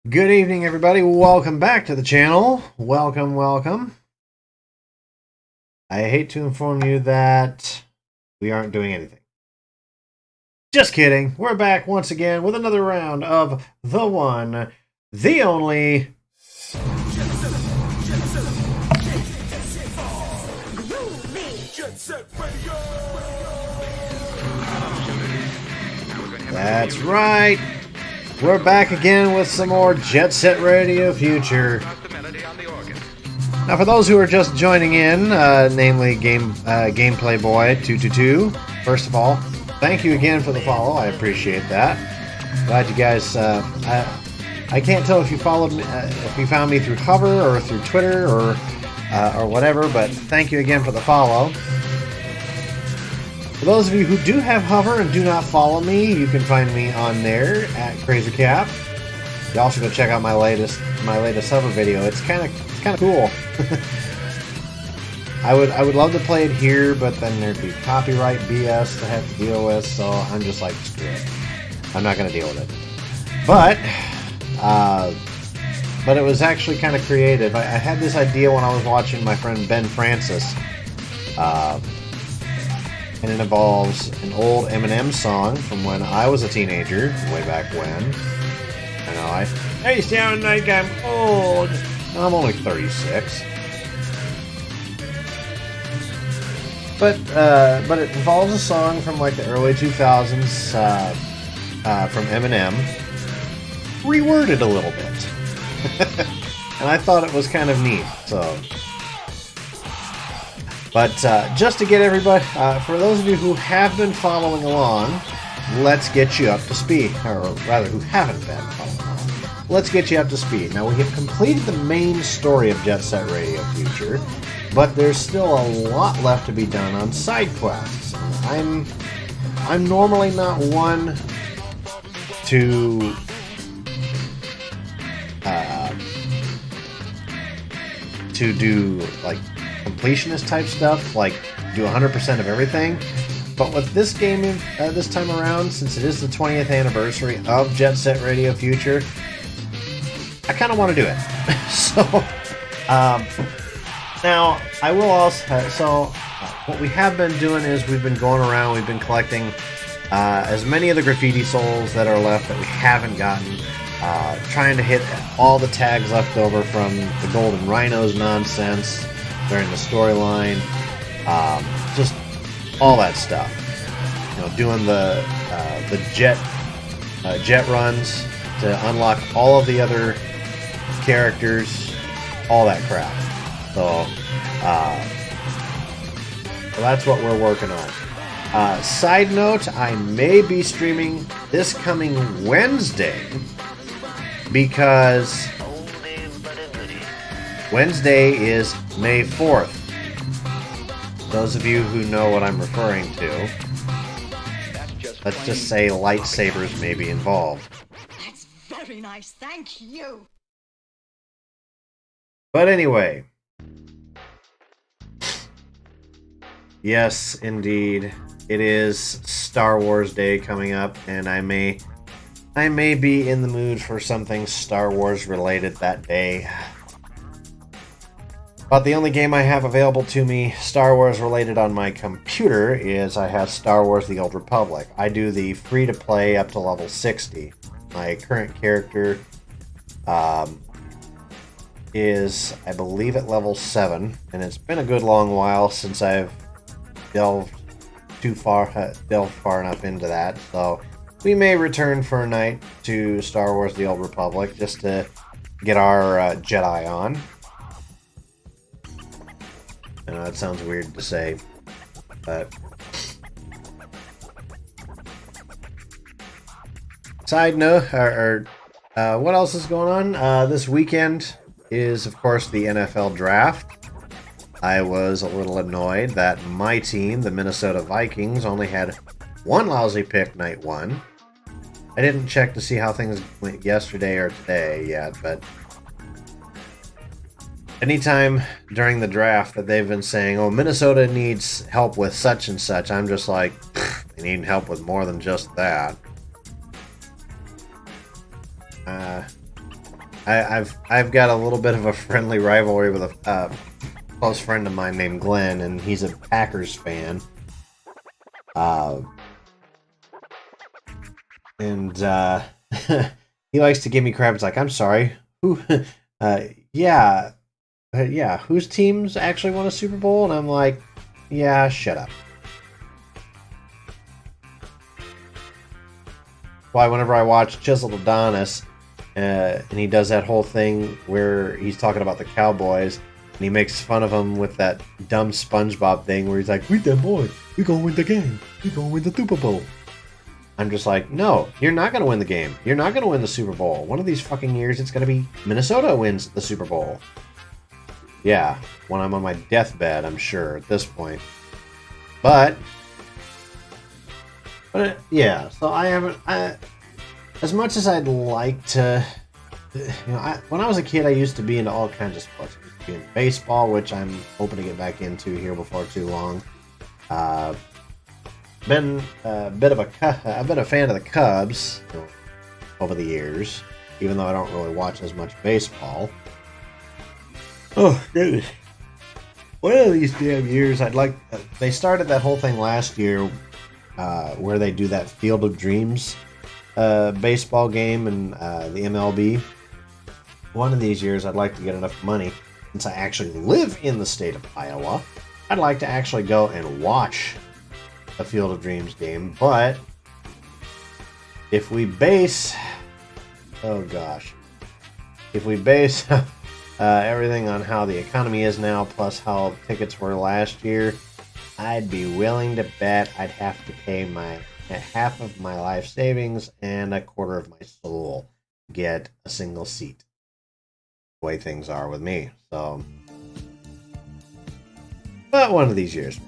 Good evening, everybody. Welcome back to the channel. Welcome. I hate to inform you that we aren't doing anything. Just kidding. We're back once again with another round of the one, the only... That's right. We're back again with some more Jet Set Radio Future. Now, for those who are just joining in, namely Gameplay Boy 222, first of all, thank you again for the follow. I appreciate that. Glad you guys. I can't tell if you followed me, if you found me through Hover or through Twitter or whatever, but thank you again for the follow. For those of you who do have Hover and do not follow me, you can find me on there at KrazerKap. You also go check out my latest Hover video. It's kind of cool. I would love to play it here, but then there'd be copyright BS to have to deal with. So I'm just like, screw it. I'm not gonna deal with it. But it was actually kind of creative. I had this idea when I was watching my friend Ben Francis. And it involves an old Eminem song from when I was a teenager, way back when. I know, I sound like I'm old. I'm only 36. But it involves a song from like the early 2000s from Eminem, reworded a little bit. And I thought it was kind of neat, so... But just to get everybody, for those of you who have been following along, let's get you up to speed. Or rather, who haven't been following along. Let's get you up to speed. Now, we have completed the main story of Jet Set Radio Future, but there's still a lot left to be done on side quests. I'm normally not one to... to do, like, completionist type stuff, like do 100% of everything. But with this game this time around, since it is the 20th anniversary of Jet Set Radio Future, I kind of want to do it. So now I will also what we have been doing is we've been going around, we've been collecting as many of the graffiti souls that are left that we haven't gotten, trying to hit all the tags left over from the Golden Rhinos nonsense during the storyline, just all that stuff. You know, doing the jet runs to unlock all of the other characters, all that crap. So that's what we're working on. Side note: I may be streaming this coming Wednesday because Wednesday is May 4th. Those of you who know what I'm referring to, let's just say lightsabers may be involved. That's very nice, thank you. But anyway, yes, indeed, it is Star Wars Day coming up, and I may be in the mood for something Star Wars related that day. But the only game I have available to me, Star Wars related on my computer, is I have Star Wars The Old Republic. I do the free-to-play up to level 60. My current character is, I believe, at level 7, and it's been a good long while since I've delved far enough into that, so we may return for a night to Star Wars The Old Republic just to get our Jedi on. I know that sounds weird to say, but... Side note, what else is going on? This weekend is, of course, the NFL Draft. I was a little annoyed that my team, the Minnesota Vikings, only had one lousy pick night one. I didn't check to see how things went yesterday or today yet, but... anytime during the draft that they've been saying, oh, Minnesota needs help with such and such, I'm just like, they need help with more than just that. I've got a little bit of a friendly rivalry with a close friend of mine named Glenn, and he's a Packers fan. And he likes to give me crap. It's like, I'm sorry, who? Yeah, yeah, whose teams actually won a Super Bowl? And I'm like, yeah, shut up. Why, whenever I watch Chiseled Adonis, and he does that whole thing where he's talking about the Cowboys, and he makes fun of them with that dumb SpongeBob thing where he's like, "We them boys, we gonna win the game, we gonna win the Super Bowl." I'm just like, no, you're not gonna win the game. You're not gonna win the Super Bowl. One of these fucking years, it's gonna be Minnesota wins the Super Bowl. Yeah, when I'm on my deathbed, I'm sure at this point. But yeah, so I haven't. As much as I'd like to, when I was a kid, I used to be into all kinds of sports. I used to be into baseball, which I'm hoping to get back into here before too long. Been I've been a fan of the Cubs over the years, even though I don't really watch as much baseball. Oh goodness! One of these damn years, I'd like. They started that whole thing last year, where they do that Field of Dreams baseball game and the MLB. One of these years, I'd like to get enough money, since I actually live in the state of Iowa, I'd like to actually go and watch a Field of Dreams game. But if we base, if we base everything on how the economy is now, plus how tickets were last year, I'd be willing to bet I'd have to pay my half of my life savings and a quarter of my soul to get a single seat. The way things are with me. So, but one of these years.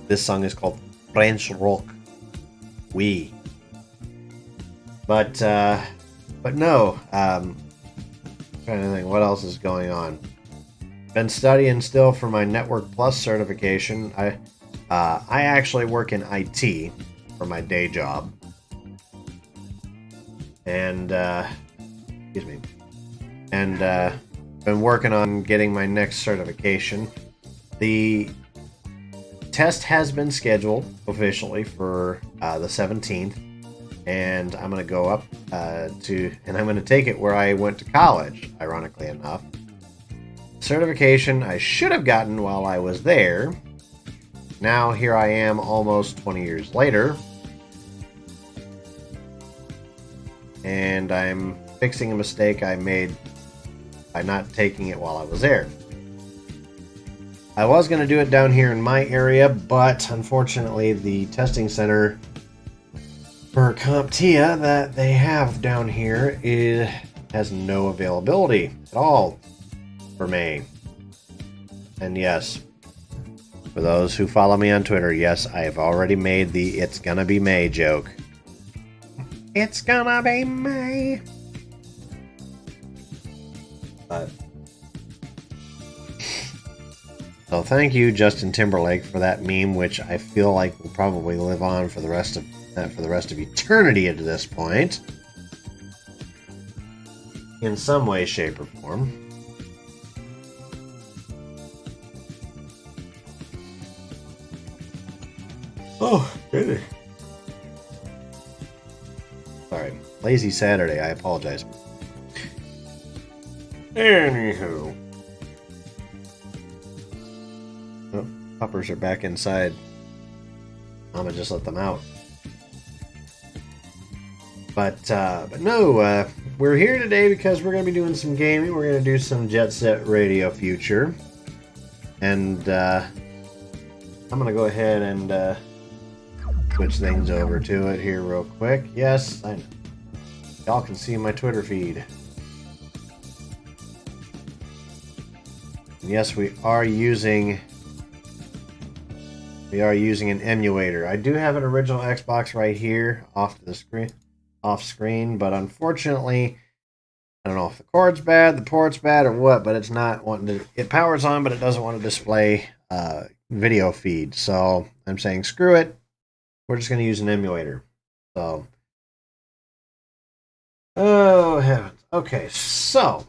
This song is called French Rock. Oui. But no. Trying to think what else is going on. Been studying still for my Network Plus certification. I actually work in IT for my day job, and excuse me, and been working on getting my next certification. The test has been scheduled officially for the 17th, and I'm going to go up and I'm going to take it where I went to college, ironically enough. Certification I should have gotten while I was there. Now here I am almost 20 years later, and I'm fixing a mistake I made by not taking it while I was there. I was going to do it down here in my area, but unfortunately the testing center for CompTIA that they have down here has no availability at all for May. And yes, for those who follow me on Twitter, yes, I have already made the "it's gonna be May" joke. It's gonna be May. But so thank you, Justin Timberlake, for that meme, which I feel like will probably live on for the rest of eternity at this point, in some way, shape, or form. Oh, goodness. Sorry. Lazy Saturday. I apologize. Anywho. Oh, puppers are back inside. I'm gonna just let them out. But no, we're here today because we're gonna be doing some gaming. We're gonna do some Jet Set Radio Future. And I'm gonna go ahead and switch things over to it here real quick. Yes, I know. Y'all can see my Twitter feed. And yes, we are using an emulator. I do have an original Xbox right here off screen, but unfortunately, I don't know if the cord's bad, the port's bad, or what, but it's not wanting to. It powers on, but it doesn't want to display video feed. So I'm saying screw it. we're just going to use an emulator. So, oh heavens. Okay, so,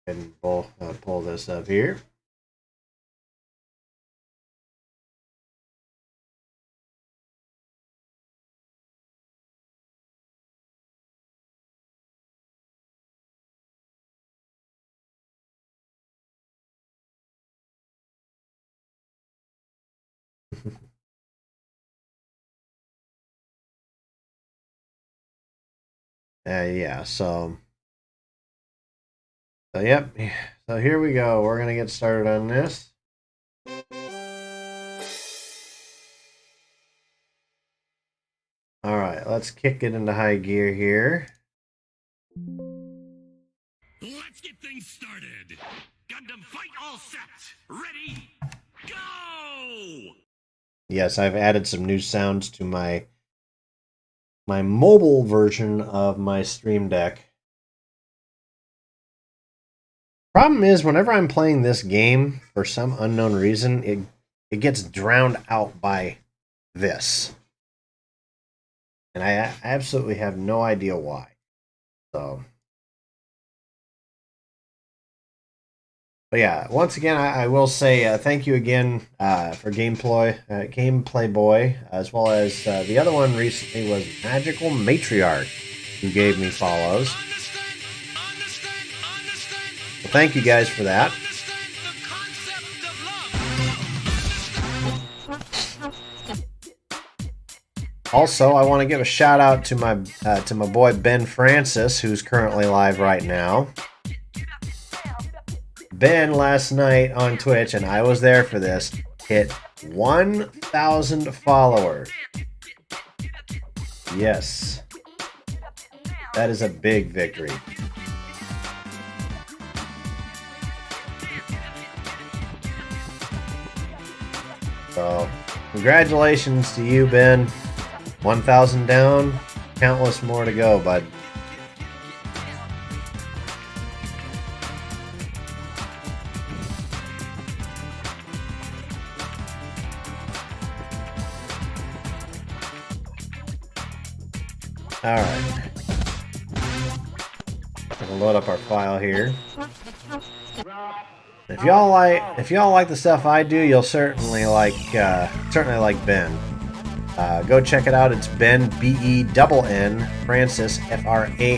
and we'll pull this up here. Yeah, so yep. So here we go. We're gonna get started on this. All right, let's kick it into high gear here. Let's get things started. Gundam fight all set. Ready? Go! Yes, I've added some new sounds to my mobile version of my Stream Deck. Problem is, whenever I'm playing this game, for some unknown reason, it gets drowned out by this. And I absolutely have no idea why. So, but yeah, once again, I will say thank you again for Gameplay Boy, as well as the other one recently was Magical Matriarch, who gave me follows. Well, thank you guys for that. Also, I want to give a shout out to my boy Ben Francis, who's currently live right now. Ben last night on Twitch, and I was there for this, hit 1,000 followers. Yes, that is a big victory. So, congratulations to you, Ben. 1,000 down, countless more to go, bud. All right. We'll load up our file here. If y'all like the stuff I do, you'll certainly like Ben. Go check it out. It's Ben BENN Francis FRANCISS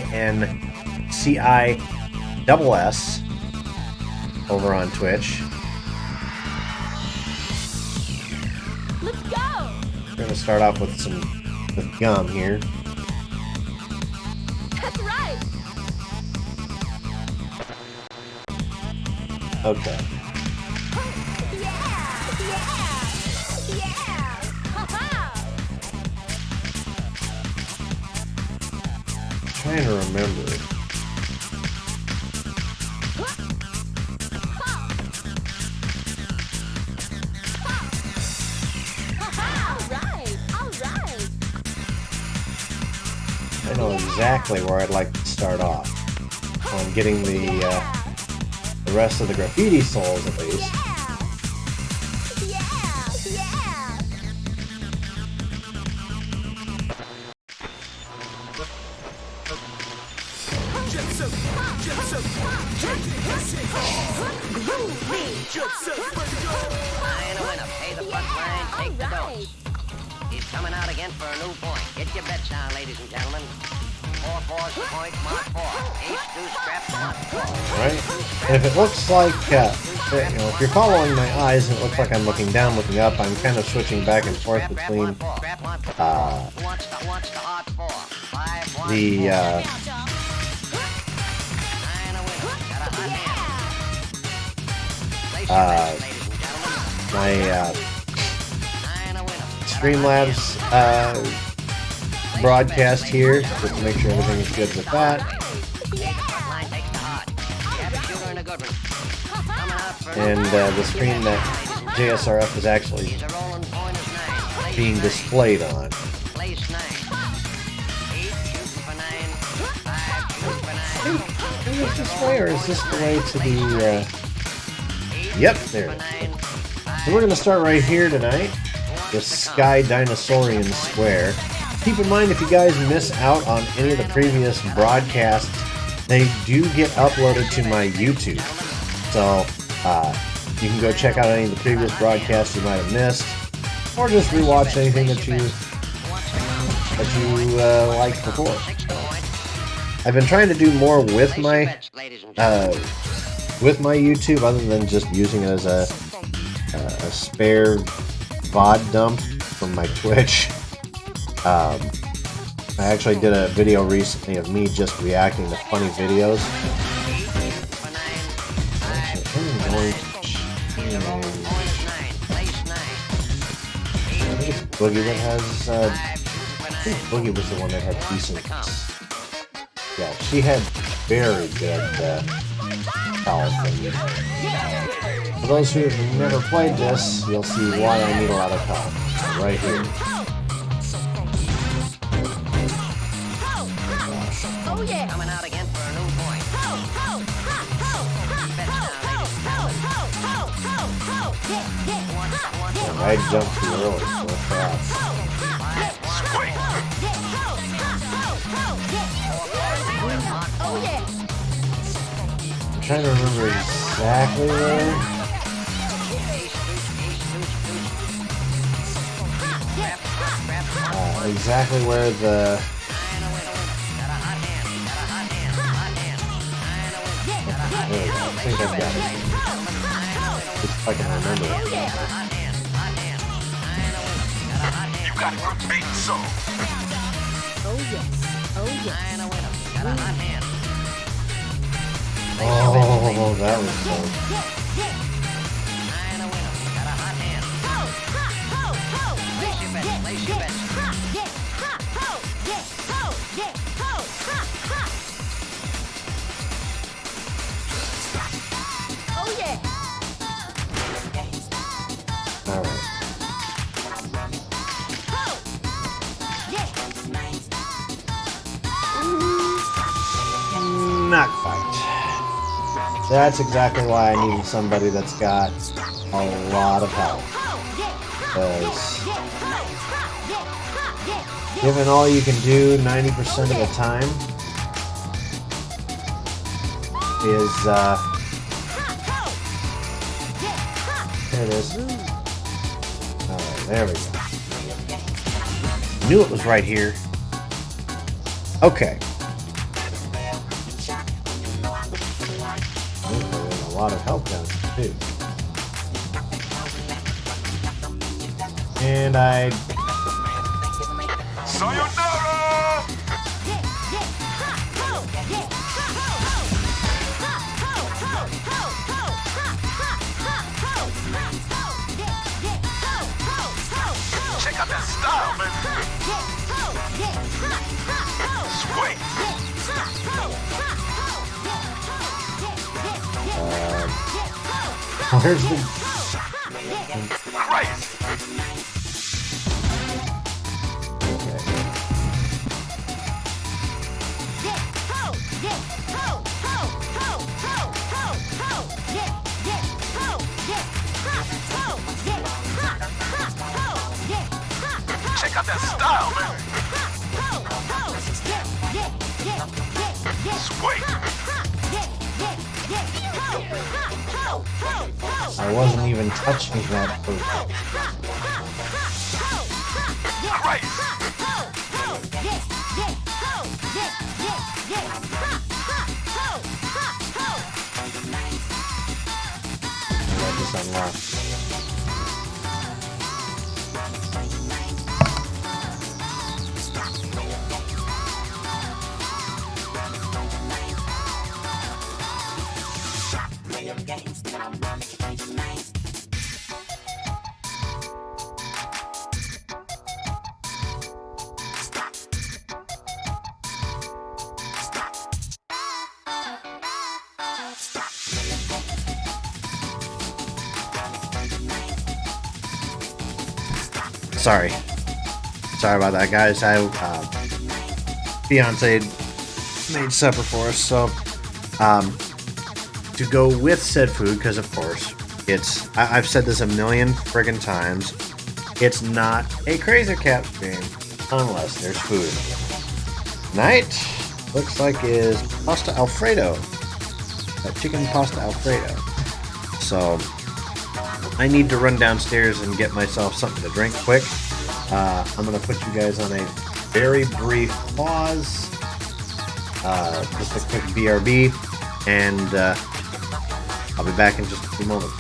over on Twitch. Let's go. We're gonna start off with gum here. That's right. Okay. Trying to remember. I know exactly where I'd like to start off. On getting the rest of the graffiti souls at least. He's coming out again for a new point. Get your bets down, ladies and gentlemen. 4-4's point, mark 4. Ace-2 scrap, mark 4. Right? And if it looks like, if you're following my eyes and it looks like I'm looking down, looking up, I'm kind of switching back and forth between my Streamlabs broadcast here, just to make sure everything is good with that. And the screen that JSRF is actually being displayed on. Is this display, or is this the way to the... Yep, there it is. So we're going to start right here tonight. the Sky Dinosaurian Square. Keep in mind, if you guys miss out on any of the previous broadcasts, they do get uploaded to my YouTube. So you can go check out any of the previous broadcasts you might have missed, or just rewatch anything that you liked before. I've been trying to do more with my YouTube, other than just using it as a spare VOD dump from my Twitch. I actually did a video recently of me just reacting to funny videos. Actually, I'm going to change. I think it's Boogie that has. I think Boogie was the one that had decent. Yeah, she had very good health. And for those who have never played this, you'll see why I need a lot of health. Right here. Oh yeah. Coming out again for a new point. I jumped too early, so fast. Oh yeah. I'm trying to remember exactly where. Exactly where the. There we go. I think I've got it. If I can remember it. You got it from being so. Oh yes. Oh yes. Oh, that was fun. Oh yeah. All right. Not quite. That's exactly why I needed somebody that's got a lot of health. Because given all you can do 90% of the time is there it is. Alright, there we go. Knew it was right here. Okay. There's a lot of help down here too. And I Sayonara! Check out that style, man. Sweet. where's the Christ. Check out that style, man. Sweet. I wasn't even touching that first. Christ. I just unlocked. Sorry about that, guys. I fiance made supper for us, so to go with said food, because of course it's I've said this a million friggin' times, it's not a KrazerKap game unless there's food. Tonight looks like is pasta Alfredo, chicken pasta Alfredo. So I need to run downstairs and get myself something to drink quick. I'm gonna put you guys on a very brief pause, just a quick BRB, and I'll be back in just a few moments.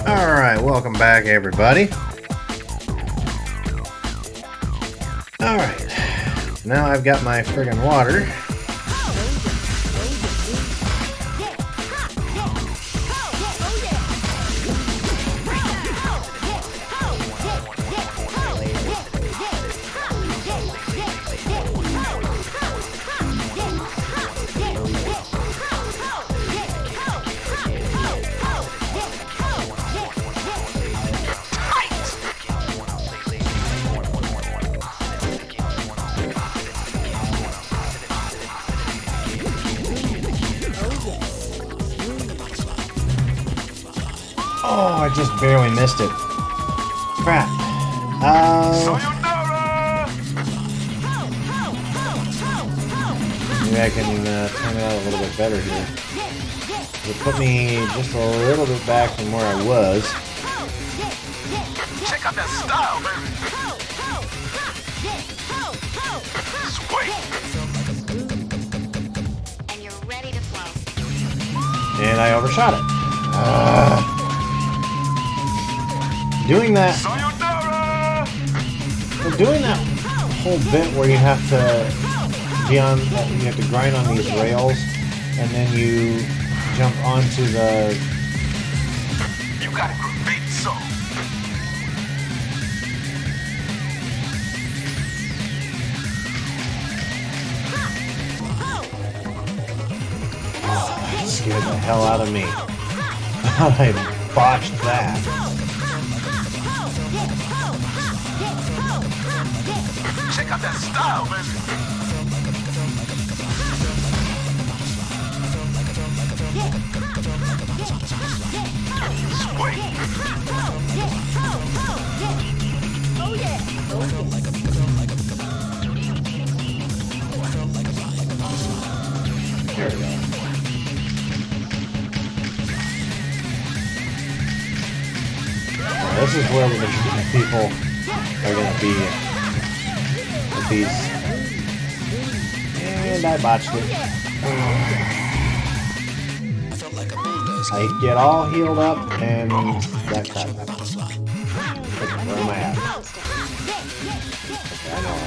Alright, welcome back everybody. Alright, now I've got my friggin' water. Oh, I just barely missed it. Crap. Maybe I can time it out a little bit better here. It put me just a little bit back from where I was. Check out that style, baby. Sweet. And you're ready to flow. And I overshot it. Doing that whole bit where you have to be on, you have to grind on these rails, and then you jump onto the. You got a great song. scared the hell out of me. I botched that. Check out that style, baby. Sweet. Oh yeah. There we go. Now, this is where the people are going to be with these. And I botched it. I get all healed up and that crap happens. Where am I at? Okay, I know.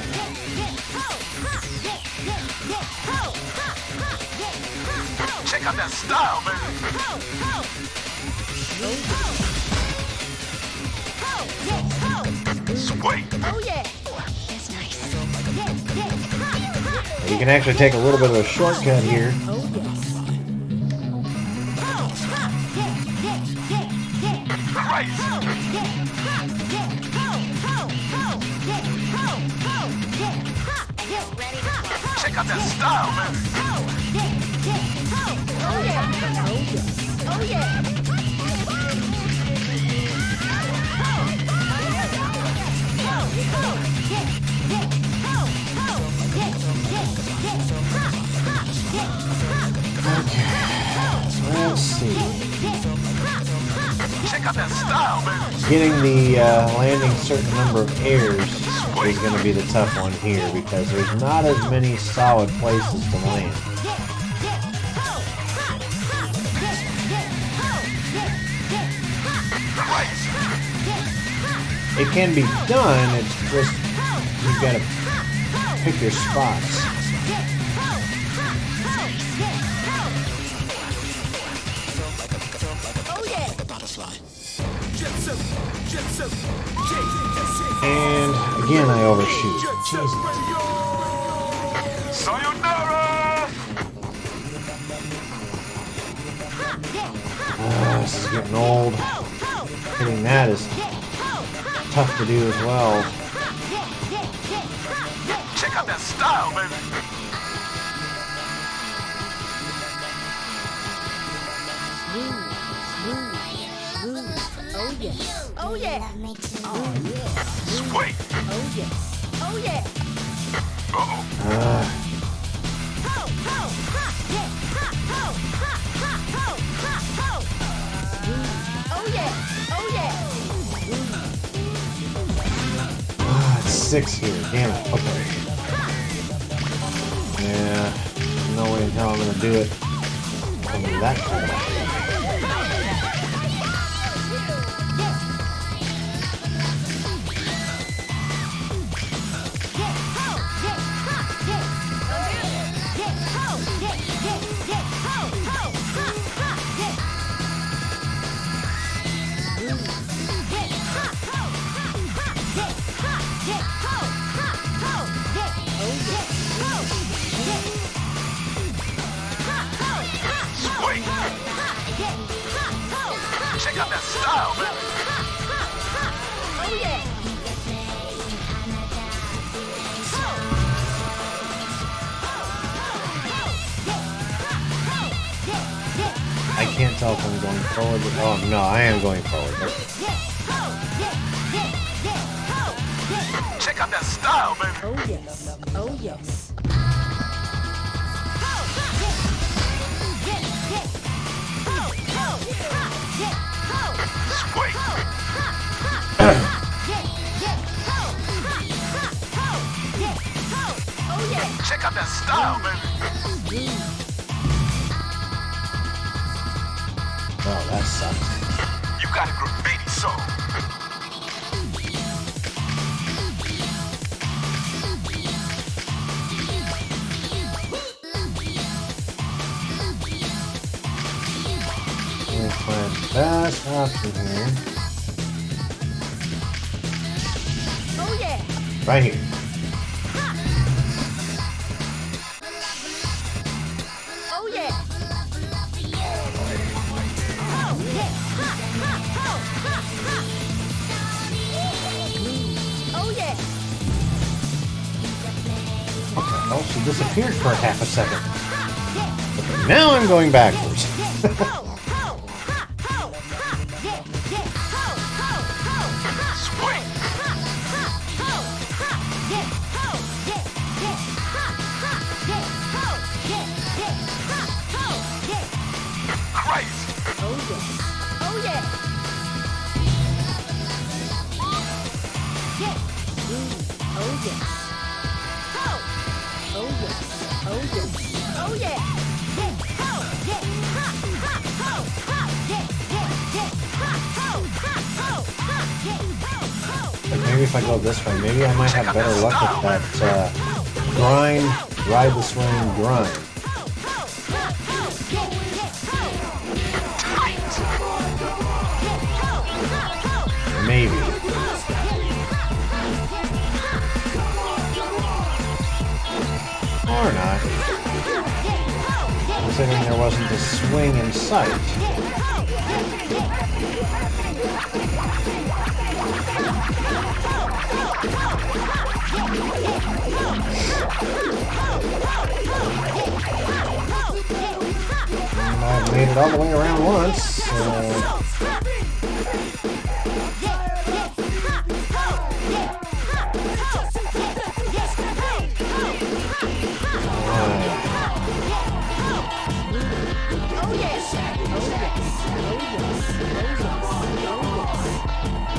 Check out that style, baby. Sweet. Oh yeah. That's nice. You can actually take a little bit of a shortcut here. Oh yes. Christ. Check out that style, baby. Oh yeah. Oh yeah. Let's see. Check out that style, baby. Getting the landing certain number of airs is going to be the tough one here because there's not as many solid places to land. Christ. It can be done, it's just you've got to pick your spots. Oh yeah. And again, I overshoot. Jesus. Sayonara. This is getting old. Hitting that is tough to do as well. Check out that style, baby. Oh yes. Oh yeah. Sweet. Oh yes. Oh yeah. Uh-oh. Oh yeah. Oh yeah. It's 6 here. Damn it. Okay. Yeah. No way in hell I'm going to do it. I'm gonna do that kind of thing. Sweet. Check out that style, baby. Oh yeah. I can't tell if I'm going forward. Oh, no, I am going forward. Check out that style, baby. Oh yes. Oh yes. Sweet. Oh yeah. Check out that style, baby. Oh, that sucks. You got a graffiti soul. We'll find the best option here. Oh yeah. Right here. Oh yeah. disappeared for half a second. Okay, now I'm going backwards. Swing. Crazy. Oh yes. Oh yeah. Oh yes. Oh yes. Oh yes. Oh yeah. Maybe if I go this way, maybe I might have better luck with that grind, ride the swing, grind. Maybe. Or not. Considering there wasn't a swing in sight. And I've made it all the way around once, so...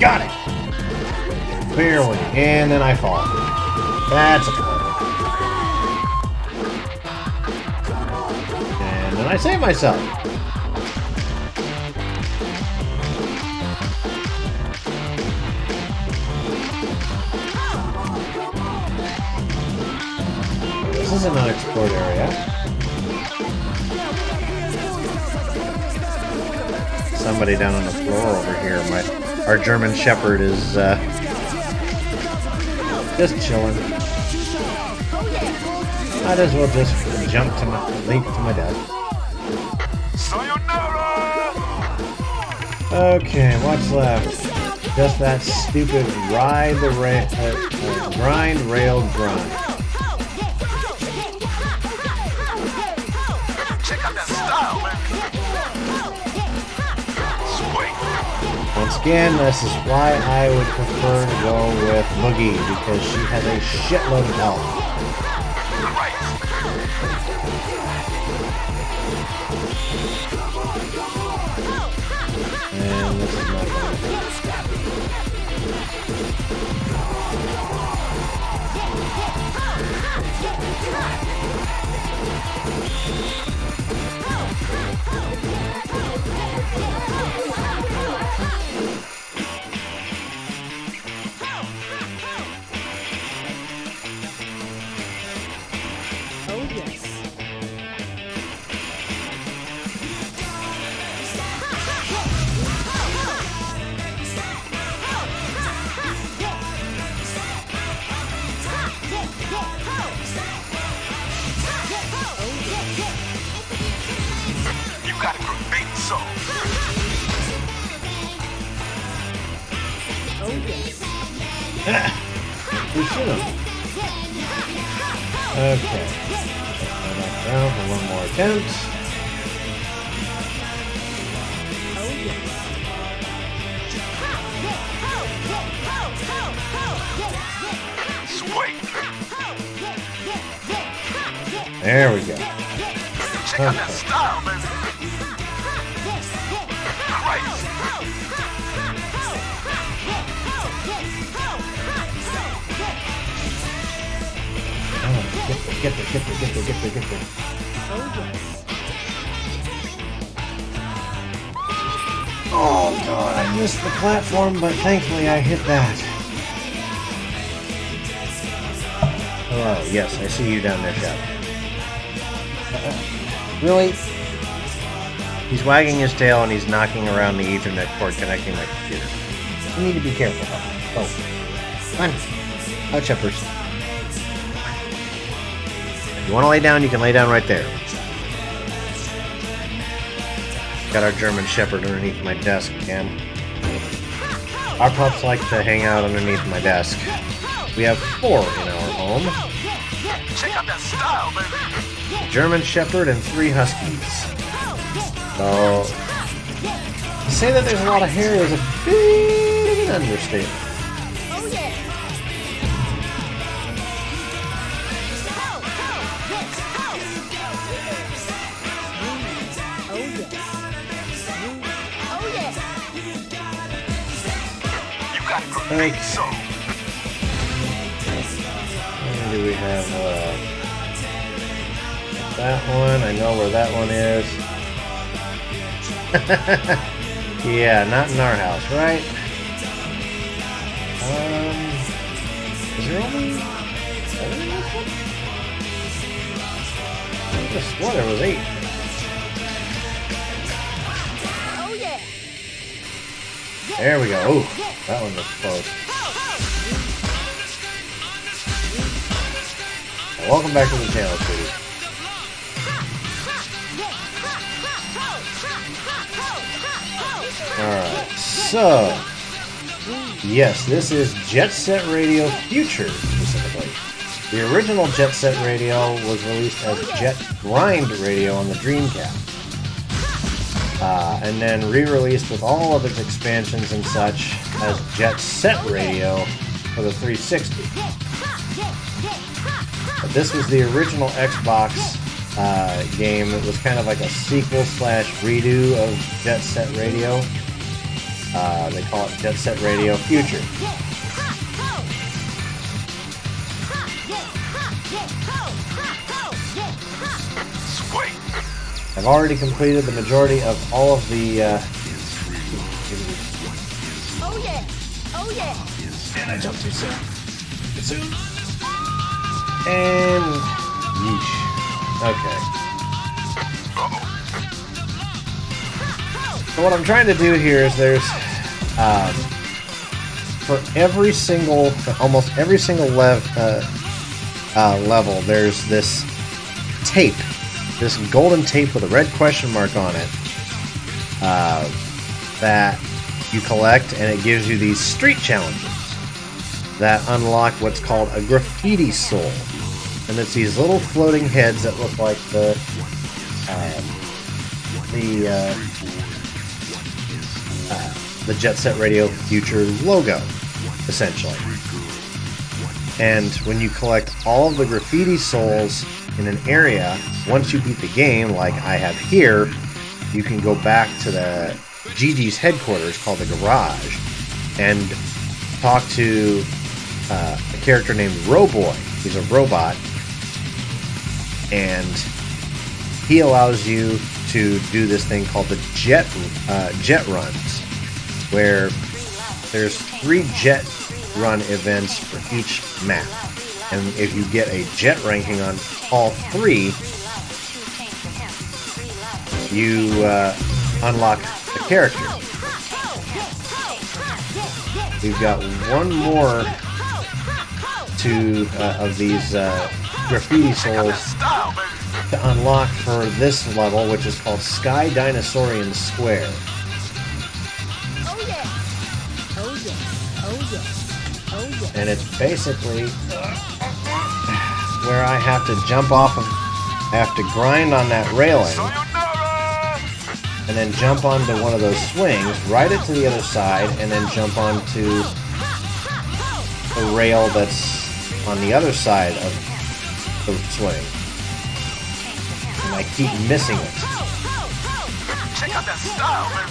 Got it! Barely. And then I fall. That's a problem. And then I save myself. This is an unexplored area. Somebody down on the floor over here. Our German Shepherd is just chilling. Might as well just jump to leap to my death. Sayonara. Okay, what's left? Just that stupid grind, rail, grind. Check out that style, man. Swing. Once again, this is why I would prefer to go with Boogie, because she has a shitload of health. And this is not going to You got a great baby soul. we should have. Okay. Go back down for one more attempt. Swing. There we go. Check out that style, man. Crazy. Get there. Oh god, I missed the platform, but thankfully I hit that. Hello, yes, I see you down there, Shep. Really? He's wagging his tail and he's knocking around the Ethernet cord connecting my computer. You need to be careful. Oh. Come on. Out, Sheppers. If you want to lay down, you can lay down right there. Got our German Shepherd underneath my desk again. Our pups like to hang out underneath my desk. We have 4 in our home. Check out that style, baby. German Shepherd, and 3 Huskies. So, to say that there's a lot of hair is a bit of an understatement. Oh yeah. Oh yeah. You got a great Okay. soul. Where do we have that one? I know where that one is. Yeah, not in our house, right? Is there only 7 in this one? I could have swore there was 8. Oh yeah. There we go. Ooh, that one was close. Welcome back to the channel, sweetie. Alright, so yes, this is Jet Set Radio Future specifically. The original Jet Set Radio was released as Jet Grind Radio on the Dreamcast. And then re-released with all of its expansions and such as Jet Set Radio for the 360. But this was the original Xbox game. It was kind of like a sequel slash redo of Jet Set Radio. They call it Jet Set Radio Future. Sweet. I've already completed the majority of all of the Oh yeah. Oh yeah. and I jumped too soon. And yeesh. Okay. So what I'm trying to do here is there's for every single, almost every single level, there's this tape, this golden tape with a red question mark on it that you collect, and it gives you these street challenges that unlock what's called a graffiti soul. And it's these little floating heads that look like the Jet Set Radio Future logo, essentially. And when you collect all of the graffiti souls in an area, once you beat the game, like I have here, you can go back to the Gigi's headquarters called the Garage and talk to a character named Roboy. He's a robot, and he allows you to do this thing called the jet runs, where there's 3 jet run events for each map, and if you get a jet ranking on all 3, you unlock a character. We've got one more of these graffiti souls to unlock for this level, which is called Sky Dinosaurian Square. Oh yeah. Oh yeah. Oh yeah. Oh yeah. And it's basically where I have to jump off of, I have to grind on that railing, and then jump onto one of those swings, ride it to the other side, and then jump onto the rail that's on the other side of the swing. And I keep missing it. Check out that style, baby.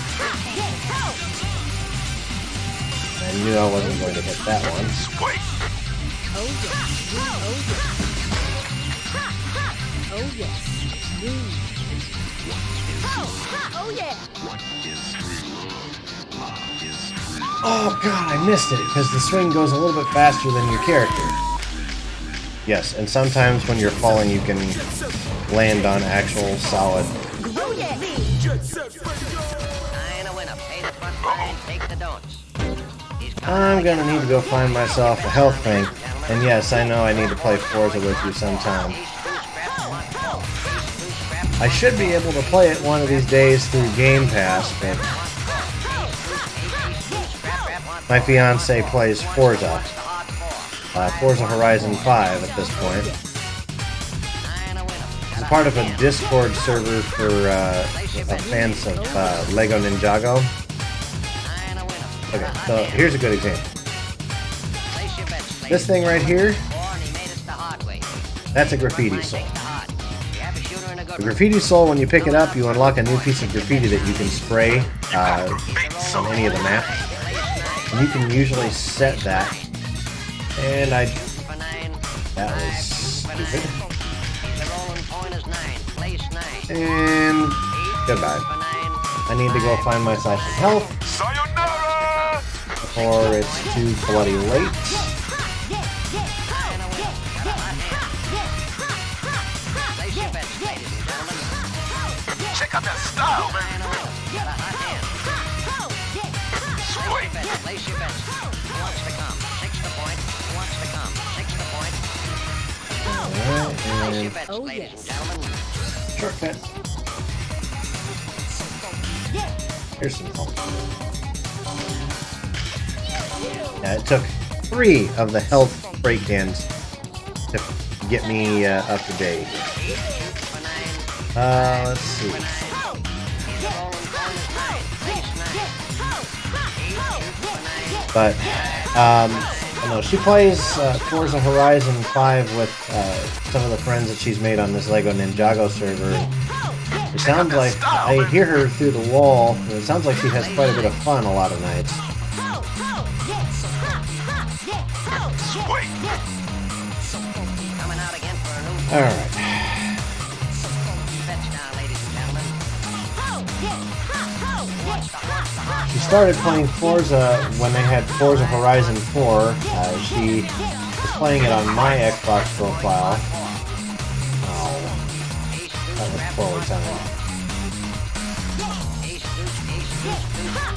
I knew I wasn't going to hit that one. Sweet. Oh yeah. Oh yeah. Oh yes. Oh yeah. Oh god, I missed it because the swing goes a little bit faster than your character. Yes, and sometimes when you're falling you can land on actual solid. Oh yeah. Sign a winner. Pay the front line, take the don'ts. I'm gonna need to go find myself a health thing. And yes, I know I need to play Forza with you sometime. I should be able to play it one of these days through Game Pass, but my fiance plays Forza. Forza Horizon 5 at this point. a part of a Discord server for fans of Lego Ninjago. Okay, so here's a good example. This thing right here, that's a graffiti soul. The graffiti soul, when you pick it up, you unlock a new piece of graffiti that you can spray on any of the maps. And you can usually set that. And that was stupid. And goodbye. I need to go find myself some health Sayonara! before it's too bloody late. Check out that style, baby. Sweet. Place your bets. Who wants to come? 6 the point. Who wants to come? 6 the point. Place your bets, Oh, ladies yes. and gentlemen. Shortcut. Here's some health. Yeah, it took 3 of the health breakdowns to get me up to date. Let's see. But, I know she plays Forza Horizon 5 with some of the friends that she's made on this Lego Ninjago server. It sounds like, I hear her through the wall, and it sounds like she has quite a bit of fun a lot of nights. Sweet. Coming out again for a new Alright. bets now, ladies and gentlemen. She started playing Forza when they had Forza Horizon 4. She was playing it on my Xbox profile. Oh, that was poorly timed.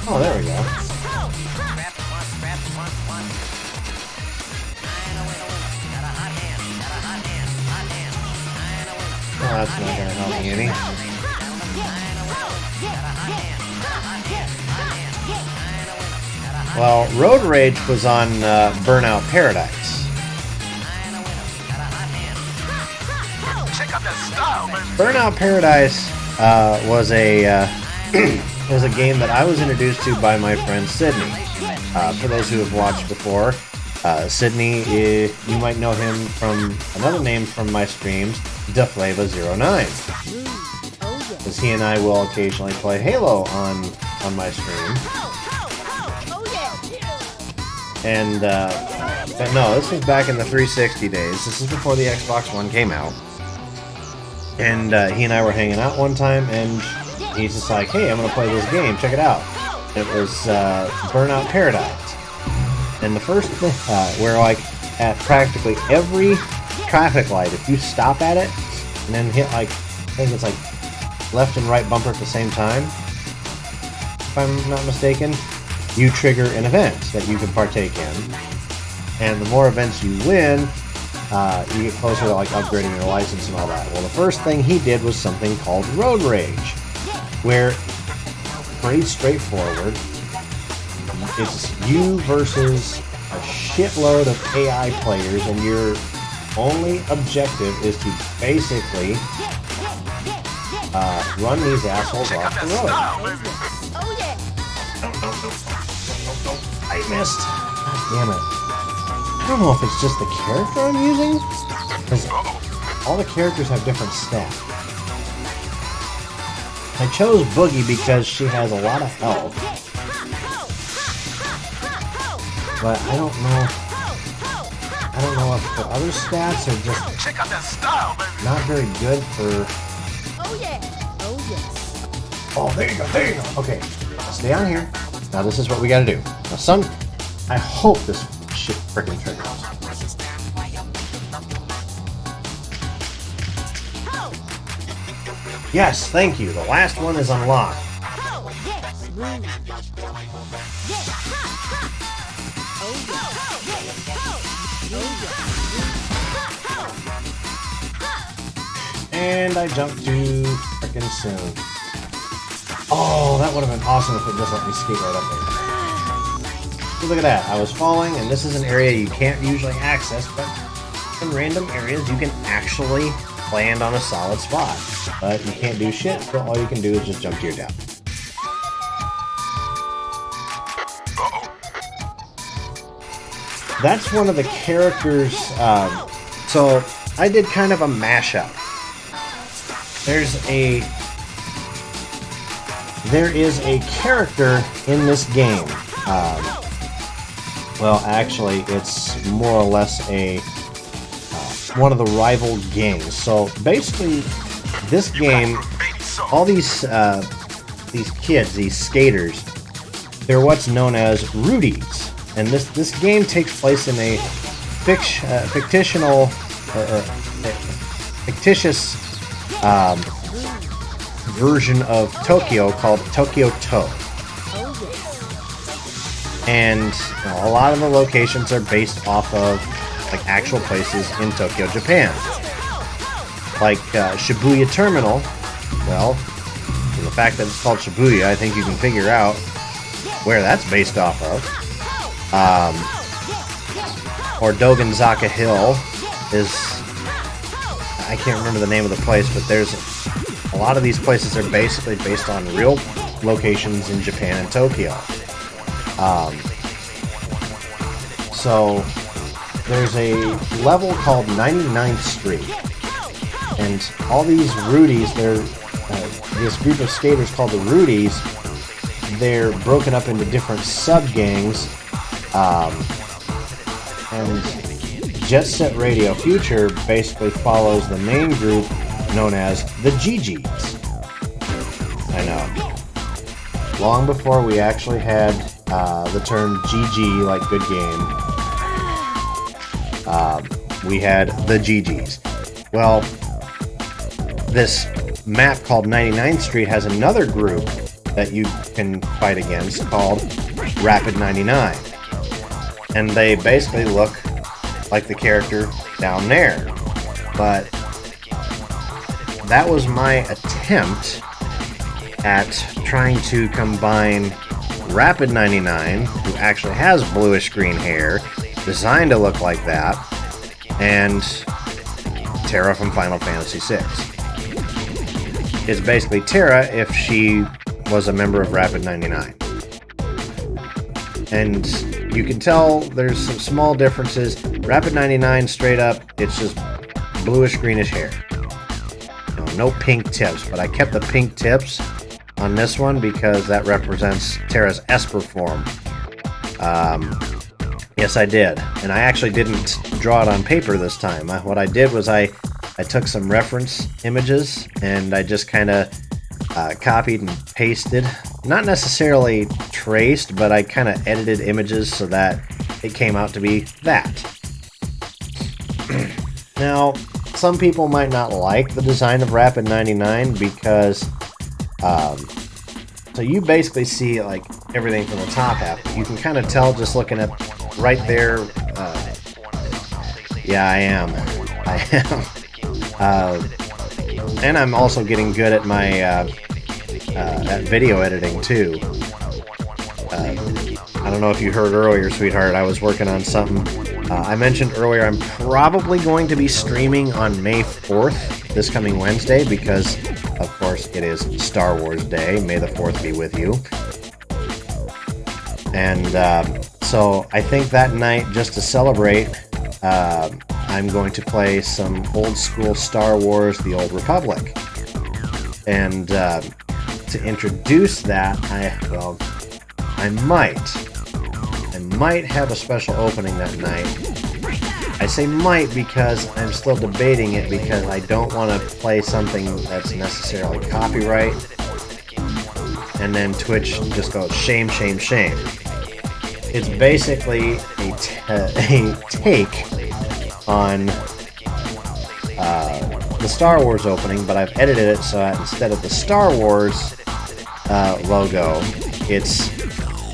Oh, there we go. Oh, that's not going to help me any. Well, Road Rage was on Burnout Paradise. Check out that style, baby. Burnout Paradise was a was a game that I was introduced to by my friend Sydney. For those who have watched before, Sydney, you might know him from another name from my streams, DaFlava09. Because he and I will occasionally play Halo on my stream. And, but no, this was back in the 360 days. This is before the Xbox One came out. And he and I were hanging out one time, and he's just like, hey, I'm going to play this game. Check it out. It was Burnout Paradise. And the first thing, where like at practically every traffic light, if you stop at it and then hit like, I think it's like left and right bumper at the same time, if I'm not mistaken, you trigger an event that you can partake in. And the more events you win, you get closer to like upgrading your license and all that. Well, the first thing he did was something called Road Rage, where pretty straightforward. It's you versus a shitload of AI players, and your only objective is to basically run these assholes Check out off the that road. style, baby. Oh yeah. I missed. God damn it. I don't know if it's just the character I'm using, because all the characters have different stats. I chose Boogie because she has a lot of health. But I don't know if the other stats are just Check out that style, baby. not very good for... Oh yeah. Oh yes. Oh, there you go, there you go. Okay, stay on here. Now this is what we gotta do. Now I hope this shit freaking triggers. Yes, thank you. The last one is unlocked. And I jumped too freaking soon. Oh, that would have been awesome if it just let me skate right up there. So look at that. I was falling, and this is an area you can't usually access, but in random areas you can actually land on a solid spot. But you can't do shit, so all you can do is just jump to your death. That's one of the characters. So I did kind of a mashup. There is a character in this game. Well, actually, it's more or less one of the rival gangs. So basically, this game, all these kids, these skaters, they're what's known as Rudies, and this game takes place in a fictitious version of Tokyo called Tokyo To. And a lot of the locations are based off of like actual places in Tokyo, Japan. Like Shibuya Terminal. Well, from the fact that it's called Shibuya, I think you can figure out where that's based off of. Or Dogonzaka Hill is... I can't remember the name of the place, but there's a lot of these places are basically based on real locations in Japan and Tokyo. So there's a level called 99th Street, and all these Rudies, this group of skaters called the Rudies, they're broken up into different sub-gangs, and Jet Set Radio Future basically follows the main group known as the GGs. I know. Long before we actually had the term GG, like good game, we had the GGs. Well, this map called 99th Street has another group that you can fight against called Rapid 99. And they basically look like the character down there. But that was my attempt at trying to combine Rapid 99, who actually has bluish green hair, designed to look like that, and Terra from Final Fantasy VI. It's basically Terra if she was a member of Rapid 99. And you can tell there's some small differences. Rapid 99, straight up, it's just bluish greenish hair. No pink tips, but I kept the pink tips on this one because that represents Terra's Esper form. Yes, I did. And I actually didn't draw it on paper this time. What I did was I took some reference images and I just kind of copied and pasted. Not necessarily traced, but I kind of edited images so that it came out to be that. Now, some people might not like the design of Rapid 99 because so you basically see like everything from the top half. You can kind of tell just looking at right there. Yeah, I am. And I'm also getting good at my at video editing too. I don't know if you heard earlier, sweetheart, I was working on something. I mentioned earlier I'm probably going to be streaming on May 4th, this coming Wednesday, because, of course, it is Star Wars Day. May the 4th be with you. And so I think that night, just to celebrate, I'm going to play some old school Star Wars, The Old Republic. And to introduce that, I might have a special opening that night. I say might because I'm still debating it because I don't want to play something that's necessarily copyright and then Twitch just goes shame, shame, shame. It's basically a take on the Star Wars opening, but I've edited it so that instead of the Star Wars logo, it's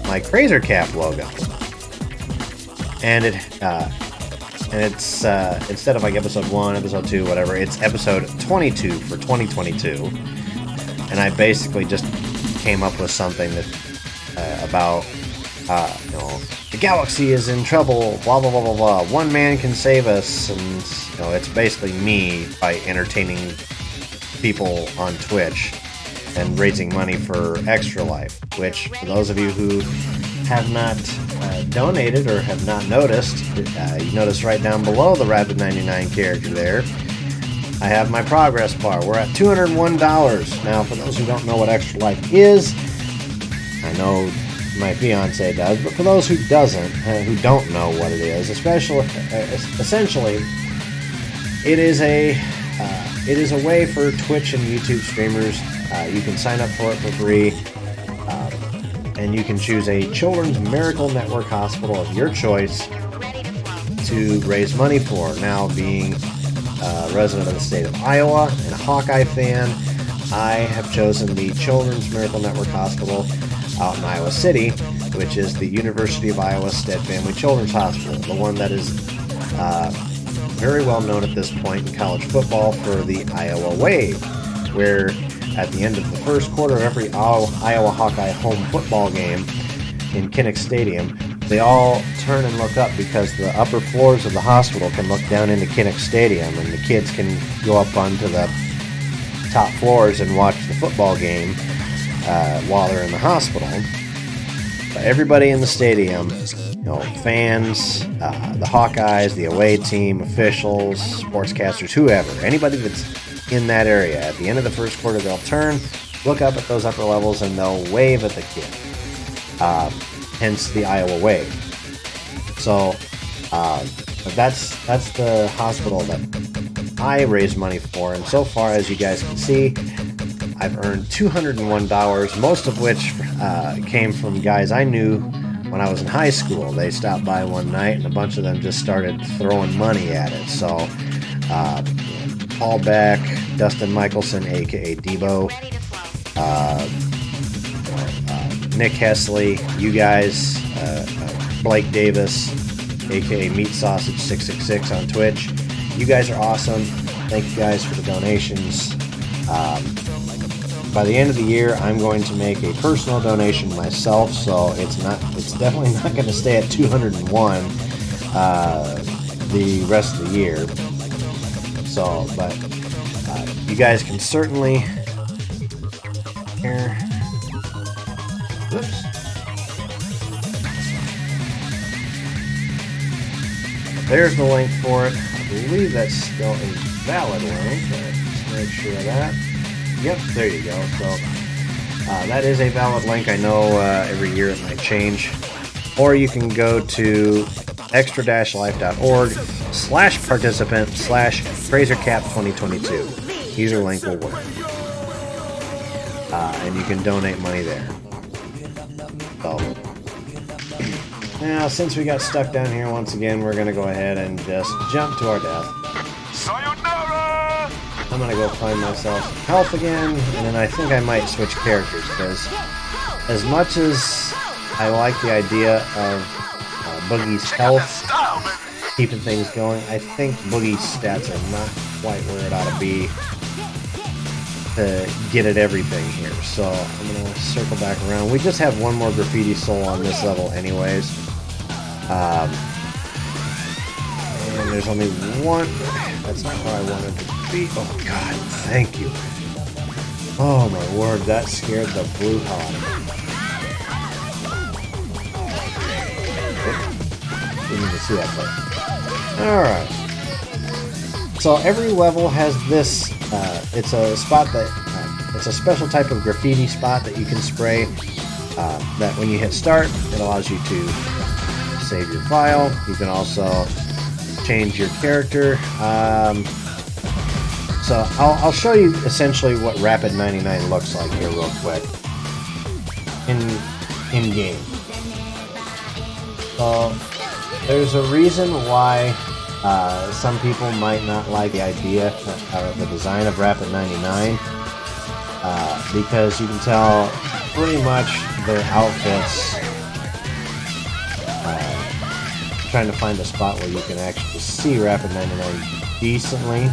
my KrazerKap logo. And it's instead of like episode 1, episode 2, whatever, it's episode 22 for 2022. And I basically just came up with something that about the galaxy is in trouble, blah blah blah blah blah. One man can save us, and it's basically me by entertaining people on Twitch and raising money for Extra Life. Which, for those of you who have not donated or have not noticed, you notice right down below the Rapid 99 character there, I have my progress bar. We're at $201 now. For those who don't know what Extra Life is, I know my fiance does, but for those who don't know what it is, essentially, it is a way for Twitch and YouTube streamers. You can sign up for it for free, and you can choose a Children's Miracle Network hospital of your choice to raise money for. Now, being a resident of the state of Iowa and a Hawkeye fan, I have chosen the Children's Miracle Network Hospital out in Iowa City, which is the University of Iowa Stead Family Children's Hospital, the one that is very well known at this point in college football for the Iowa Wave, where at the end of the first quarter of every Iowa Hawkeye home football game in Kinnick Stadium, they all turn and look up because the upper floors of the hospital can look down into Kinnick Stadium, and the kids can go up onto the top floors and watch the football game while they're in the hospital. But everybody in the stadium, fans, the Hawkeyes, the away team, officials, sportscasters, whoever, anybody that's in that area, at the end of the first quarter, they'll turn, look up at those upper levels, and they'll wave at the kid. Hence the Iowa Wave. So that's the hospital that I raise money for, and so far, as you guys can see, I've earned $201, most of which came from guys I knew when I was in high school. They stopped by one night, and a bunch of them just started throwing money at it. So, Paul Beck, Dustin Michelson, aka Debo, Nick Hesley, you guys, Blake Davis, aka Meat Sausage 666 on Twitch. You guys are awesome. Thank you guys for the donations. By the end of the year, I'm going to make a personal donation myself, so it's definitely not going to stay at 201 the rest of the year. So, but you guys can certainly here. Whoops. There's the link for it. I believe that's still a valid link. Let's make sure of that. Yep, there you go. So that is a valid link. I know every year it might change. Or you can go to extra-life.org/participant/KrazerKap 2022. Either link will work. And you can donate money there. So now, since we got stuck down here once again, we're going to go ahead and just jump to our death. Sayonara! I'm going to go find myself some health again, and then I think I might switch characters, because as much as I like the idea of Boogie's health, keeping things going, I think Boogie's stats are not quite where it ought to be to get at everything here. So I'm going to circle back around. We just have one more graffiti soul on this level anyways. And there's only one. That's not where I wanted to be. Oh god, thank you. Oh my word, that scared the blue hell out of me. Didn't even see that play. Alright. So every level has this, it's a spot that, it's a special type of graffiti spot that you can spray, that when you hit start, it allows you to save your file. You can also change your character. So I'll show you essentially what Rapid 99 looks like here real quick in game. So there's a reason why some people might not like the idea of the design of Rapid 99, because you can tell pretty much their outfits. Trying to find a spot where you can actually see Rapid 99 decently,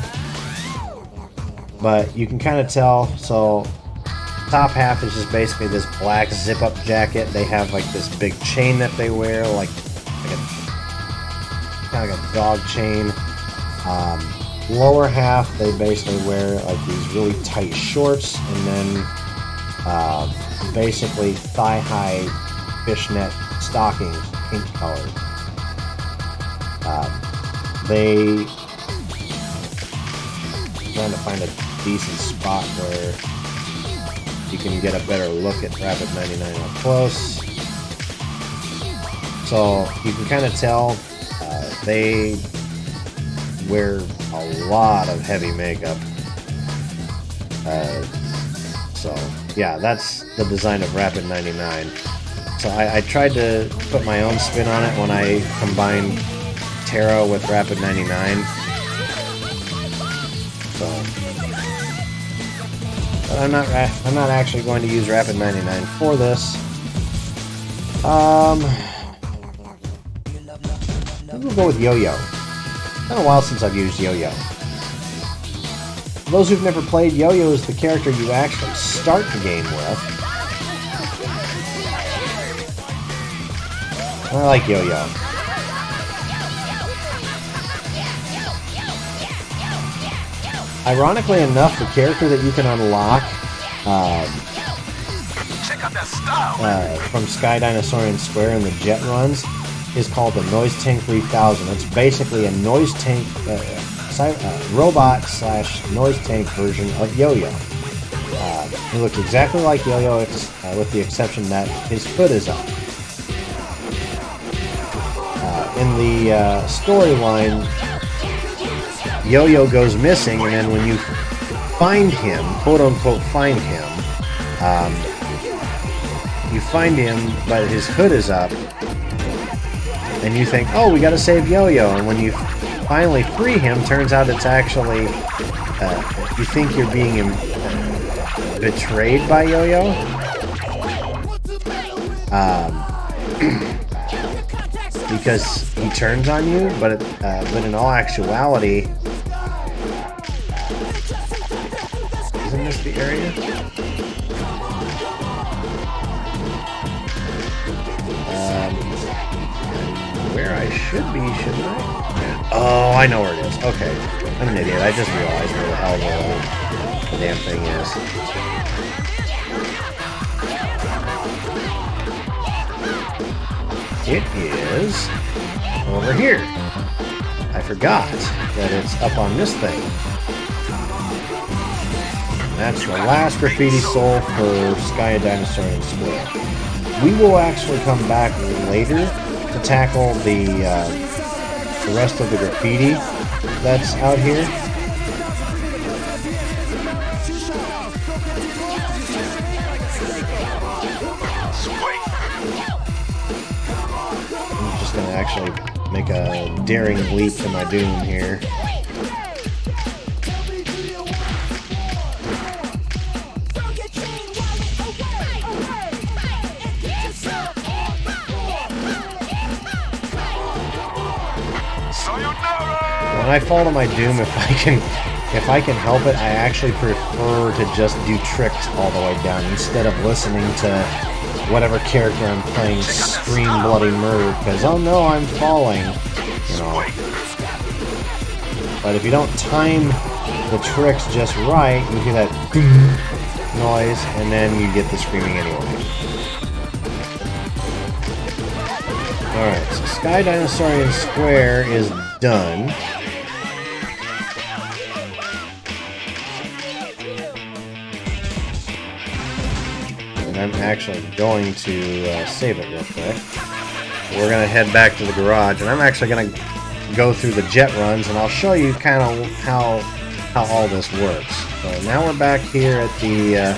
but you can kind of tell. So top half is just basically this black zip-up jacket. They have like this big chain that they wear, like a kind of like a dog chain. Lower half, they basically wear like these really tight shorts, and then basically thigh-high fishnet stockings, pink colored. I'm trying to find a decent spot where you can get a better look at Rapid 99 up close. So you can kind of tell they wear a lot of heavy makeup. So yeah, that's the design of Rapid 99. So I tried to put my own spin on it when I combined Terra with Rapid 99. So, but I'm not actually going to use Rapid 99 for this. Maybe we'll go with Yo-Yo. It's been a while since I've used Yo-Yo. For those who've never played, Yo-Yo is the character you actually start the game with. I like Yo-Yo. Ironically enough, the character that you can unlock from Sky Dinosaurian Square in the jet runs is called the Noise Tank 3000. It's basically a noise tank, robot / noise tank version of Yo-Yo. He looks exactly like Yo-Yo, with the exception that his hood is up. In the storyline, Yo-Yo goes missing, and then when you find him, quote-unquote find him, you find him, but his hood is up, and you think, oh, we gotta save Yo-Yo, and when you finally free him, turns out it's actually, you think you're being betrayed by Yo-Yo? Because he turns on you, but in all actuality, isn't this the area? Where I should be, shouldn't I? Oh, I know where it is. Okay, I'm an idiot. I just realized where the hell the damn thing is. It is over here. I forgot that it's up on this thing. And that's the last graffiti soul for Sky Dinosaurian Square. We will actually come back later to tackle the rest of the graffiti that's out here. Gonna actually make a daring leap to my doom here. When I fall to my doom, if I can help it, I actually prefer to just do tricks all the way down instead of listening to whatever character I'm playing scream bloody murder, because oh no, I'm falling, you know. But if you don't time the tricks just right, you hear that noise, and then you get the screaming anyway. Alright, so Sky Dinosaurian Square is done. I'm actually going to save it real quick. We're going to head back to the garage, and I'm actually going to go through the jet runs, and I'll show you kind of how all this works. So now we're back here at the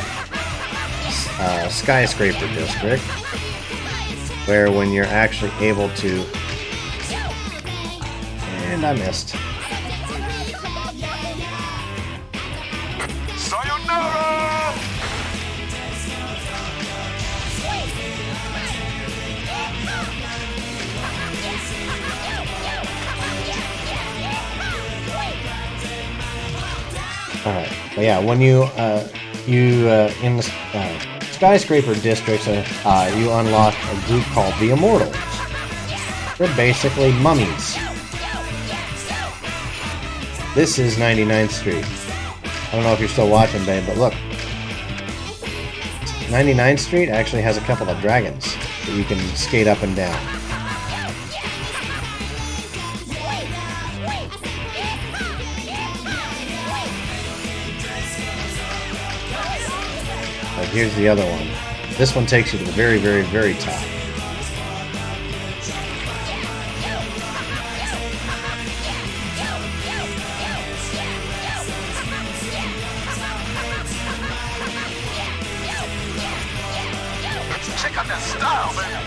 skyscraper district, where when you're actually able to... And I missed. Alright, but yeah, when you you in the skyscraper districts, you unlock a group called the Immortals. They're basically mummies. This is 99th Street. I don't know if you're still watching, babe, but look. 99th Street actually has a couple of dragons that you can skate up and down. But here's the other one. This one takes you to the very, very, very top. Check out that style, man.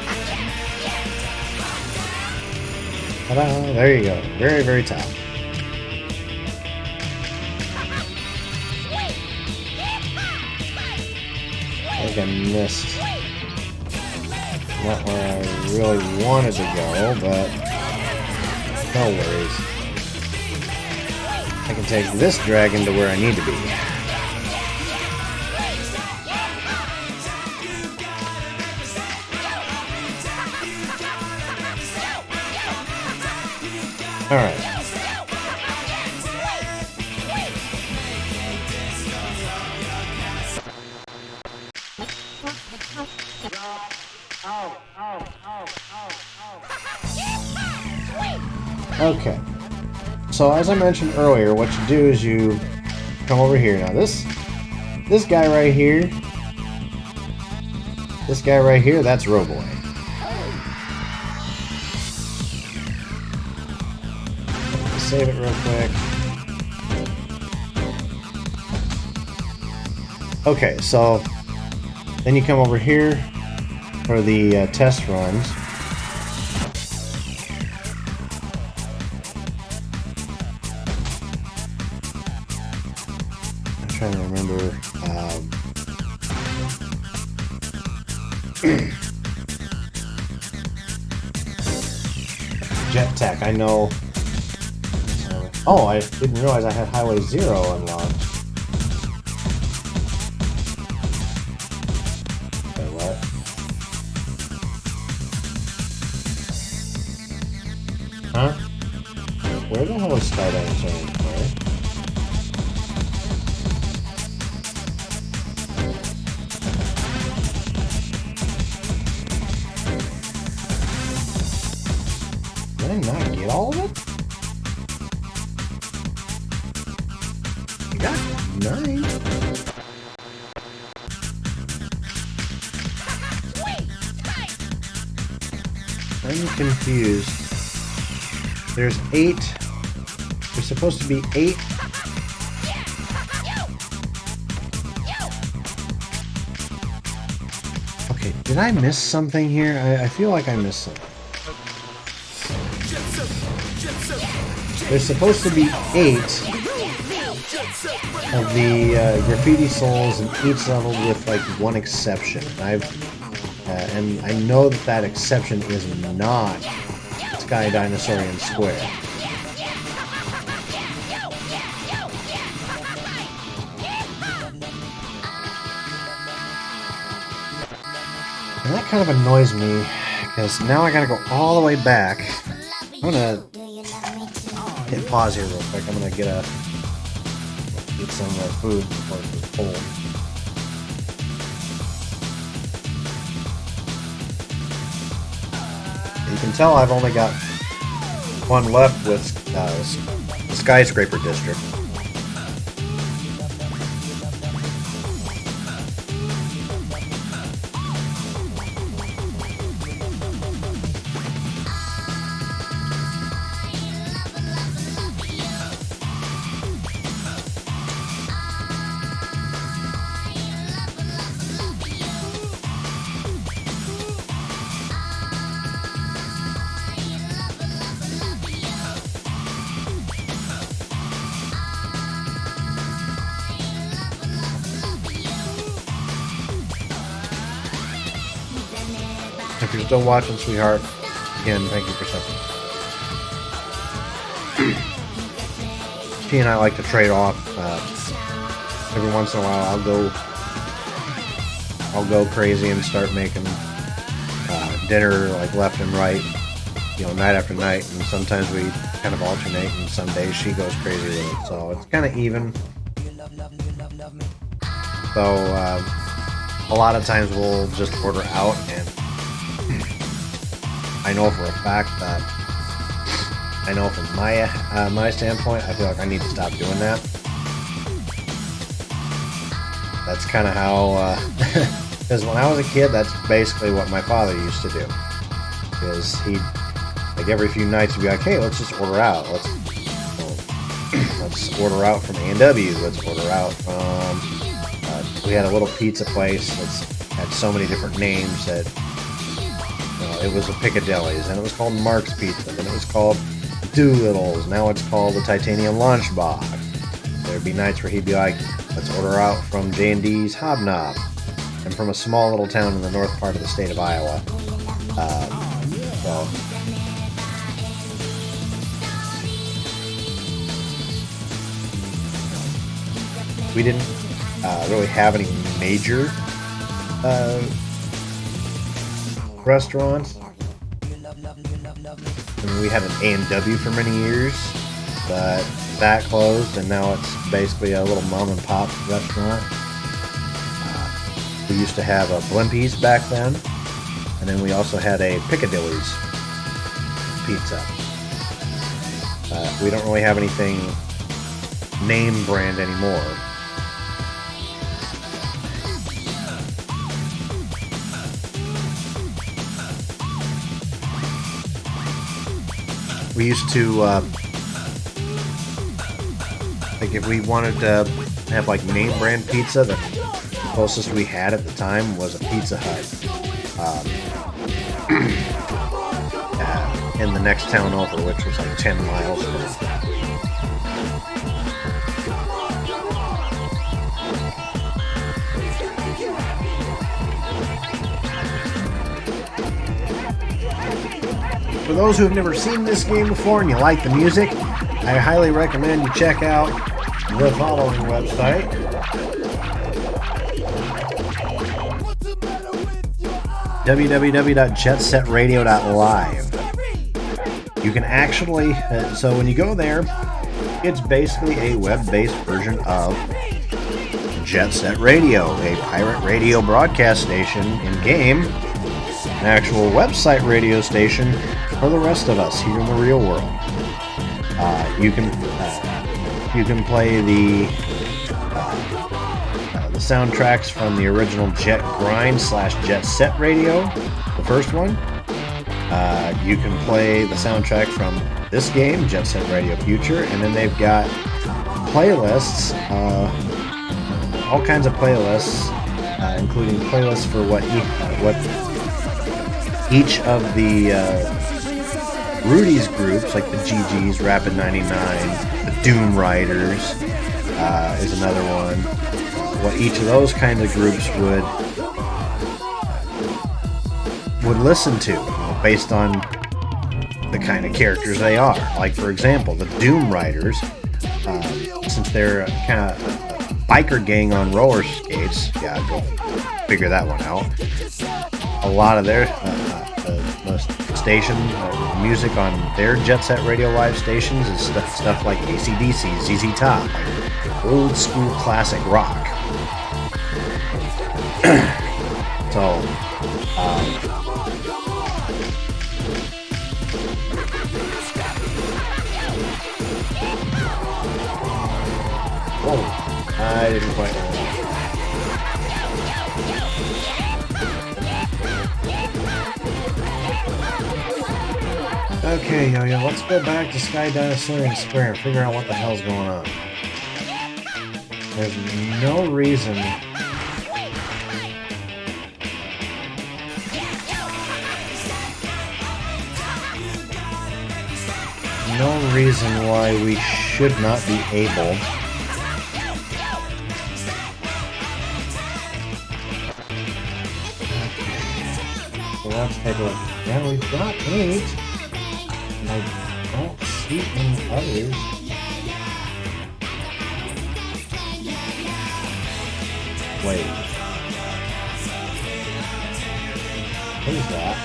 Ta-da! There you go. Very, very top. I think I missed. Not where I really wanted to go, but no worries. I can take this dragon to where I need to be. Alright. Okay. So as I mentioned earlier, what you do is you come over here. Now this guy right here, that's Roboy. Save it real quick. Okay, so then you come over here for the test runs. I'm trying to remember. Jetpack, I know. Oh, I didn't realize I had Highway 0 unlocked. Wait, what? Huh? Where the hell is skydiving zone? Where? Did I not get all of it? I got 9. I'm confused. There's 8. There's supposed to be 8. Okay, did I miss something here? I feel like I missed something. There's supposed to be 8 of the graffiti souls in each level with like one exception. And I know that exception is not Sky Dinosaurian Square. And that kind of annoys me because now I gotta go all the way back. I'm gonna hit pause here real quick. I'm gonna get some food before it gets cold. You can tell I've only got one left with the skyscraper district. If you're still watching, sweetheart, again, thank you for something. She and I like to trade off every once in a while I'll go crazy and start making dinner like left and right, night after night, and sometimes we kind of alternate, and some days she goes crazy with it, so it's kind of even. So a lot of times we'll just order out, and I know for a fact that from my standpoint, I feel like I need to stop doing that. That's kind of how, because when I was a kid, that's basically what my father used to do. Because he'd, like every few nights, he'd be like, hey, let's just order out. Let's order out from A&W. Let's order out from, we had a little pizza place that had so many different names that, it was a Piccadilly's, and it was called Mark's Pizza, then it was called Doolittle's, now it's called the Titanium Lunchbox. There'd be nights where he'd be like, let's order out from J&D's Hobnob. I'm from a small little town in the north part of the state of Iowa. So we didn't really have any major restaurants. I mean, we had an A&W for many years, but that closed, and now it's basically a little mom and pop restaurant. We used to have a Blimpies back then, and then we also had a Piccadilly's pizza. We don't really have anything name brand anymore. We used to, like if we wanted to have like name brand pizza, the closest we had at the time was a Pizza Hut in the next town over, which was like 10 miles from us. For those who have never seen this game before and you like the music, I highly recommend you check out the following website. www.jetsetradio.live. You can actually, so when you go there, it's basically a web-based version of Jet Set Radio, a pirate radio broadcast station in-game, an actual website radio station for the rest of us here in the real world. You can play the soundtracks from the original Jet Grind / Jet Set Radio, the first one. You can play the soundtrack from this game, Jet Set Radio Future, and then they've got playlists, all kinds of playlists, including playlists for what each of the Rudy's groups, like the GGs, Rapid 99, the Doom Riders is another one. What each of those kind of groups would listen to, based on the kind of characters they are. Like, for example, the Doom Riders, since they're kind of a biker gang on roller skates, yeah, go figure that one out. A lot of their station music on their Jet Set Radio Live stations is stuff like AC/DC, ZZ Top, like old school classic rock. So, I didn't quite know. Okay, Yo-Yo, let's go back to Sky Dinosaur Square and figure out what the hell's going on. There's no reason... no reason why we should not be able... So let's take a look. Yeah, we've got 8. I don't see any others. Wait. What is that?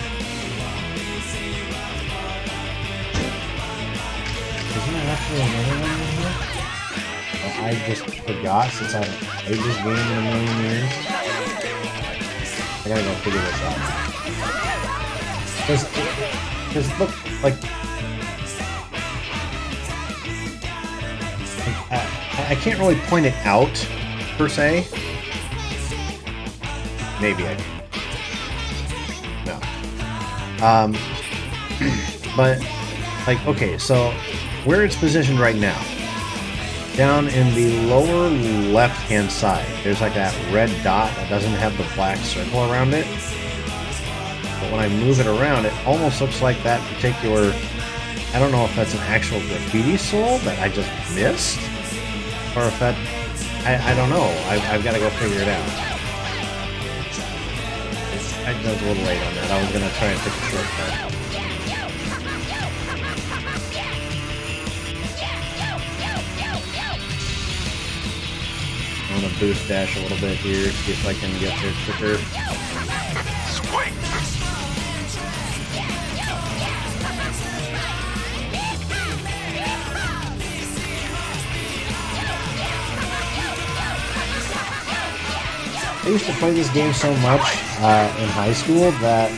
Isn't there actually another one in here? That I just forgot since I haven't played this game in a million years. I gotta go figure this out. Because look, like I can't really point it out, per se. Maybe I can. No. But, like, okay, so where it's positioned right now, down in the lower left-hand side, there's like that red dot that doesn't have the black circle around it. But when I move it around, it almost looks like that particular... I don't know if that's an actual graffiti soul that I just missed, or if that... I don't know. I've got to go figure it out. I was a little late on that. I was going to try and take a shortcut. I'm going to boost dash a little bit here, see if I can get there quicker. Squeak. I used to play this game so much in high school that,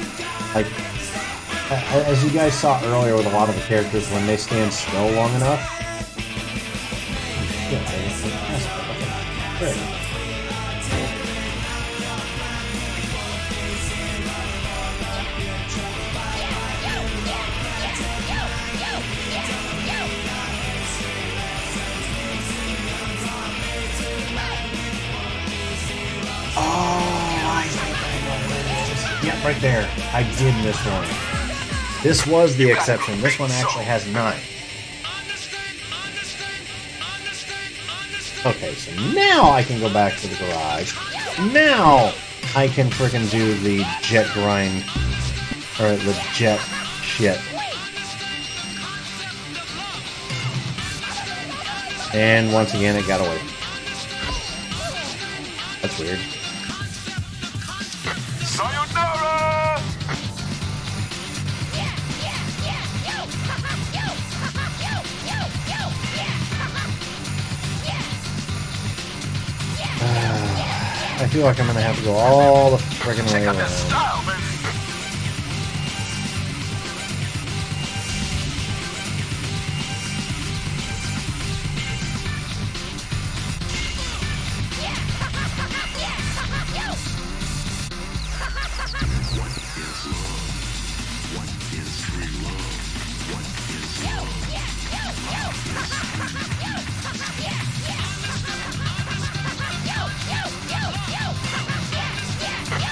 like, as you guys saw earlier with a lot of the characters, when they stand still long enough. Great. Yep, right there. I did miss one. This was the exception. This one actually has 9. Okay, so now I can go back to the garage. Now I can frickin' do the jet grind, or the jet shit. And once again, it got away. That's weird. Sayonara! I feel like I'm gonna have to go all the friggin' way Check out that around. style, baby.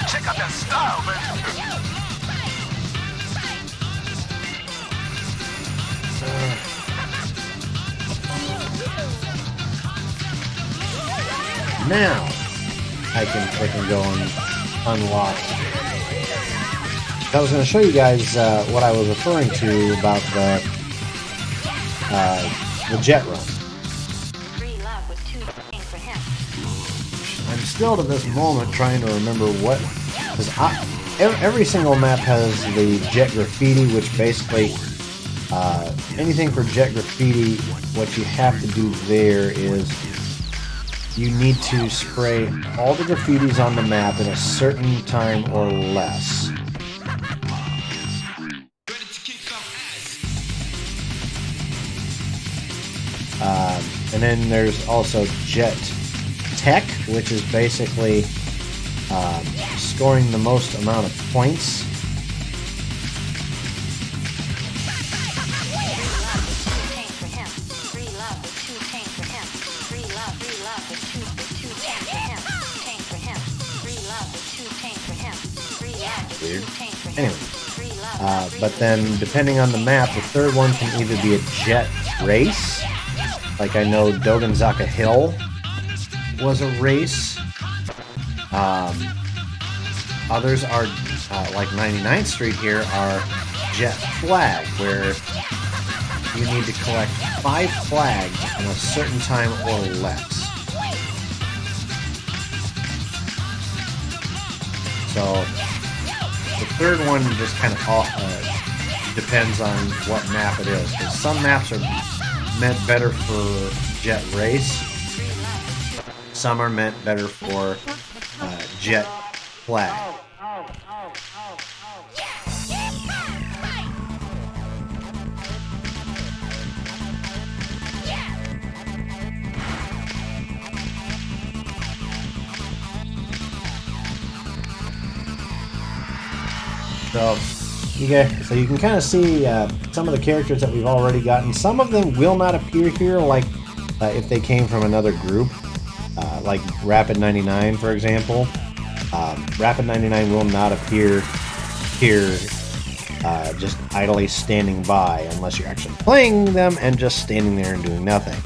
Check out that style, baby. Now I can frickin' go and unlock. I was going to show you guys what I was referring to about the jet run. Free love with 2 things for him. I'm still to this moment trying to remember what, because every single map has the jet graffiti, which basically anything for jet graffiti, what you have to do there is you need to spray all the graffitis on the map in a certain time or less. And then there's also jet tech, which is basically scoring the most amount of points. Tank for him. Free love with 2 tank for him. Free love with 2 tank for him. Tank for him. Free love with 2 tank for him. Free love with 2 tank for him. Anyway, Free love. but then depending on the map, the third one can either be a jet race, like I know Doganzaka Hill was a race. Others are, like 99th Street here, are jet flag, where you need to collect 5 flags in a certain time or less. So the third one just kind of depends on what map it is. Because some maps are meant better for jet race. Some are meant better for jet flag. So you can kind of see some of the characters that we've already gotten. Some of them will not appear here, like if they came from another group, like Rapid 99, for example. Rapid 99 will not appear here just idly standing by unless you're actually playing them and just standing there and doing nothing.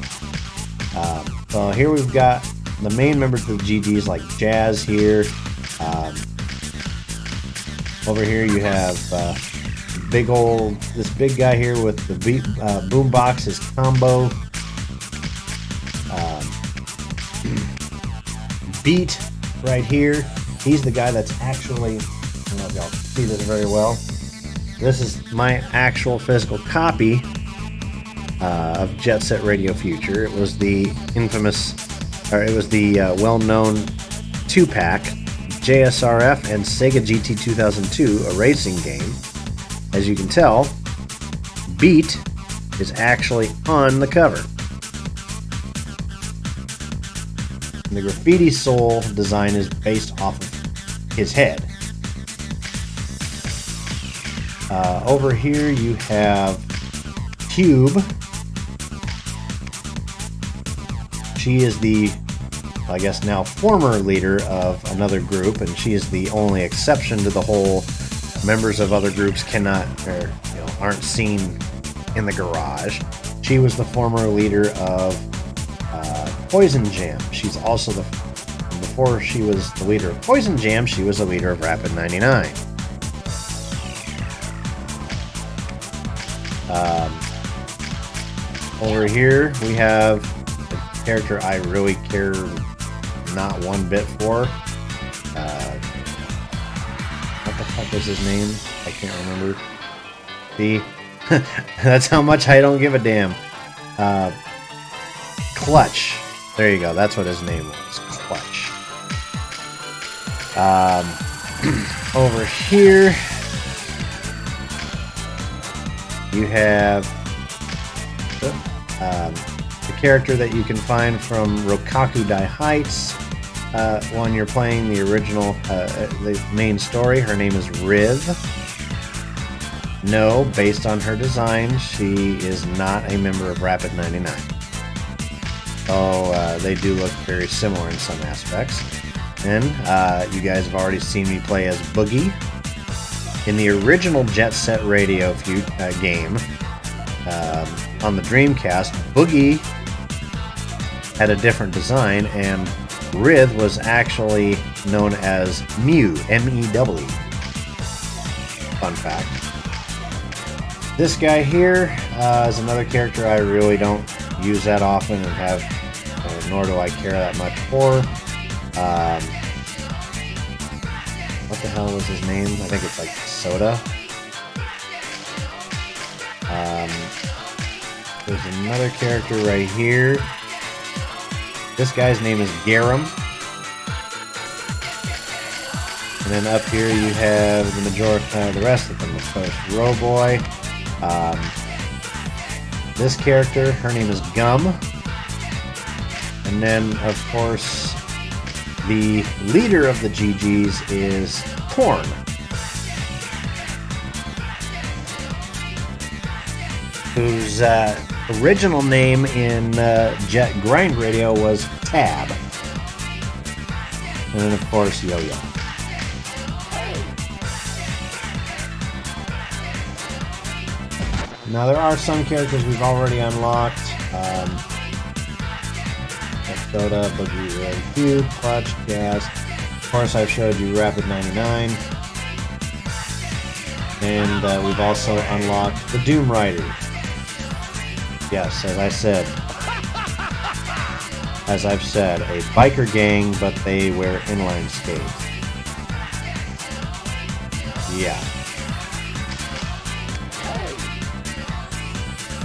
So here we've got the main members of the GGs like Jazz here. Over here you have this big guy here with the boombox, his combo. Beat right here. He's the guy that's actually, I don't know if y'all see this very well. This is my actual physical copy of Jet Set Radio Future. It was the well-known 2-pack JSRF and Sega GT 2002, a racing game. As you can tell, Beat is actually on the cover. The graffiti soul design is based off of his head. Over here you have Cube. She is the, I guess now, former leader of another group, and she is the only exception to the whole members of other groups cannot, or aren't seen in the garage. She was the former leader of Poison Jam. She's also before she was the leader of Poison Jam, she was the leader of Rapid 99. Over here we have a character I really care not one bit for. What the fuck is his name? I can't remember. See? That's how much I don't give a damn. Clutch. There you go. That's what his name was. Clutch. Over here, you have the character that you can find from Rokaku Dai Heights when you're playing the original, the main story. Her name is Riv. No, based on her design, she is not a member of Rapid 99. Oh, they do look very similar in some aspects. And you guys have already seen me play as Boogie. In the original Jet Set Radio game on the Dreamcast, Boogie had a different design, and Rith was actually known as Mew, M-E-W. Fun fact. This guy here is another character I really don't use that often and have, nor do I care that much for. What the hell was his name? I think it's like Soda. There's another character right here. This guy's name is Garum. And then up here you have the rest of them, of course. Rowboy. This character, her name is Gum. And then, of course, the leader of the GGs is Corn. Whose original name in Jet Grind Radio was Tab. And then, of course, Yo-Yo. Now, there are some characters we've already unlocked. Soda, Boogie, Red Cube, Clutch, Gas. Of course, I've showed you Rapid 99. And we've also unlocked the Doom Rider. Yes, as I've said, a biker gang, but they wear inline skates. Yeah.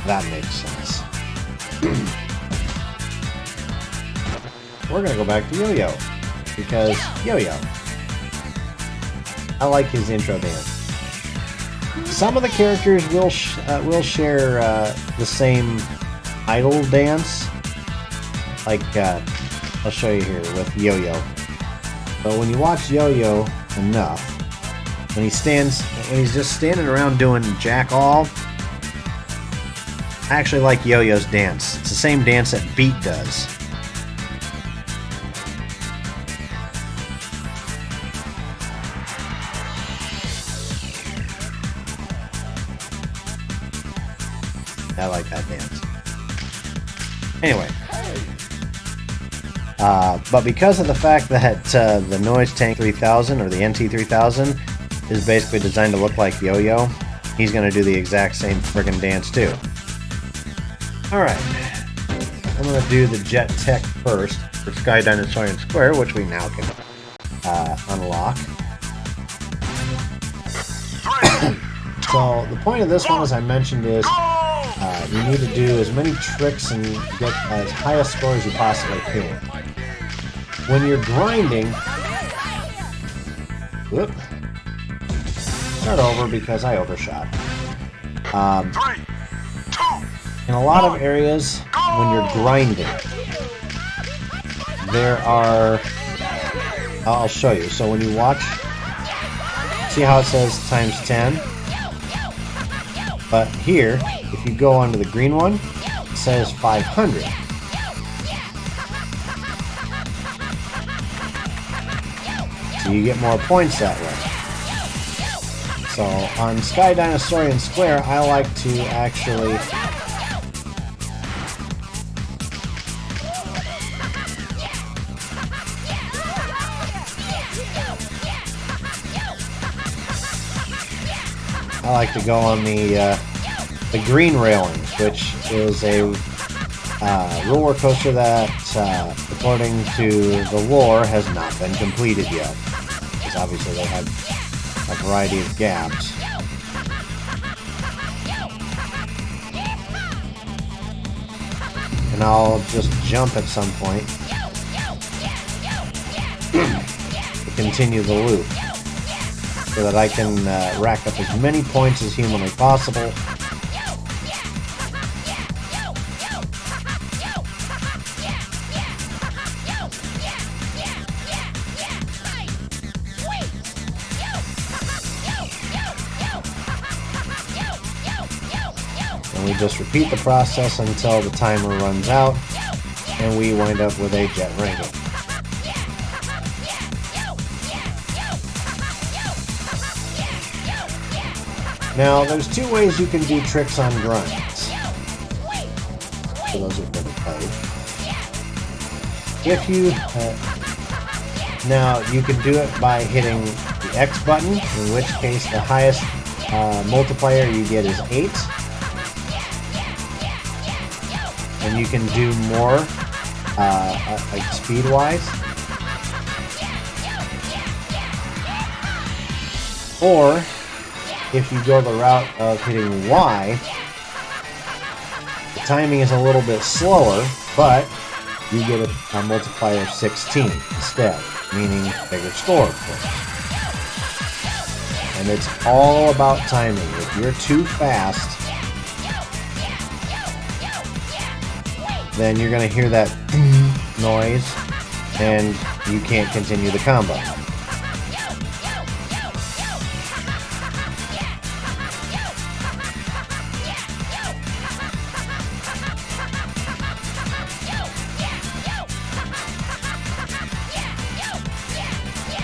That makes sense. We're gonna go back to Yo-Yo. Because Yo-Yo. I like his intro dance. Some of the characters will share the same idle dance. Like, I'll show you here with Yo-Yo. But when you watch Yo-Yo enough, when he's just standing around doing jack all, I actually like Yo-Yo's dance. It's the same dance that Beat does. I like that dance. Anyway. But because of the fact that the Noise Tank 3000 or the NT 3000 is basically designed to look like Yo-Yo, he's going to do the exact same friggin' dance too. Alright. I'm going to do the Jet Tech first for Sky Dinosaurian Square, which we now can unlock. So the point of this one, as I mentioned, is you need to do as many tricks and get as high a score as you possibly can. When you're grinding, whoop, start over because I overshot. In a lot of areas, when you're grinding, there are, I'll show you. So when you watch, see how it says times 10? But here, if you go onto the green one, it says 500. So you get more points that way. So on Sky Dinosaurian Square, I like to actually go on the green railings, which is a roller coaster that, according to the lore, has not been completed yet. Because obviously they have a variety of gaps. And I'll just jump at some point to continue the loop, so that I can rack up as many points as humanly possible. And we just repeat the process until the timer runs out, and we wind up with a jet ranking. Now, there's two ways you can do tricks on grinds, for those who've never played. If you, now you can do it by hitting the X button, in which case the highest multiplier you get is 8. And you can do more, like speed-wise. Or, if you go the route of hitting Y, the timing is a little bit slower, but you get a multiplier of 16 instead, meaning bigger score, of course. And it's all about timing. If you're too fast, then you're going to hear that noise, and you can't continue the combo.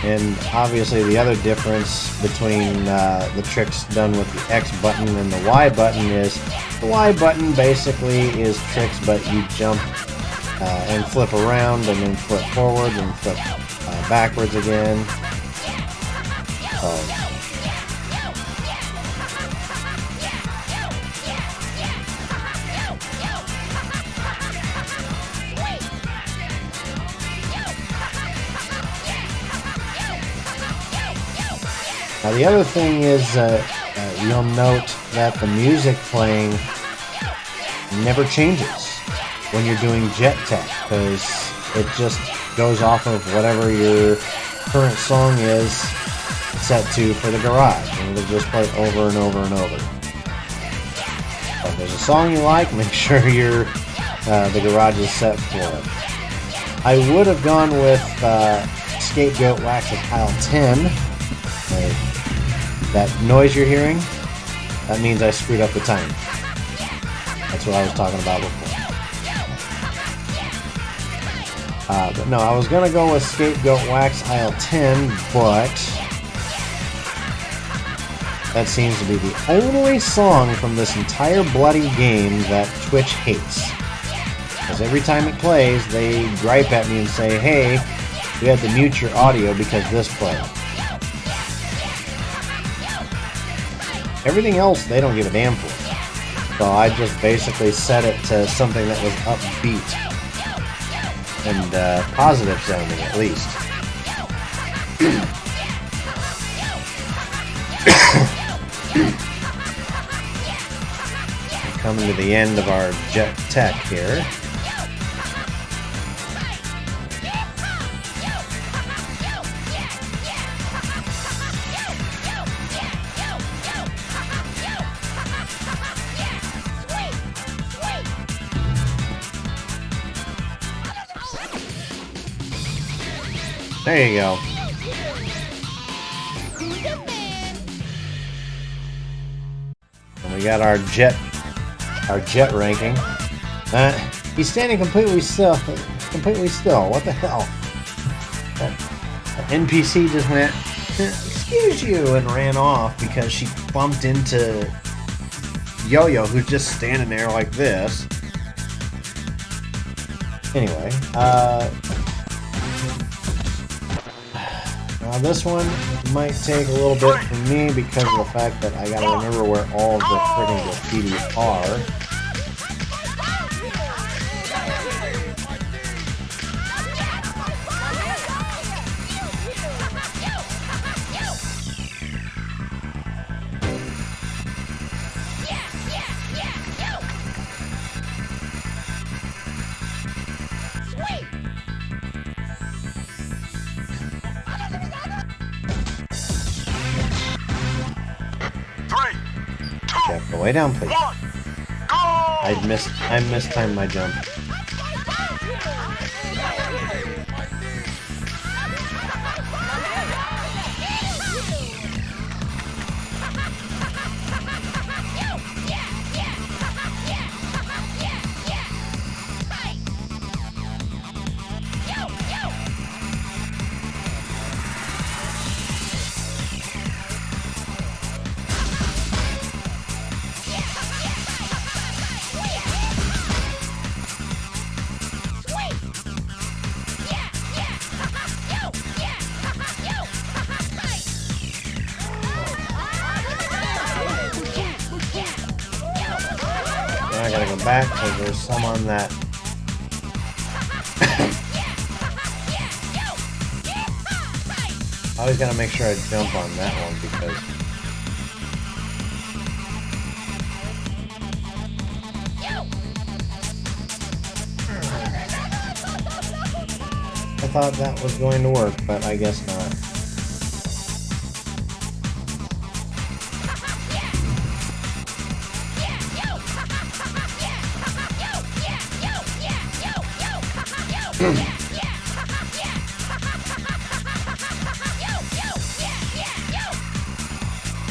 And obviously the other difference between the tricks done with the X button and the Y button is the Y button basically is tricks, but you jump and flip around and then flip forward and flip backwards again. So, Now the other thing is you'll note that the music playing never changes when you're doing Jet Tech, because it just goes off of whatever your current song is set to for the garage, and it'll just play over and over and over. So if there's a song you like, make sure the garage is set for it. I would have gone with Scapegoat Wax of Pile 10. That noise you're hearing, that means I screwed up the time. That's what I was talking about before. But no, I was going to go with Scapegoat Wax Aisle 10, but that seems to be the only song from this entire bloody game that Twitch hates. Because every time it plays, they gripe at me and say, hey, you have to mute your audio because this played. Everything else, they don't give a damn for. So I just basically set it to something that was upbeat and positive sounding, at least. Coming to the end of our Jet Tech here. There you go. And we got our jet ranking. He's standing completely still. What the hell? That NPC just went, excuse you, and ran off because she bumped into Yo-Yo, who's just standing there like this. Anyway, now this one might take a little bit for me because of the fact that I gotta remember where all of the friggin' graffiti are. Jeff, go way down, please. I mistimed my jump. I gotta go back because there's some on that. I always gotta make sure I jump on that one because I thought that was going to work, but I guess not.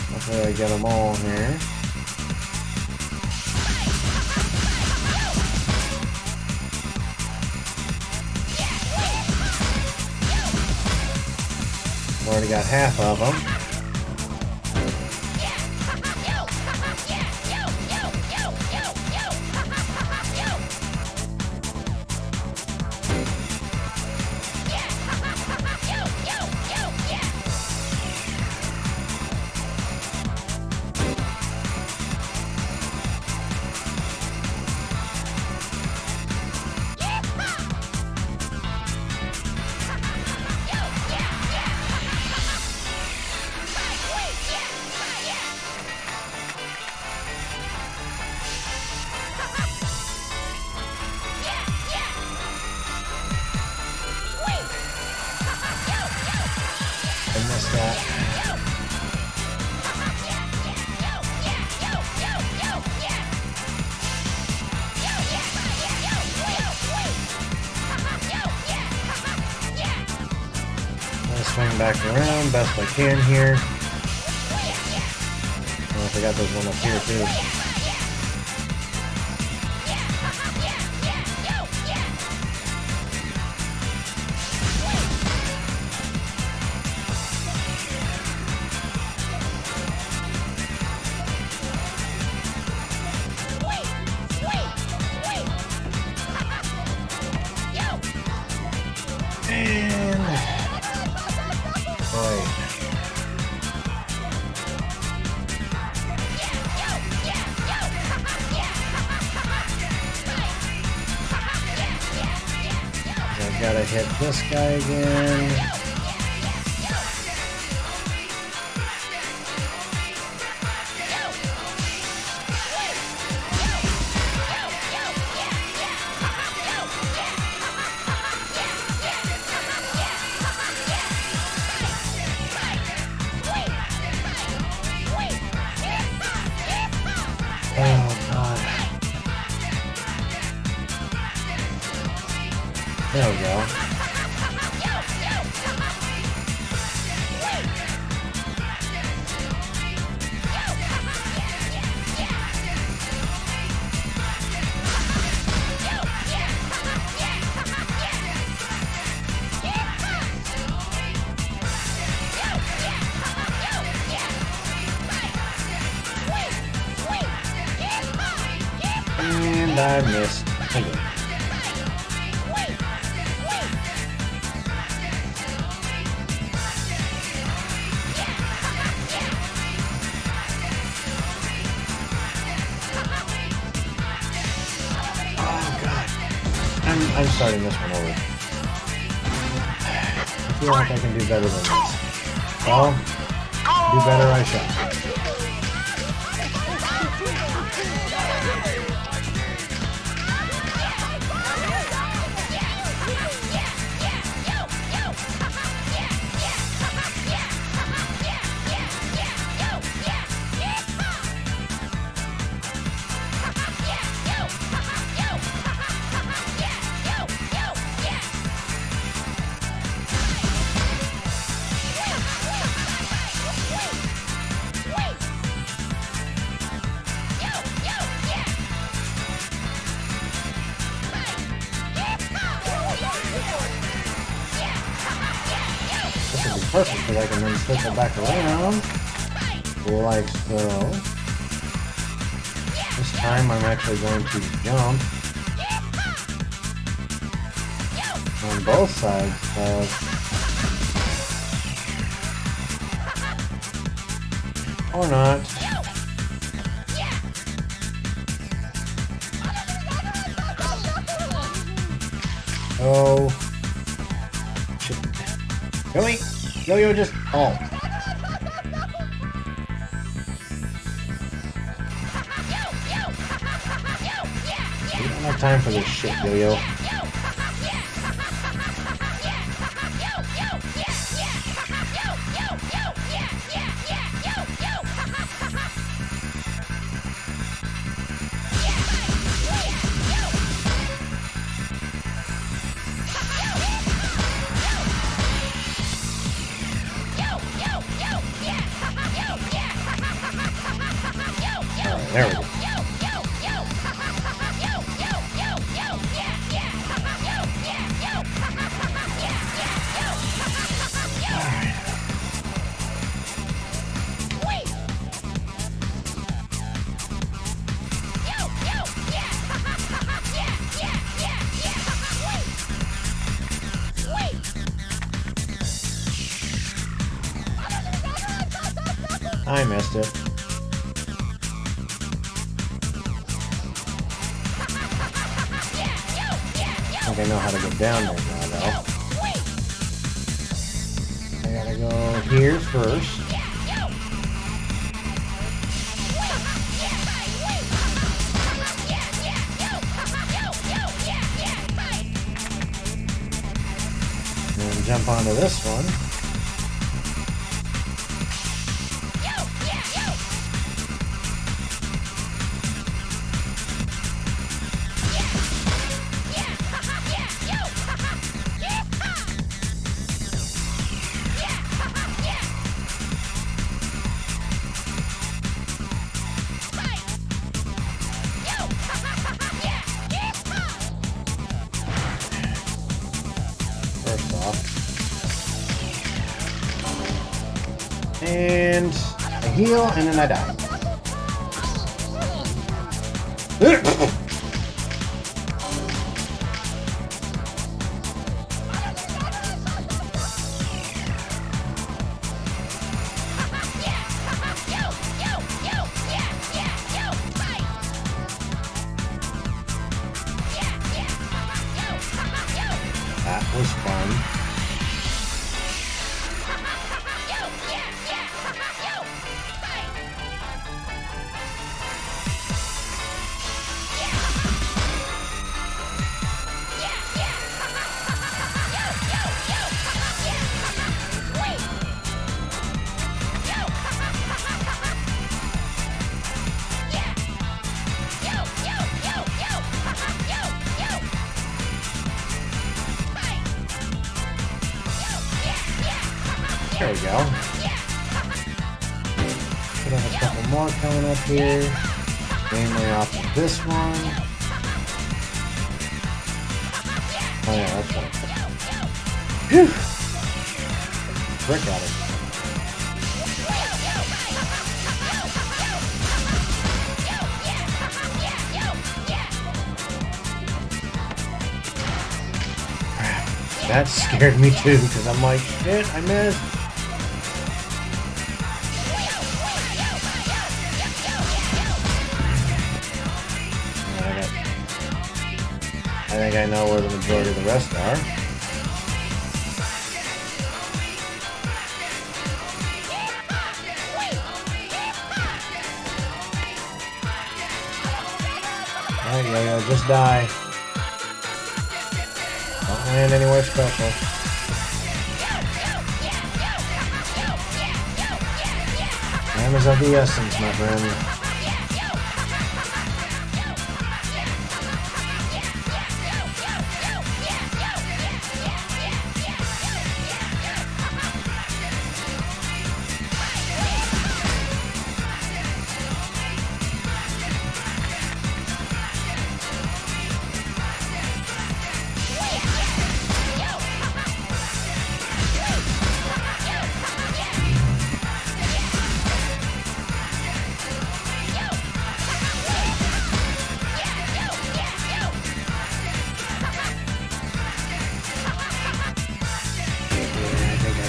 Hopefully I get them all here. I've already got half of them. Come back around best I can here. Oh, I got this one up here too. Gotta hit this guy again. Oh God. There we go. And I missed again. Oh God. I'm starting this one over. I feel like I can do better than this. Well, do better I shall. Perfect, because I can then circle back around like so. This time I'm actually going to jump on both sides or not. Oh shit. Really? Yo-yo just... Oh. We don't have time for this shit, Yo-yo. There we go. I missed it. I think I know how to get down there now, though. I gotta go here first. And then jump onto this one. And I heal, and then I die. That was fun. There we go. Should have a couple more coming up here. Mainly off of this one. Oh yeah, that's right. Phew! Brick at it. That scared me too, because I'm like, shit, I missed. I think I know where the majority of the rest are. Alright, yeah, just die. Don't land anywhere special. Time is of the essence, my friend.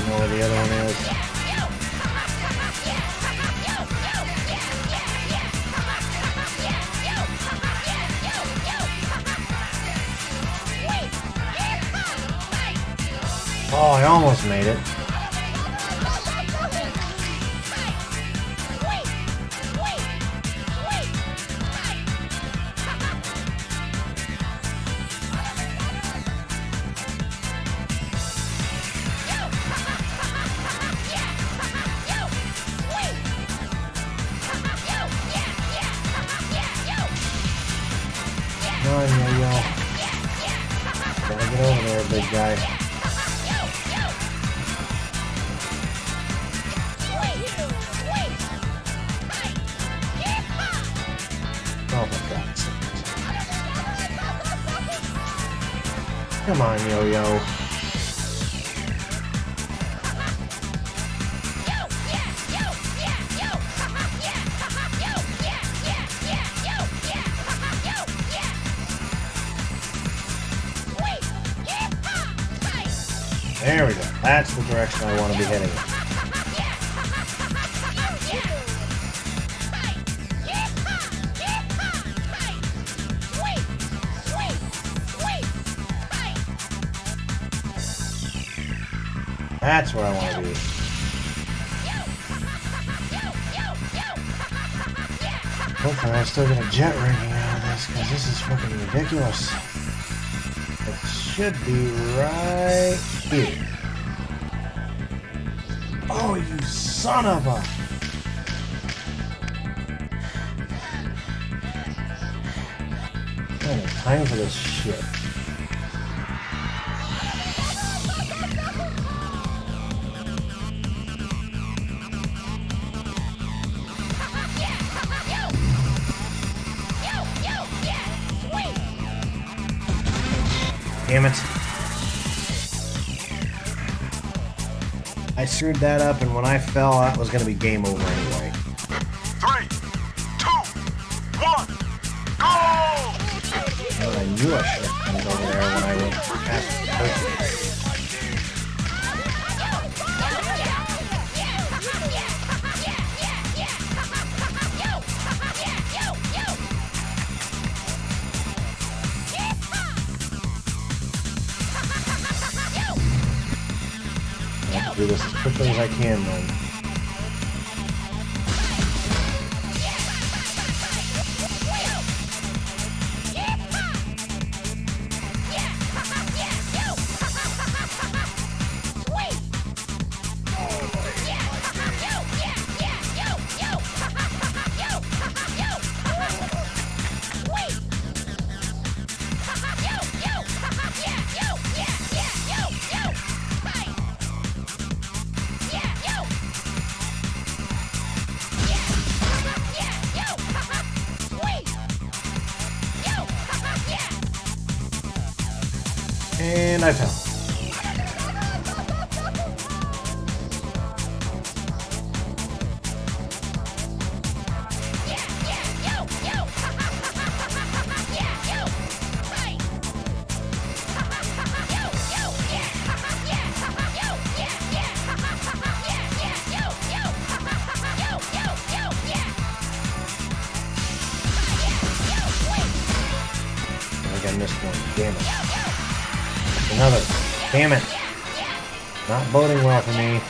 Where the other one is. Oh, I almost made it. Come on, yo-yo. Gotta get over there, big guy. Oh, for God's sake. Come on, yo-yo. There we go. That's the direction I want to be heading. That's where I want to be. Hopefully I still get a jet ranking out of this, because this is fucking ridiculous. It should be right here. Oh, you son of a... I don't have time for this shit. Damn it. I screwed that up, and when I fell, that was going to be game over anyway. 3, 2, 1, go! Well, I knew I should have come over there when I went past the person. I have to do this as quickly as I can, then. And I fell. I think I missed one. Damn it. Another. Damn it. Not boding well for me.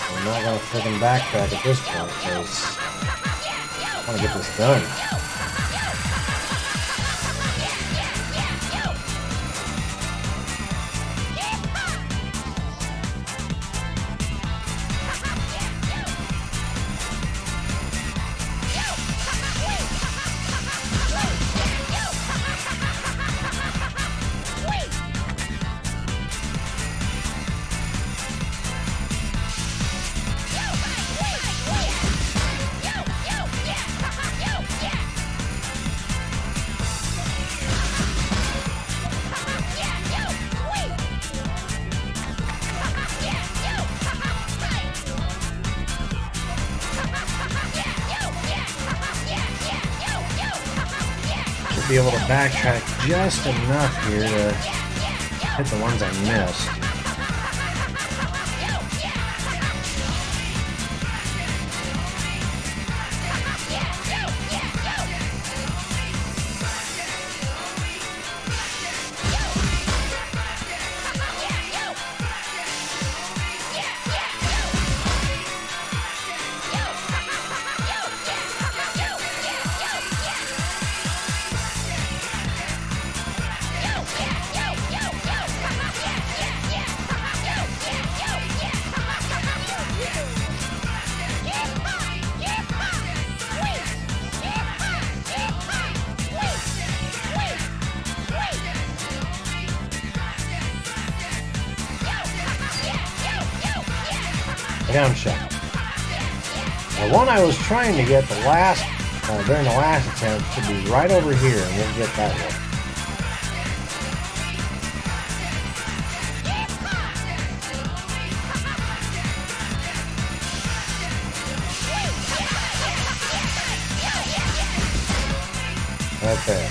I'm not going to freaking backtrack at this point because I want to get this done. Be able to backtrack just enough here to hit the ones I missed. Down shot. The one I was trying to get during the last attempt should be right over here, and we'll get that one. Right there.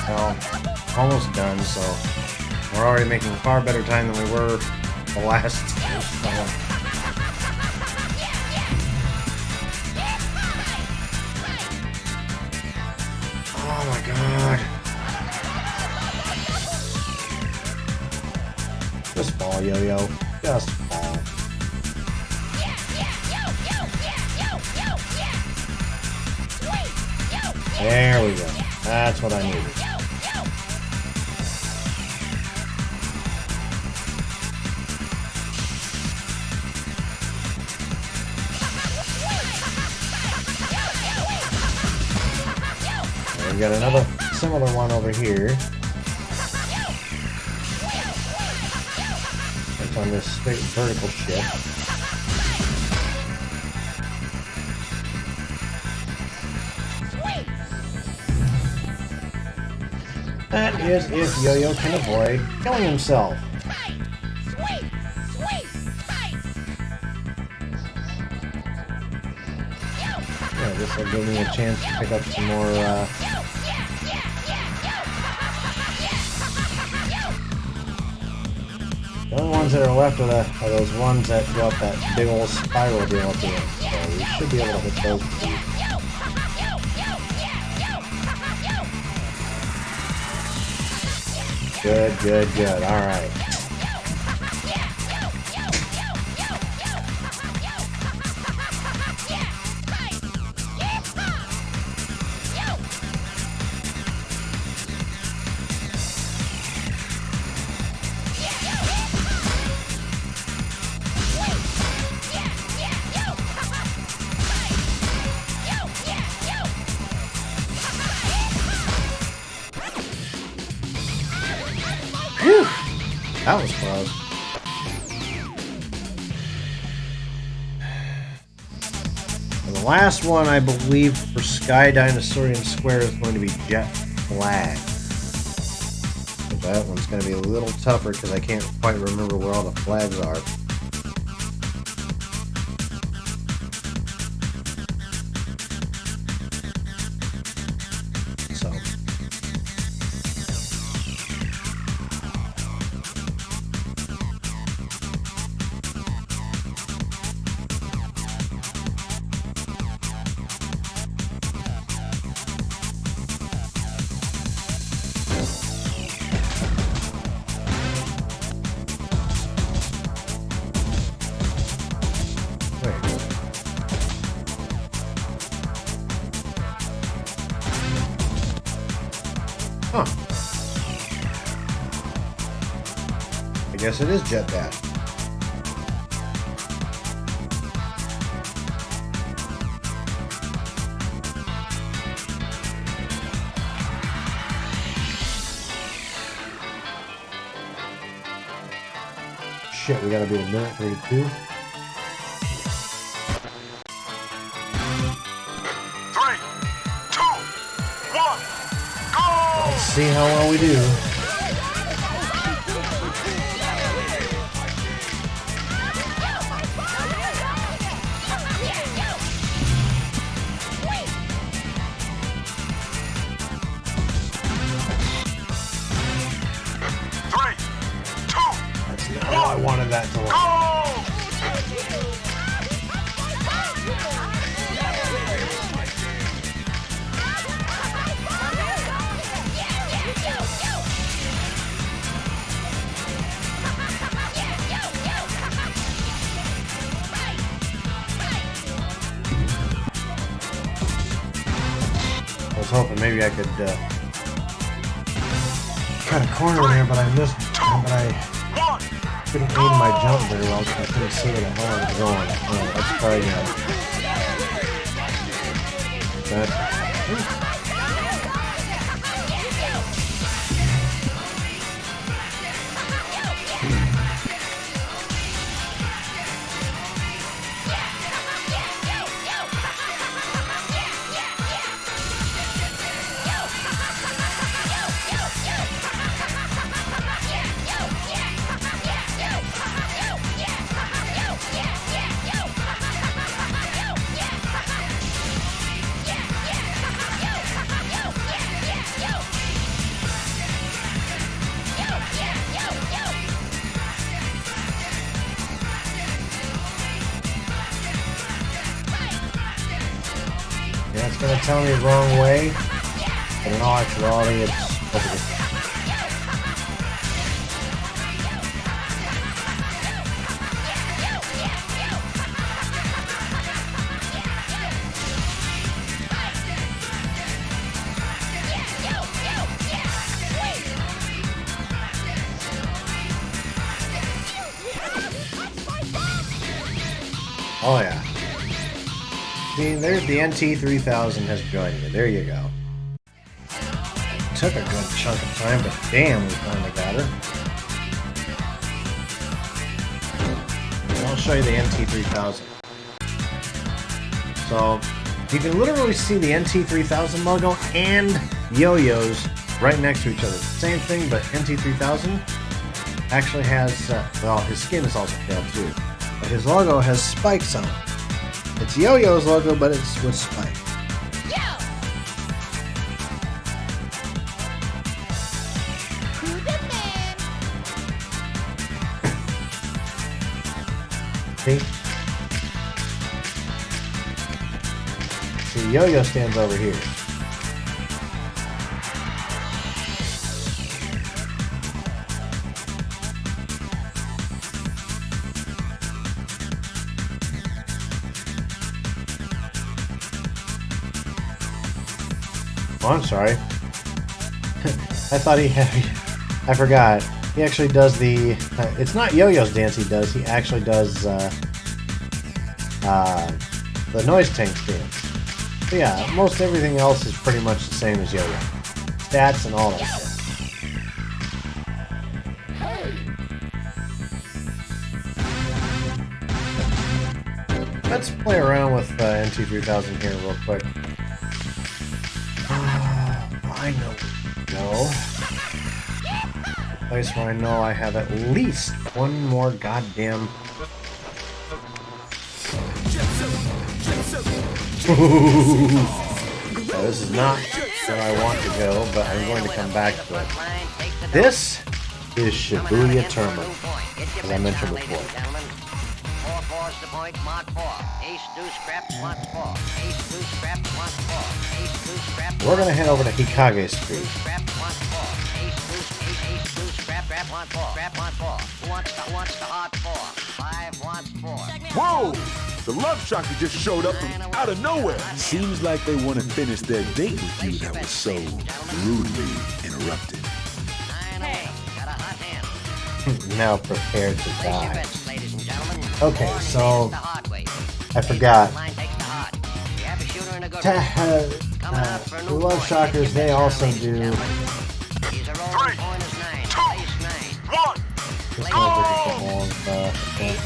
Well, almost done, so we're already making far better time than we were the last time. Oh my god. Just fall, yo-yo. Just fall. There we go. That's what I needed. We've got another similar one over here. It's on this straight vertical ship. That is if Yo-Yo can avoid killing himself. Yeah, this will give me a chance to pick up some more, the only ones that are left are those ones that go up that big old spiral deal at the end. So we should be able to hit those two. Good, good, good. All right. Whew. That was close. And the last one, I believe, for Sky Dinosaurian Square is going to be Jet Flag. But that one's going to be a little tougher because I can't quite remember where all the flags are. So. Huh. I guess it is Jetbat. Shit, we gotta beat a minute 32. 3, 2, 1, go! Let's see how well we do. That's not how I wanted that to look. I was hoping maybe I could cut a corner there, but I missed. But I couldn't aim my jump very well because I couldn't see where the hell I was going. Oh, let's try again. That. Yeah, it's going to tell me the wrong way, but in all actuality, it's perfectly fine. Oh yeah. See, there's the NT3000 has joined you. There you go. Took a good chunk of time, but damn, we finally got her. I'll show you the NT3000. So, you can literally see the NT3000 logo and Yo-Yo's right next to each other. Same thing, but NT3000 actually has, well, his skin is also pale too. But his logo has spikes on it. It's Yo-Yo's logo, but it's with spikes. See? See, Yo-Yo stands over here. Oh, I'm sorry. I thought he had... I forgot. He actually does the... it's not Yo-Yo's dance he does. He actually does the noise tank dance. But yeah, most everything else is pretty much the same as Yo-Yo. Stats and all that shit. Let's play around with NT3000 here real quick. I know. No. Place where I know I have at least one more goddamn. Now, this is not where I want to go, but I'm going to come back to it. This is Shibuya Terminal, as I mentioned before. We're going to head over to Hikage Street. Whoa! The love chakra just showed up from out of nowhere. Seems like they want to finish their date with you that was so rudely interrupted. Now prepared to die. Okay, so I forgot. The love chakras, they also do. 3, 2, 1, This go! one didn't come along, okay.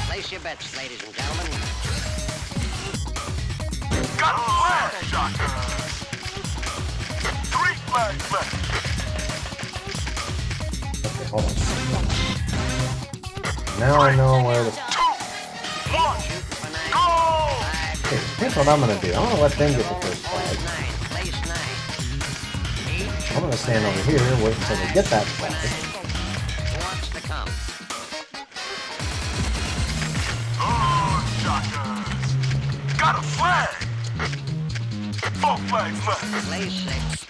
Place your bets, ladies and gentlemen. Got a flag shotgun. 3 flags left. Okay, hold on. Now I know where to... 2, 1, go! Okay, here's what I'm gonna do. I'm gonna let them get the first flag. I'm gonna stand over here and wait until they get that flag. What's to come? Oh, shotgun. Got a flag. 4 flags left. Place 6.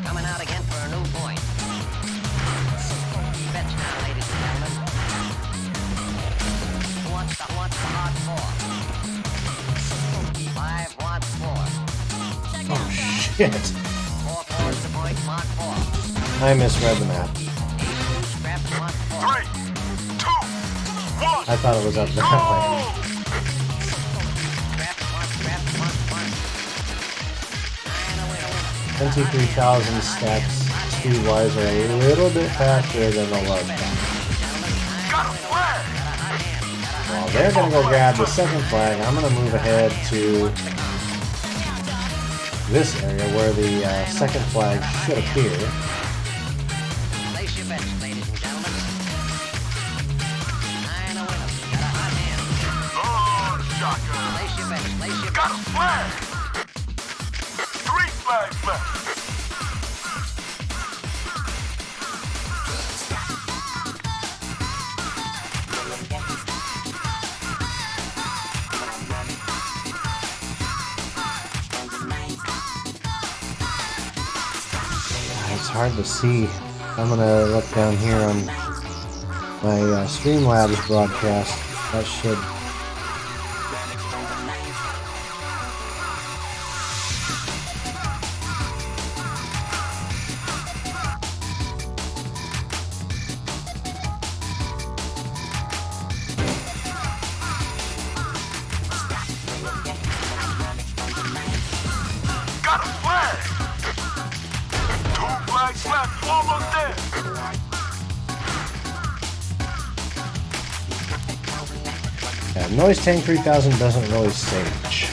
Coming out again for a new point. Bets now, ladies and gentlemen. Who wants the hard 4? 5 wants 4. Oh shit! 4 fours the point, mark 4. I misread the map. Ace 2 scraps wants 4. 3, 2, 1, I thought it was up that way. Scraps wants 1. 9 a winner. NT3000 stacks speed-wise are a little bit faster than the love chakra. got a flag. Well, they're gonna go grab the second flag. I'm gonna move ahead to this area where the second flag should appear. Place your bets, ladies and gentlemen. 9 a winner. Got a hot hand. Oh, shotgun. Place your bets, place your Got a bets. flag. 3 flags left. hard to see. I'm gonna look down here on my Streamlabs broadcast. That should. Got a flag! 2 flags left, you almost there! Yeah, Noise Tank 3000 doesn't really say much.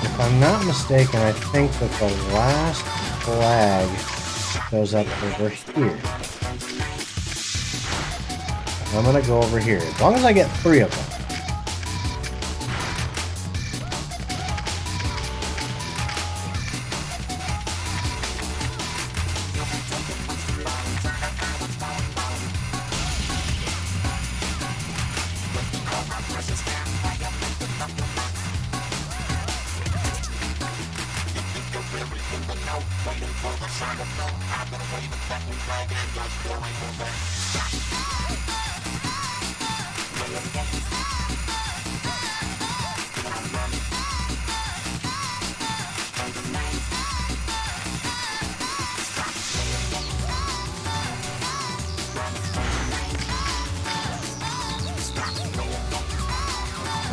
If I'm not mistaken, I think that the last flag goes up over here. I'm gonna go over here. As long as I get 3 of them.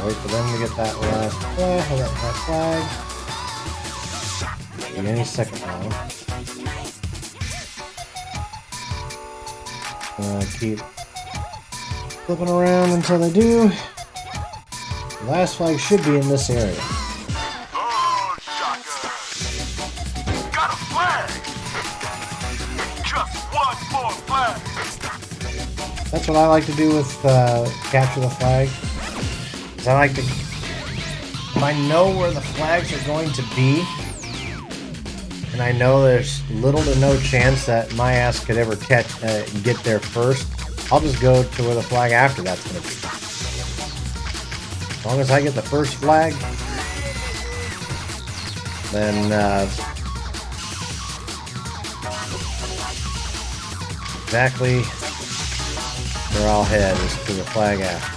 Wait for them to get that last flag. In any second now. Keep flipping around until they do. The last flag should be in this area. Oh, shocker! Got a flag! Just 1 more flag! That's what I like to do with capture the flag. I like to, if I know where the flags are going to be, and I know there's little to no chance that my ass could ever get there first, I'll just go to where the flag after that's going to be. As long as I get the first flag, then exactly where I'll head is to the flag after.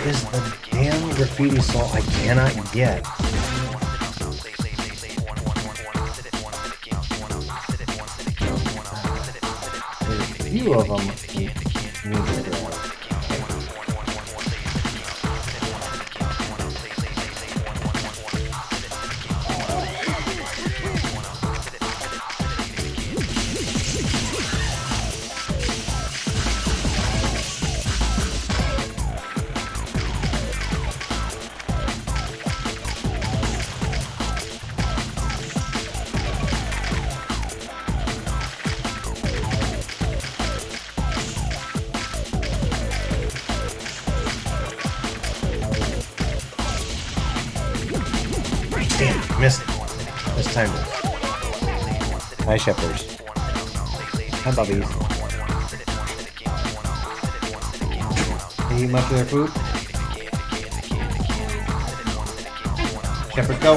Is the damn graffiti salt I cannot get. There's a few of them need to go. Damn, missed it. This time. Hi, shepherds. Hi, bubbies. They eat much of their food? Shepherds, go.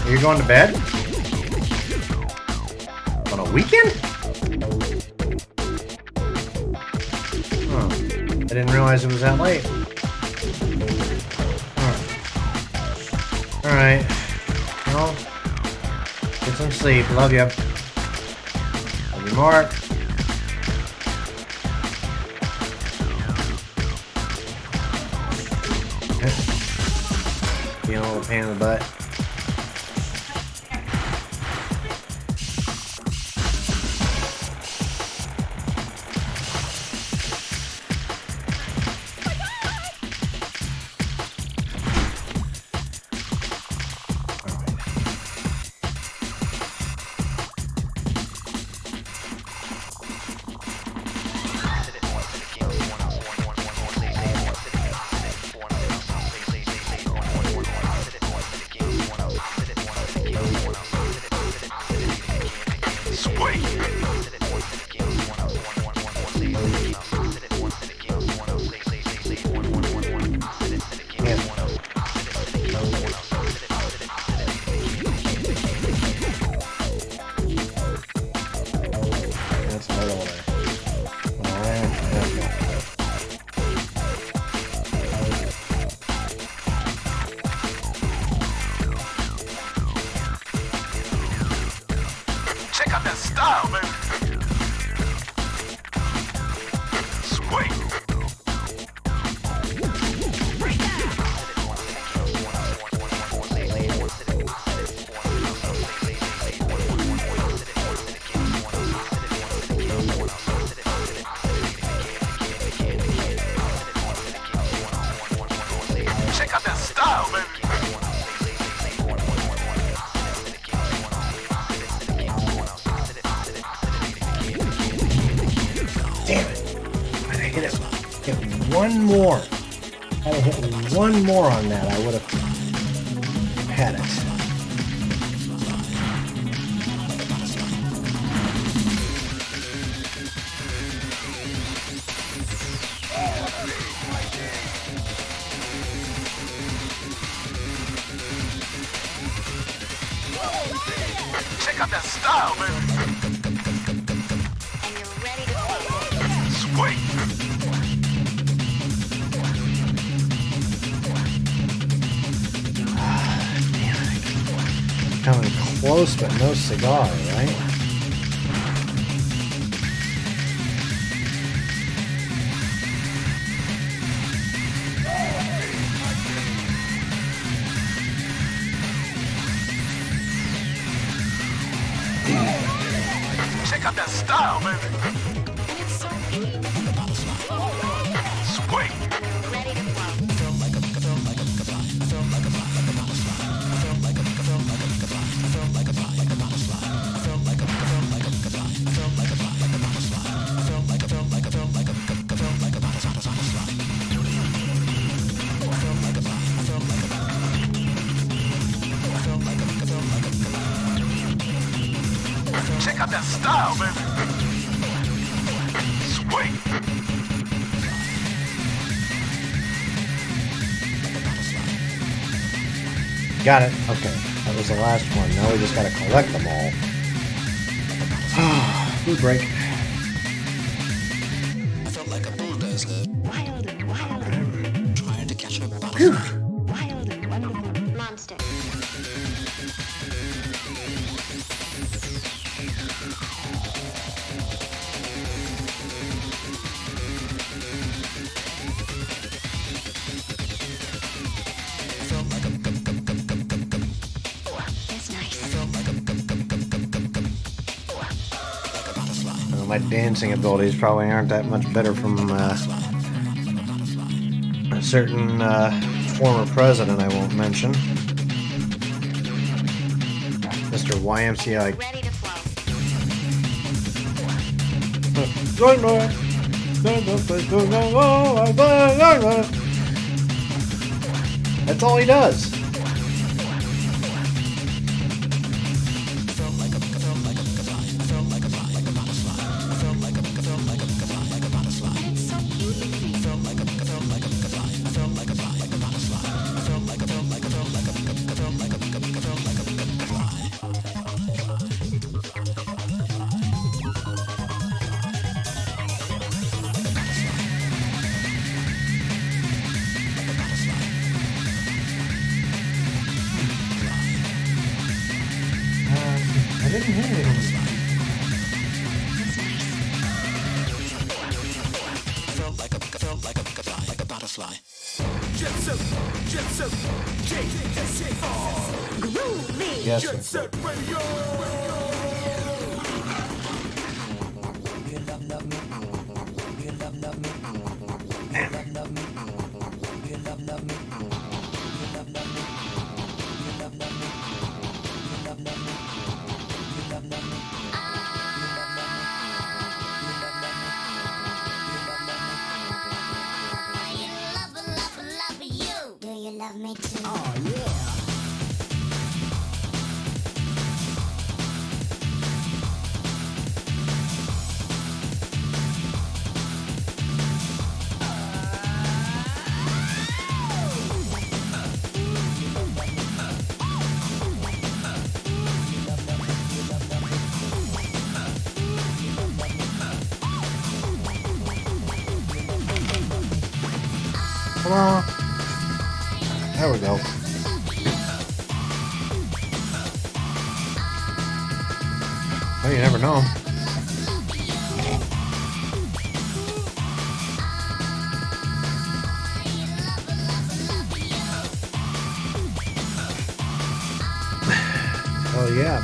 You're going to bed? On a weekend? I didn't realize it was that late. Alright. Well, get some sleep. Love you. Love you, Mark. being a little pain in the butt. Check out that style, baby. Sweet. Check out that style, baby. Damn it. Why did I hit it? Hit one more. Had I hit one more on that, I would have had it. Check out that style, baby. And you're ready to play. Sweet. Coming close, but no cigar, right? Check out that style, baby. And it's so easy. Sweet. Ready to flow. Check out that style, baby. Sweet. Got it. Okay. That was the last one. Now we just gotta collect them all. Food break. Wild and wonderful monster. That's nice. My dancing abilities probably aren't that much better from a certain former president I won't mention. Mr. YMCA. Ready to flow. That's all he does. And it's so easy. I didn't hear anything. That's nice. Jet set, Yes. Jet Set Radio. Do you love me too? Oh, yeah. Come on. There we go. Well, you never know. Oh yeah.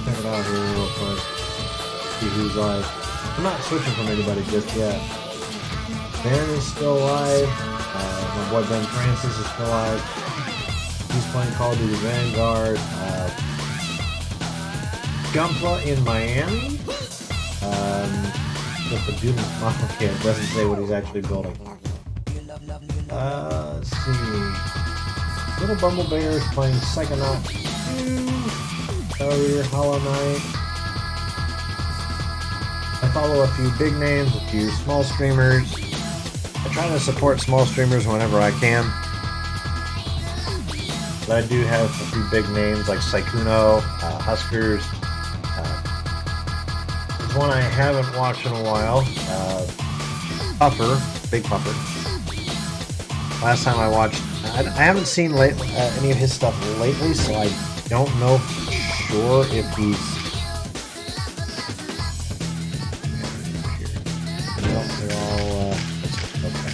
Check it out here real quick. See who's live. I'm not switching from anybody just yet. Ben is still live. My boy Ben Francis is still live. He's playing Call of Duty Vanguard. Gunpla in Miami. With the beautiful model kit. Doesn't say what he's actually building. Let's see. Little Bumble Bear is playing Psychonaut 2. Earlier Hollow Knight. I follow a few big names, a few small streamers. I try to support small streamers whenever I can. But I do have a few big names like Saikuno, Huskers. There's one I haven't watched in a while. Puffer, Big Puffer. Last time I watched, I haven't seen any of his stuff lately, so I don't know for sure if he's. They're all okay.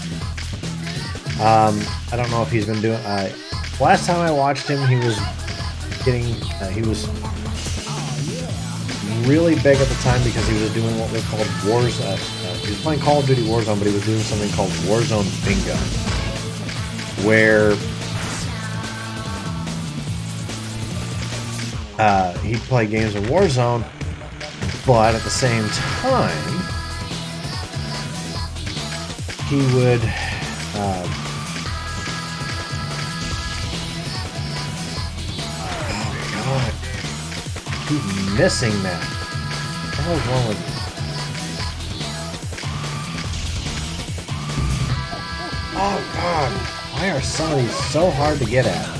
I don't know if he's been doing. Last time I watched him, he was really big at the time because he was doing what was called Warzone. He was playing Call of Duty Warzone, but he was doing something called Warzone Bingo, where he'd play games of Warzone, but at the same time, he would oh God, keep missing that. What the hell's wrong with you? Oh God, why are some of these so hard to get at?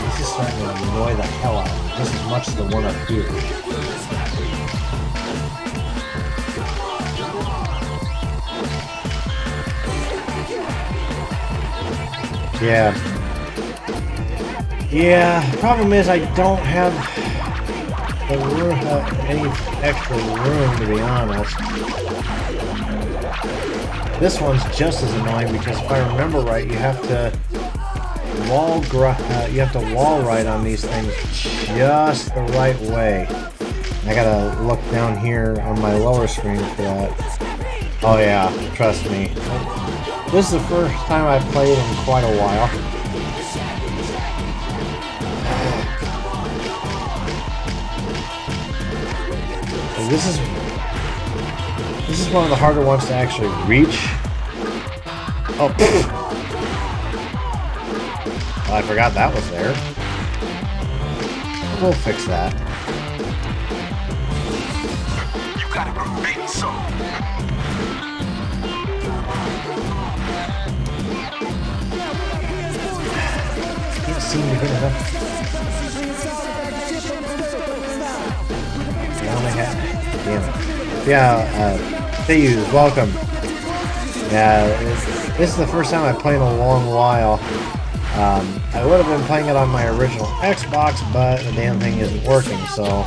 This is starting to annoy the hell out of me, just as much as the one up here. Yeah, problem is I don't have the room, any extra room, to be honest. This one's just as annoying because if I remember right, you have to wall right on these things just the right way. I gotta look down here on my lower screen for that. Oh yeah, trust me. This is the first time I've played in quite a while. This is one of the harder ones to actually reach. Oh, well, I forgot that was there. We'll fix that. You got a great soul. Can't seem to get enough. damn it. Yeah, Theus, welcome. Yeah, this is the first time I've played in a long while. I would have been playing it on my original Xbox, but the damn thing isn't working, so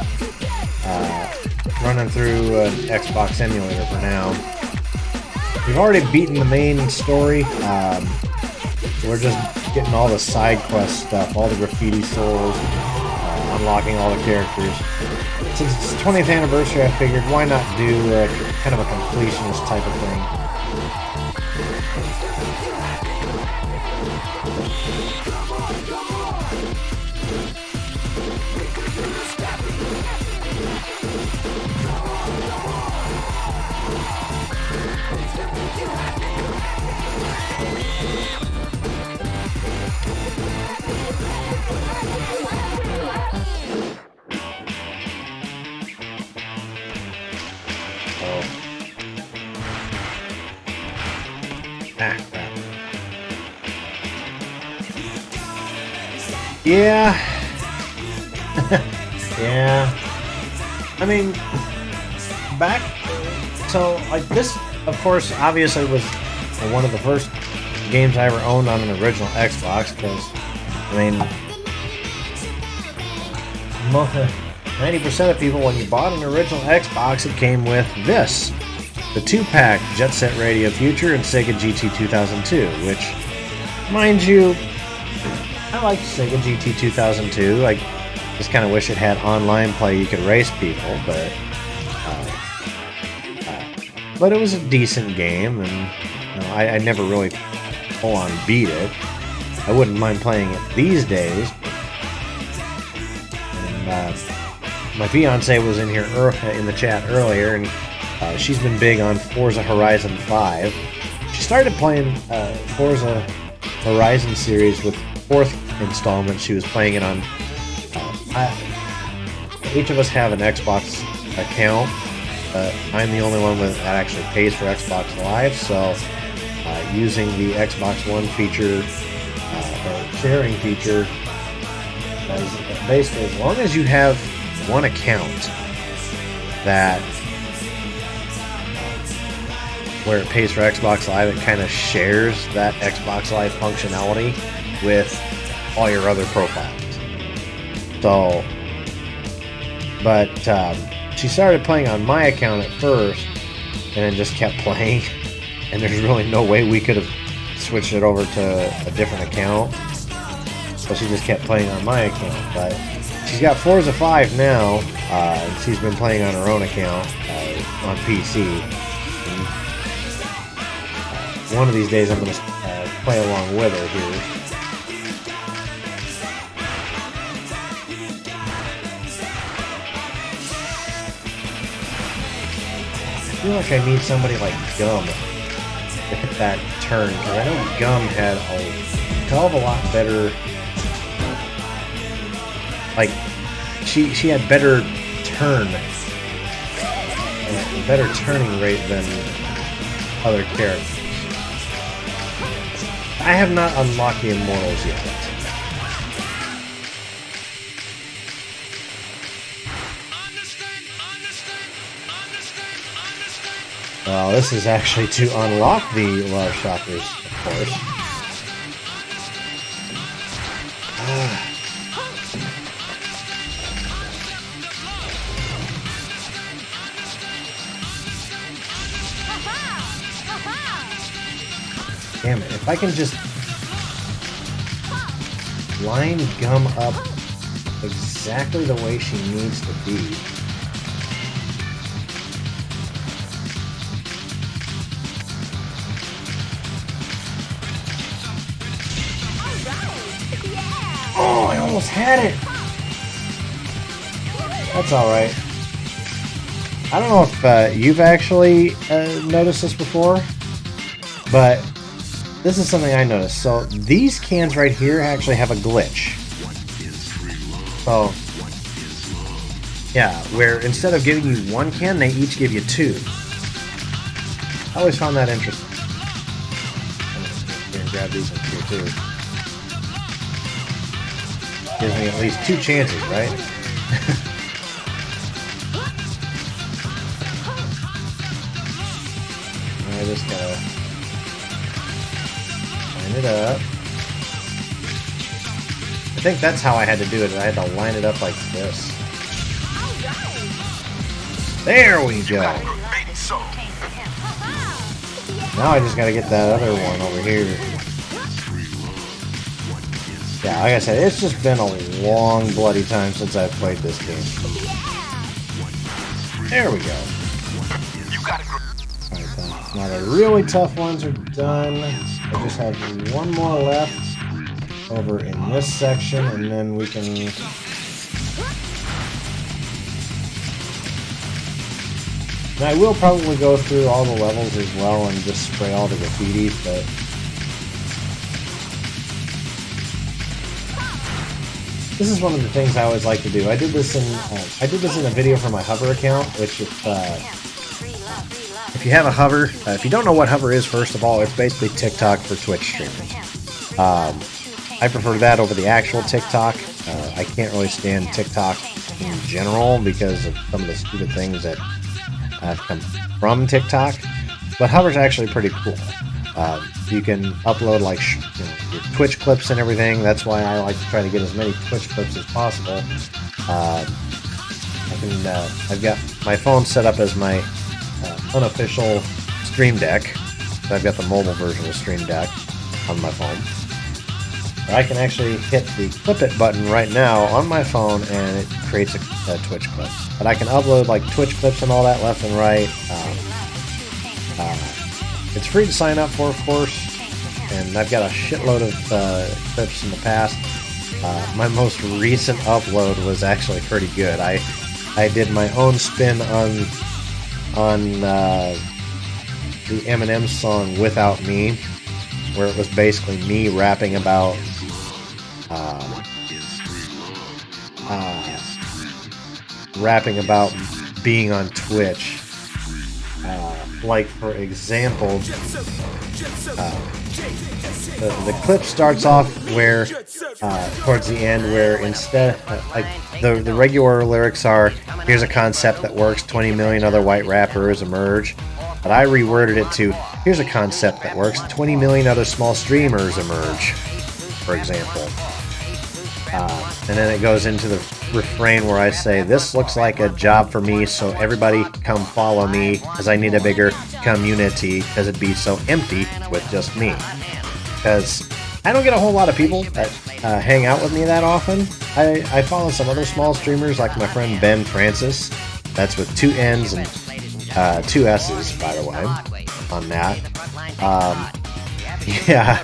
running through an Xbox emulator for now. We've already beaten the main story. We're just getting all the side quest stuff, all the graffiti souls, unlocking all the characters. Since it's the 20th anniversary, I figured why not do kind of a completionist type of thing. Yeah. Yeah. I mean, back, so like this, of course, obviously was one of the first games I ever owned on an original Xbox, because, I mean, 90% of people, when you bought an original Xbox, it came with this. The 2-pack Jet Set Radio Future and Sega GT 2002, which, mind you, I like Sega GT 2002. I just kind of wish it had online play you could race people, but it was a decent game, and you know, I never really full-on beat it. I wouldn't mind playing it these days. And, my fiance was in here in the chat earlier, and she's been big on Forza Horizon 5. She started playing Forza Horizon series with 4th installment. She was playing it on. Each of us have an Xbox account. I'm the only one that actually pays for Xbox Live, so using the Xbox One feature, or sharing feature, basically as long as you have one account that where it pays for Xbox Live, it kind of shares that Xbox Live functionality with all your other profiles. So, but she started playing on my account at first, and then just kept playing, and there's really no way we could have switched it over to a different account, so she just kept playing on my account. But she's got Forza 5 now, and she's been playing on her own account on PC. And one of these days I'm going to play along with her here. I feel like I need somebody like Gum to hit that turn, because I know Gum had a hell of a lot better, like, she had better turn, and better turning rate than other characters. I have not unlocked the Immortals yet. Well, this is actually to unlock the Love Shockers, of course. Damn it, if I can just line Gum up exactly the way she needs to be. Oh, I almost had it. That's alright. I don't know if you've actually noticed this before, but this is something I noticed. So these cans right here actually have a glitch. So, yeah, where instead of giving you one can, they each give you two. I always found that interesting. I'm going to grab these ones here too. Gives me at least two chances, right? I just gotta line it up. I think that's how I had to do it. I had to line it up like this. There we go. Now I just gotta get that other one over here. Yeah, like I said, it's just been a long bloody time since I've played this game. There we go. Alright, now the really tough ones are done. I just have one more left over in this section, and then we can... And I will probably go through all the levels as well and just spray all the graffiti, but... This is one of the things I always like to do. I did this in a video for my Hover account, which if you have a Hover, if you don't know what Hover is, first of all, it's basically TikTok for Twitch streamers. I prefer that over the actual TikTok. I can't really stand TikTok in general because of some of the stupid things that have come from TikTok, but Hover's actually pretty cool. You can upload like your Twitch clips and everything. That's why I like to try to get as many Twitch clips as possible. I've got my phone set up as my unofficial Stream Deck. So I've got the mobile version of Stream Deck on my phone. I can actually hit the clip it button right now on my phone and it creates a Twitch clip. But I can upload like Twitch clips and all that left and right. It's free to sign up for, of course, and I've got a shitload of clips in the past. My most recent upload was actually pretty good. I did my own spin on the Eminem song "Without Me," where it was basically me rapping about being on Twitch. Like, for example, the clip starts off where, towards the end, where instead, like, the regular lyrics are, here's a concept that works, 20 million other white rappers emerge. But I reworded it to, here's a concept that works, 20 million other small streamers emerge, for example. And then it goes into the refrain where I say, this looks like a job for me, so everybody come follow me, because I need a bigger community, because it'd be so empty with just me. Because I don't get a whole lot of people that hang out with me that often. I follow some other small streamers, like my friend Ben Francis. That's with 2 N's and 2 S's, by the way, on that. Yeah.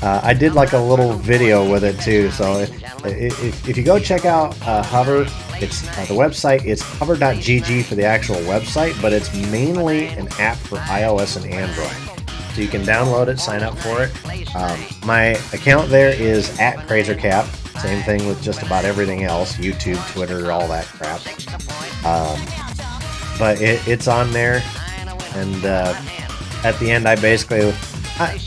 I did like a little video with it too, so if you go check out Hover, it's the website is hover.gg for the actual website, but it's mainly an app for iOS and Android. So you can download it, sign up for it. My account there is @KrazerKap. Same thing with just about everything else, YouTube, Twitter, all that crap. But it's on there, and at the end I basically...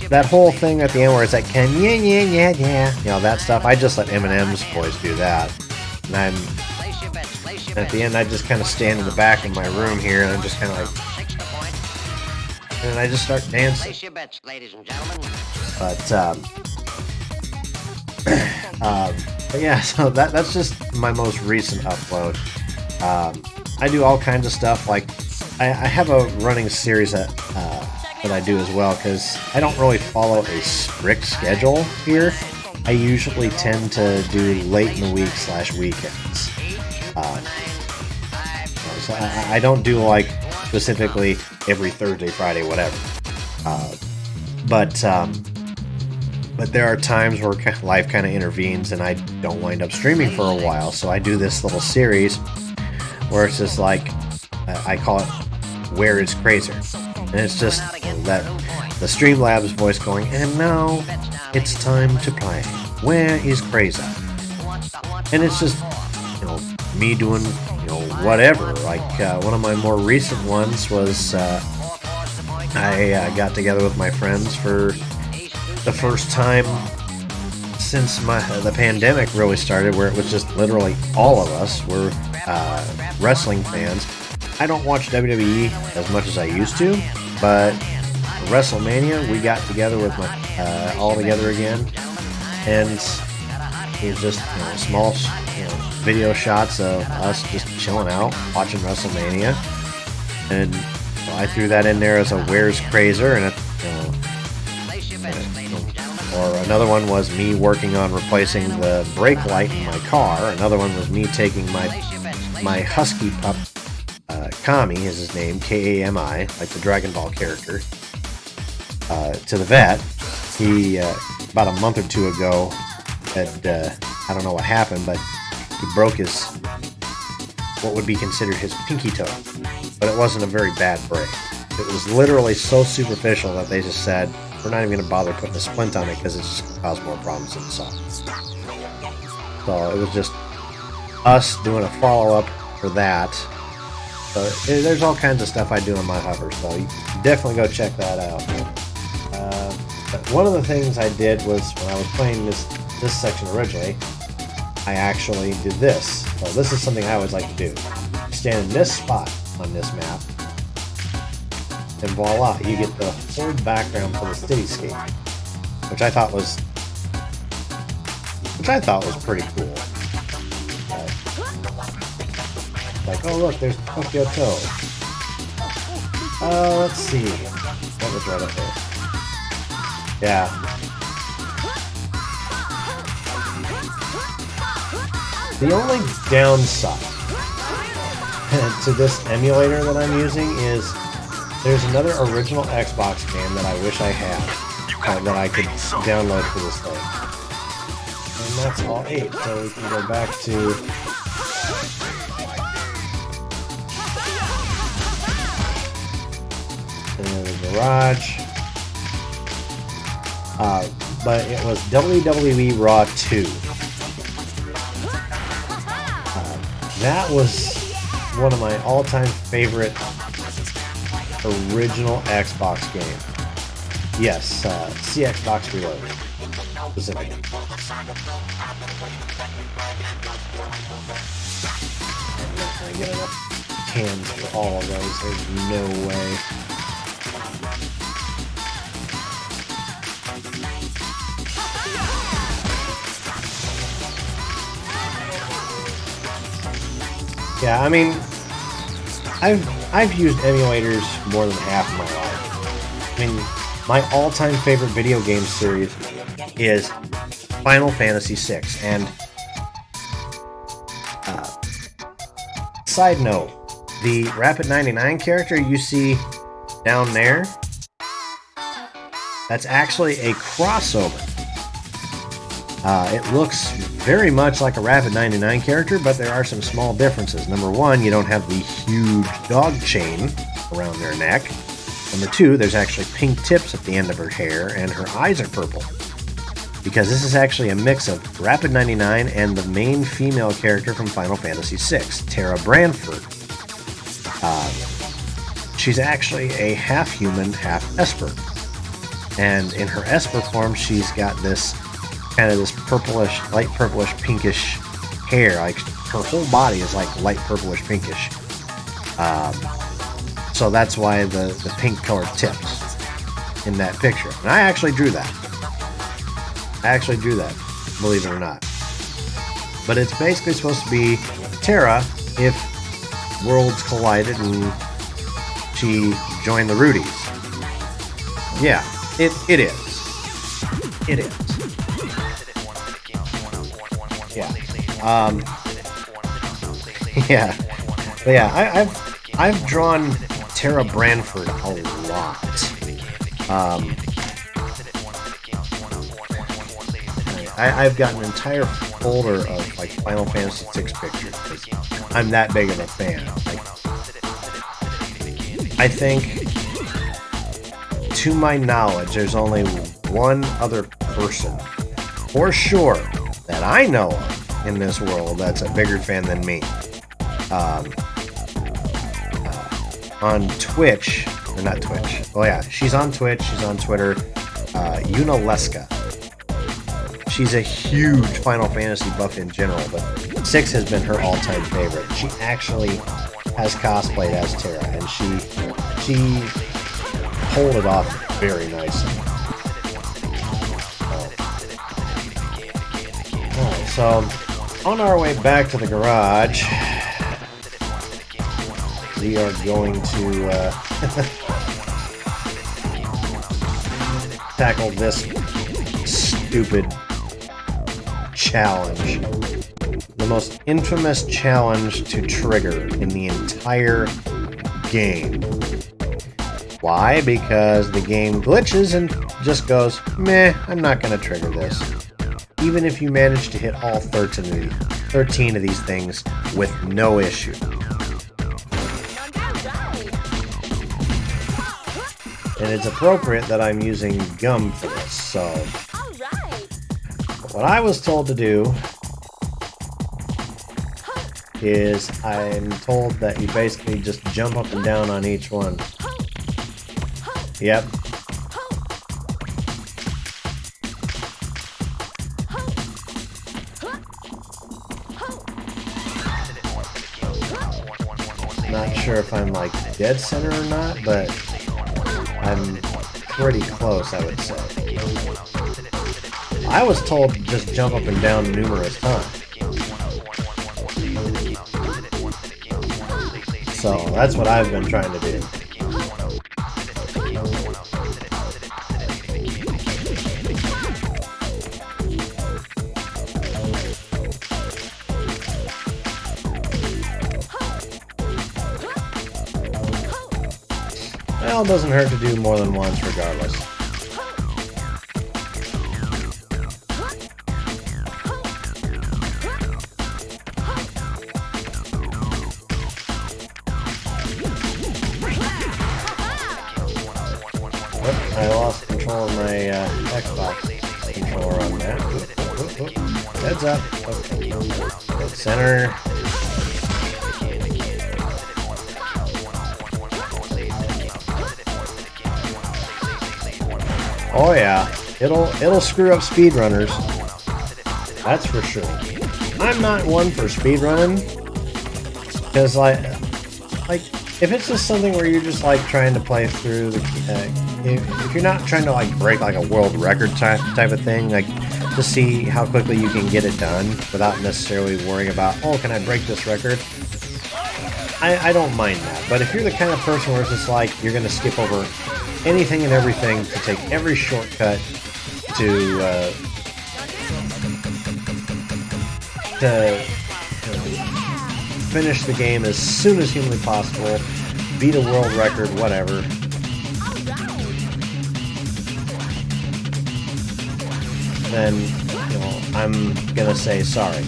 that whole thing at the end where it's like, yeah, you know, that stuff, I just let Eminem's voice do that. And at the end, I just kind of stand in the back of my room here, and I'm just kind of like, and I just start dancing. But yeah, so that's just my most recent upload. I do all kinds of stuff, like, I have a running series that I do as well, because I don't really follow a strict schedule here. I usually tend to do late in the week / weekends. So I don't do like specifically every Thursday, Friday, whatever. But there are times where life kind of intervenes and I don't wind up streaming for a while. So I do this little series where it's just like, I call it "Where is Krazer?" And it's just that the Streamlabs voice going, and now it's time to play. Where is Krazer? And it's just, you know, me doing, you know, whatever. Like one of my more recent ones was I got together with my friends for the first time since the pandemic really started, where it was just literally all of us were wrestling fans. I don't watch WWE as much as I used to, but WrestleMania, we got together with my all together again, and it was just small video shots of us just chilling out watching WrestleMania, and I threw that in there as a Where's Krazer, and or another one was me working on replacing the brake light in my car. Another one was me taking my husky pup, Kami is his name, Kami, like the Dragon Ball character, to the vet. He about a month or two ago had I don't know what happened, but he broke his what would be considered his pinky toe, but it wasn't a very bad break. It was literally so superficial that they just said, we're not even going to bother putting a splint on it because it's just going to cause more problems than it solves. So it was just us doing a follow-up for that. So there's all kinds of stuff I do on my hover, so you definitely go check that out. But one of the things I did was when I was playing this section originally, I actually did this. So this is something I always like to do. Stand in this spot on this map, and voila, you get the whole background for the cityscape, which I thought was pretty cool. Like, oh look, there's Tokyo Toe. Let's see, that was right up there. Yeah. The only downside to this emulator that I'm using is there's another original Xbox game that I wish I had that I could download for this thing. And that's all 8, so we can go back to the garage. But it was WWE Raw 2. That was one of my all-time favorite original Xbox game. Yes, CXbox Reloaded, specifically. I'm not going to get enough cans for all of those. There's no way. Yeah, I mean, I've used emulators more than half of my life. I mean, my all-time favorite video game series is Final Fantasy VI. And side note, the Rapid 99 character you see down there, that's actually a crossover. It looks very much like a Rapid 99 character, but there are some small differences. Number one, you don't have the huge dog chain around their neck. Number two, there's actually pink tips at the end of her hair, and her eyes are purple. Because this is actually a mix of Rapid 99 and the main female character from Final Fantasy VI, Tara Branford. She's actually a half-human, half-Esper. And in her Esper form, she's got this kind of this purplish, light purplish, pinkish hair. Like her whole body is like light purplish, pinkish. So that's why the pink colored tips in that picture. And I actually drew that. Believe it or not. But it's basically supposed to be Tara if worlds collided and she joined the Rudies. Yeah, it is. It is. Yeah. Yeah. But yeah, I've drawn Tara Branford a lot. I've got an entire folder of like Final Fantasy VI pictures because I'm that big of a fan. Like, I think, to my knowledge, there's only one other person, for sure, that I know of in this world that's a bigger fan than me. On Twitch, or not Twitch. Oh yeah, she's on Twitch. She's on Twitter. Unaleska. She's a huge Final Fantasy buff in general, but 6 has been her all-time favorite. She actually has cosplayed as Terra, and she pulled it off very nicely. Alright, so on our way back to the garage, we are going to tackle this stupid challenge. The most infamous challenge to trigger in the entire game. Why? Because the game glitches and just goes, meh, I'm not going to trigger this. Even if you manage to hit all 13 of these things with no issue. And it's appropriate that I'm using gum for this, so... What I was told to do is I'm told that you basically just jump up and down on each one. Yep. Not sure if I'm like dead center or not, but I'm pretty close, I would say. I was told to just jump up and down numerous times. So that's what I've been trying to do. Well, it doesn't hurt to do more than once regardless. I lost control of my Xbox controller on that. Heads up. Okay. Dead center. Oh yeah, it'll screw up speedrunners. That's for sure. I'm not one for speedrunning because like if it's just something where you're just like trying to play through the if you're not trying to like break like a world record type of thing, like to see how quickly you can get it done without necessarily worrying about, oh, can I break this record? I don't mind that. But if you're the kind of person where it's just like you're gonna skip over anything and everything to take every shortcut to finish the game as soon as humanly possible, beat a world record, whatever. Then, I'm gonna say sorry.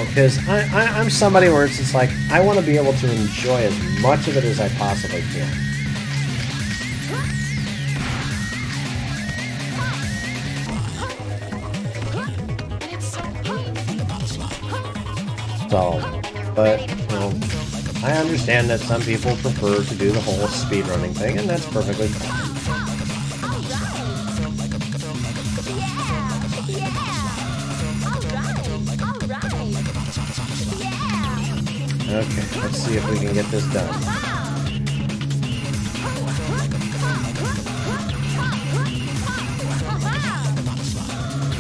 Because I'm somebody where it's just like, I want to be able to enjoy as much of it as I possibly can. So, but, I understand that some people prefer to do the whole speedrunning thing, and that's perfectly fine. Okay, let's see if we can get this done.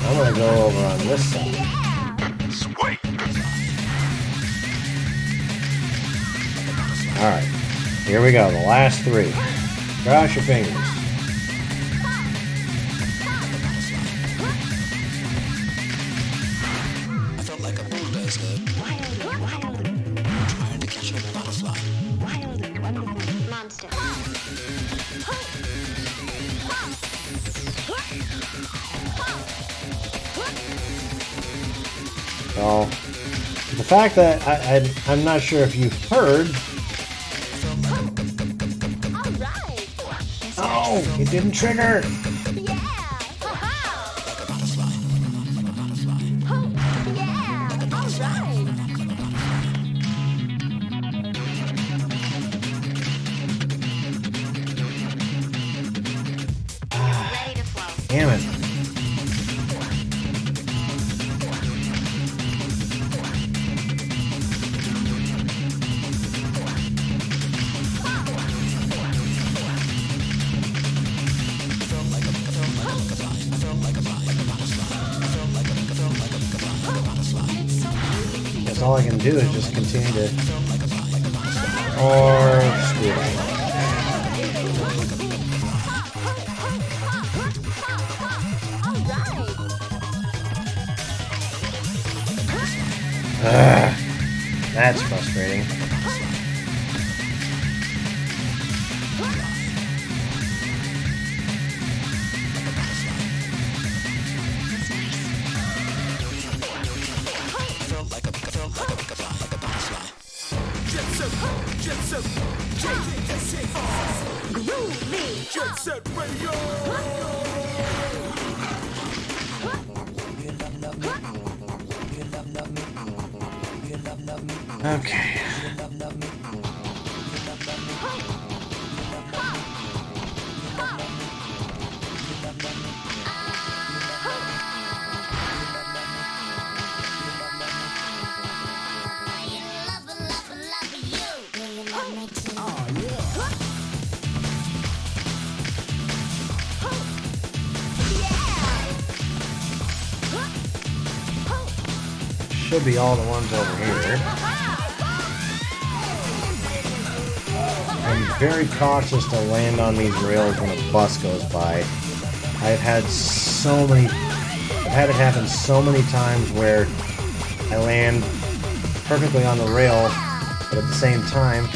I'm gonna go over on this side. Alright, here we go, the last three. Cross your fingers. I felt like a bull trying to catch a butterfly. Wild, wonderful monster. So, the fact that I'm not sure if you've heard. Oh, it didn't trigger. Damn it. Guess all I can do is just continue to... Or... screw it up. Ugh, that's frustrating. Jet Set Radio! Okay. Should be all the ones over here. I'm very cautious to land on these rails when a bus goes by. I've had it happen so many times where I land perfectly on the rail, but at the same time,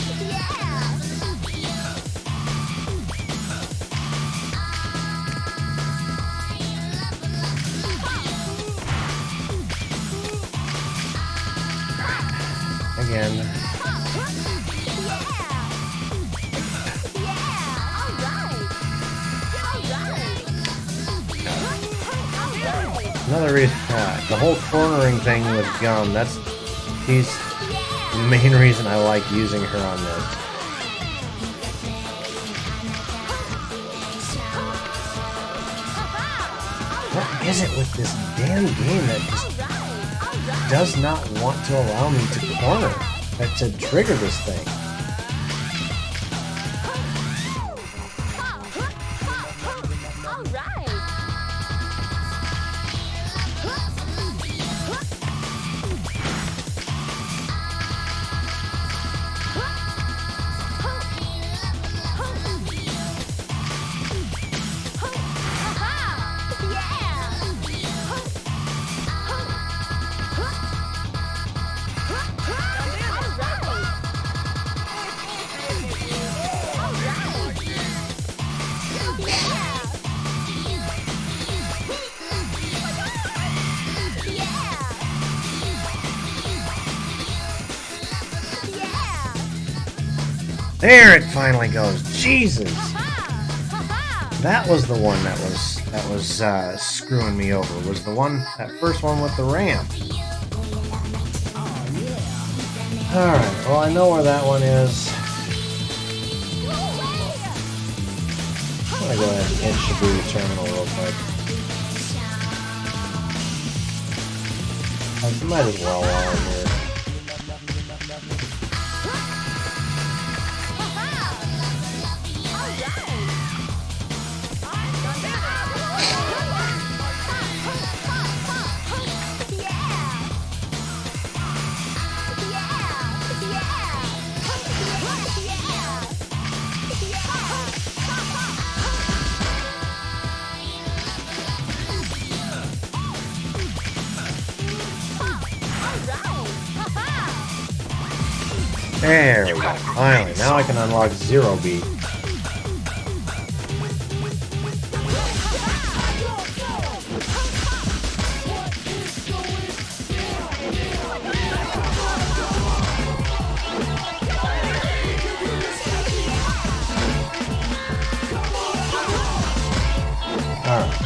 again, another reason, the whole cornering thing with Gum, he's the main reason I like using her on this. What is it with this damn game that just does not want to allow me to corner, to trigger this thing? There it finally goes. Jesus, that was the one that was screwing me over. Was that first one with the ramp? All right. Well, I know where that one is. I'm gonna go ahead and hit Shibuya Terminal real quick. I might as well while I'm here. There we go. Finally, now I can unlock Zero Beat. Alright.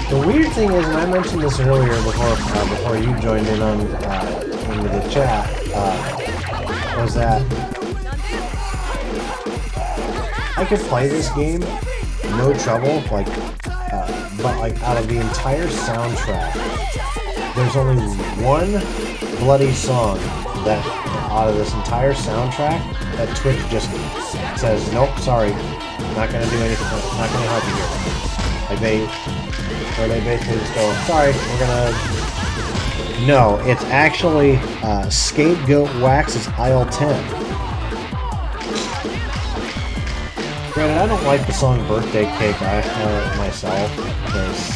The weird thing is, and I mentioned this earlier before you joined in on into the chat, was that I could play this game no trouble, but like out of the entire soundtrack, there's only one bloody song that out of this entire soundtrack that Twitch just says, nope, sorry, not gonna do anything, not gonna help you here. Like they basically just go, sorry, we're gonna. No, it's actually Scapegoat Wax's Aisle 10. Granted, I don't like the song Birthday Cake myself, because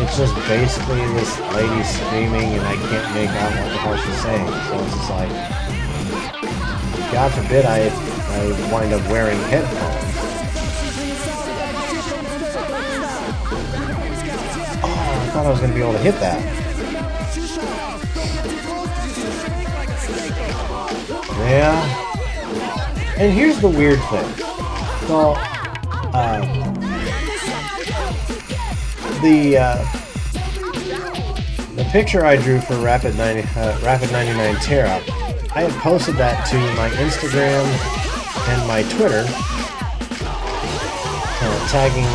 it's just basically this lady screaming and I can't make out what the hell she's saying. So it's just like, God forbid I wind up wearing headphones. Oh, I thought I was going to be able to hit that. Yeah. And here's the weird thing. So, the picture I drew for Rapid 99 Tear Up, I had posted that to my Instagram and my Twitter, tagging,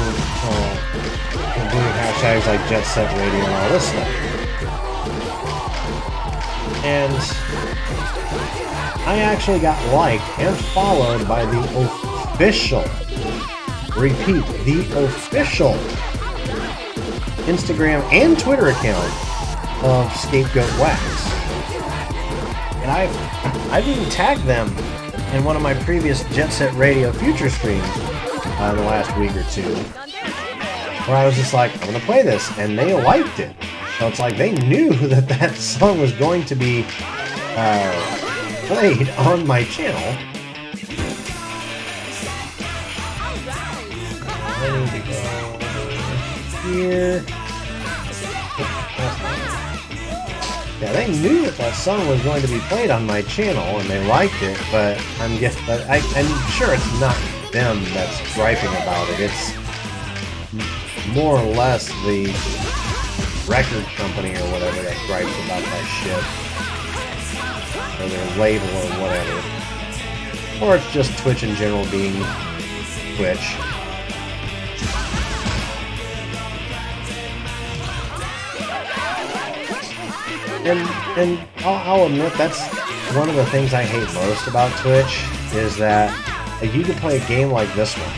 and doing hashtags like Jet Set Radio and all this stuff. And I actually got liked and followed by the official, repeat, the official Instagram and Twitter account of Scapegoat Wax. And I've even tagged them in one of my previous Jet Set Radio Future streams in the last week or two, where I was just like, I'm going to play this, and they liked it. So it's like they knew that that song was going to be played on my channel. I need to go here. Yeah, they knew that song was going to be played on my channel, and they liked it. But I'm sure it's not them that's griping about it. It's more or less the record company or whatever that gripes about that shit, or their label or whatever, or it's just Twitch in general being Twitch. And I'll admit that's one of the things I hate most about Twitch, is that you can play a game like this one,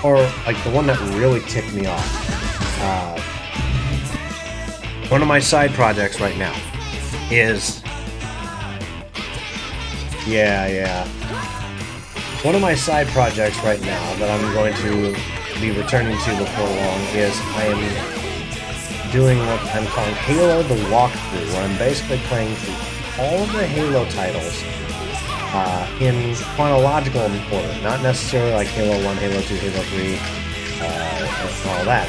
or like the one that really ticked me off. One of my side projects right now is one of my side projects right now that I'm going to be returning to before long is I am doing what I'm calling Halo the Walkthrough, where I'm basically playing through all of the Halo titles in chronological order, not necessarily like Halo 1, Halo 2, Halo 3, and all that.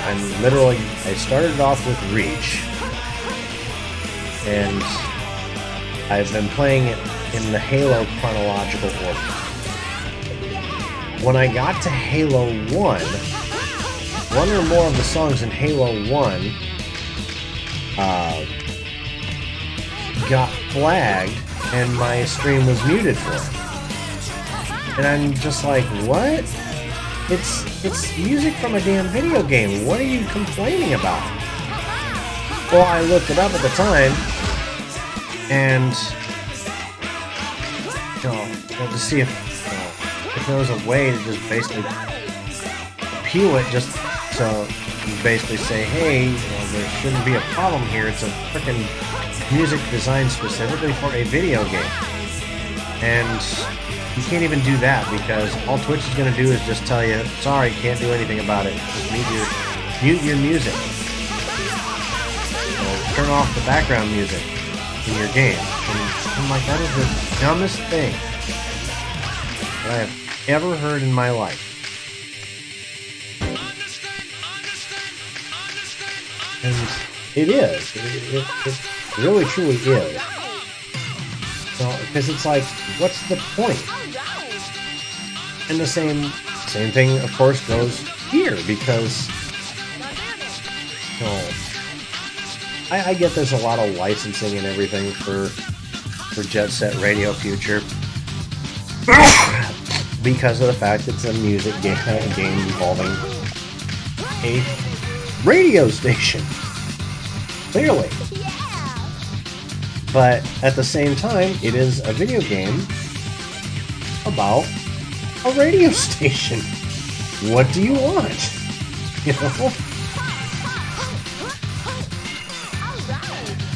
I started off with Reach, and I've been playing it in the Halo chronological order. When I got to Halo 1, one or more of the songs in Halo 1 got flagged and my stream was muted for it. And I'm just like, what? It's music from a damn video game. What are you complaining about? Well, I looked it up at the time, and to see if there was a way to just basically appeal it, just to basically say, hey, there shouldn't be a problem here. It's a freaking music designed specifically for a video game. And you can't even do that, because all Twitch is going to do is just tell you, sorry, can't do anything about it. Just mute your music. Turn off the background music in your game. And I'm like, that is the dumbest thing that I have ever heard in my life. And it is. It really, truly is. So, because it's like, what's the point? And the same thing, of course, goes here, because I get there's a lot of licensing and everything for Jet Set Radio Future because of the fact it's a music game involving a radio station. Clearly. But at the same time, it is a video game about a radio station. What do you want? You know?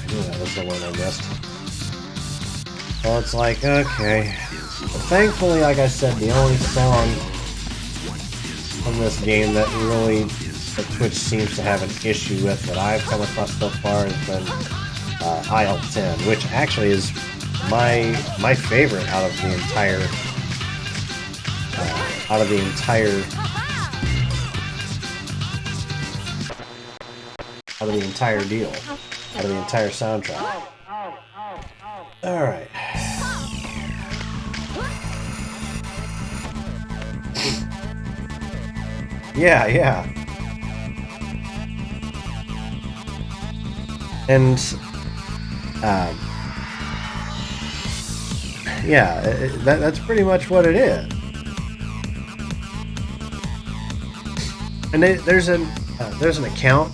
Ooh, that was the one I missed. Well, it's like, okay. But thankfully, like I said, the only song from this game that really that Twitch seems to have an issue with that I've come across so far has been Aisle 10, which actually is my favorite out of the entire deal, out of the entire soundtrack. All right. Yeah. And yeah, that's pretty much what it is. And there's an account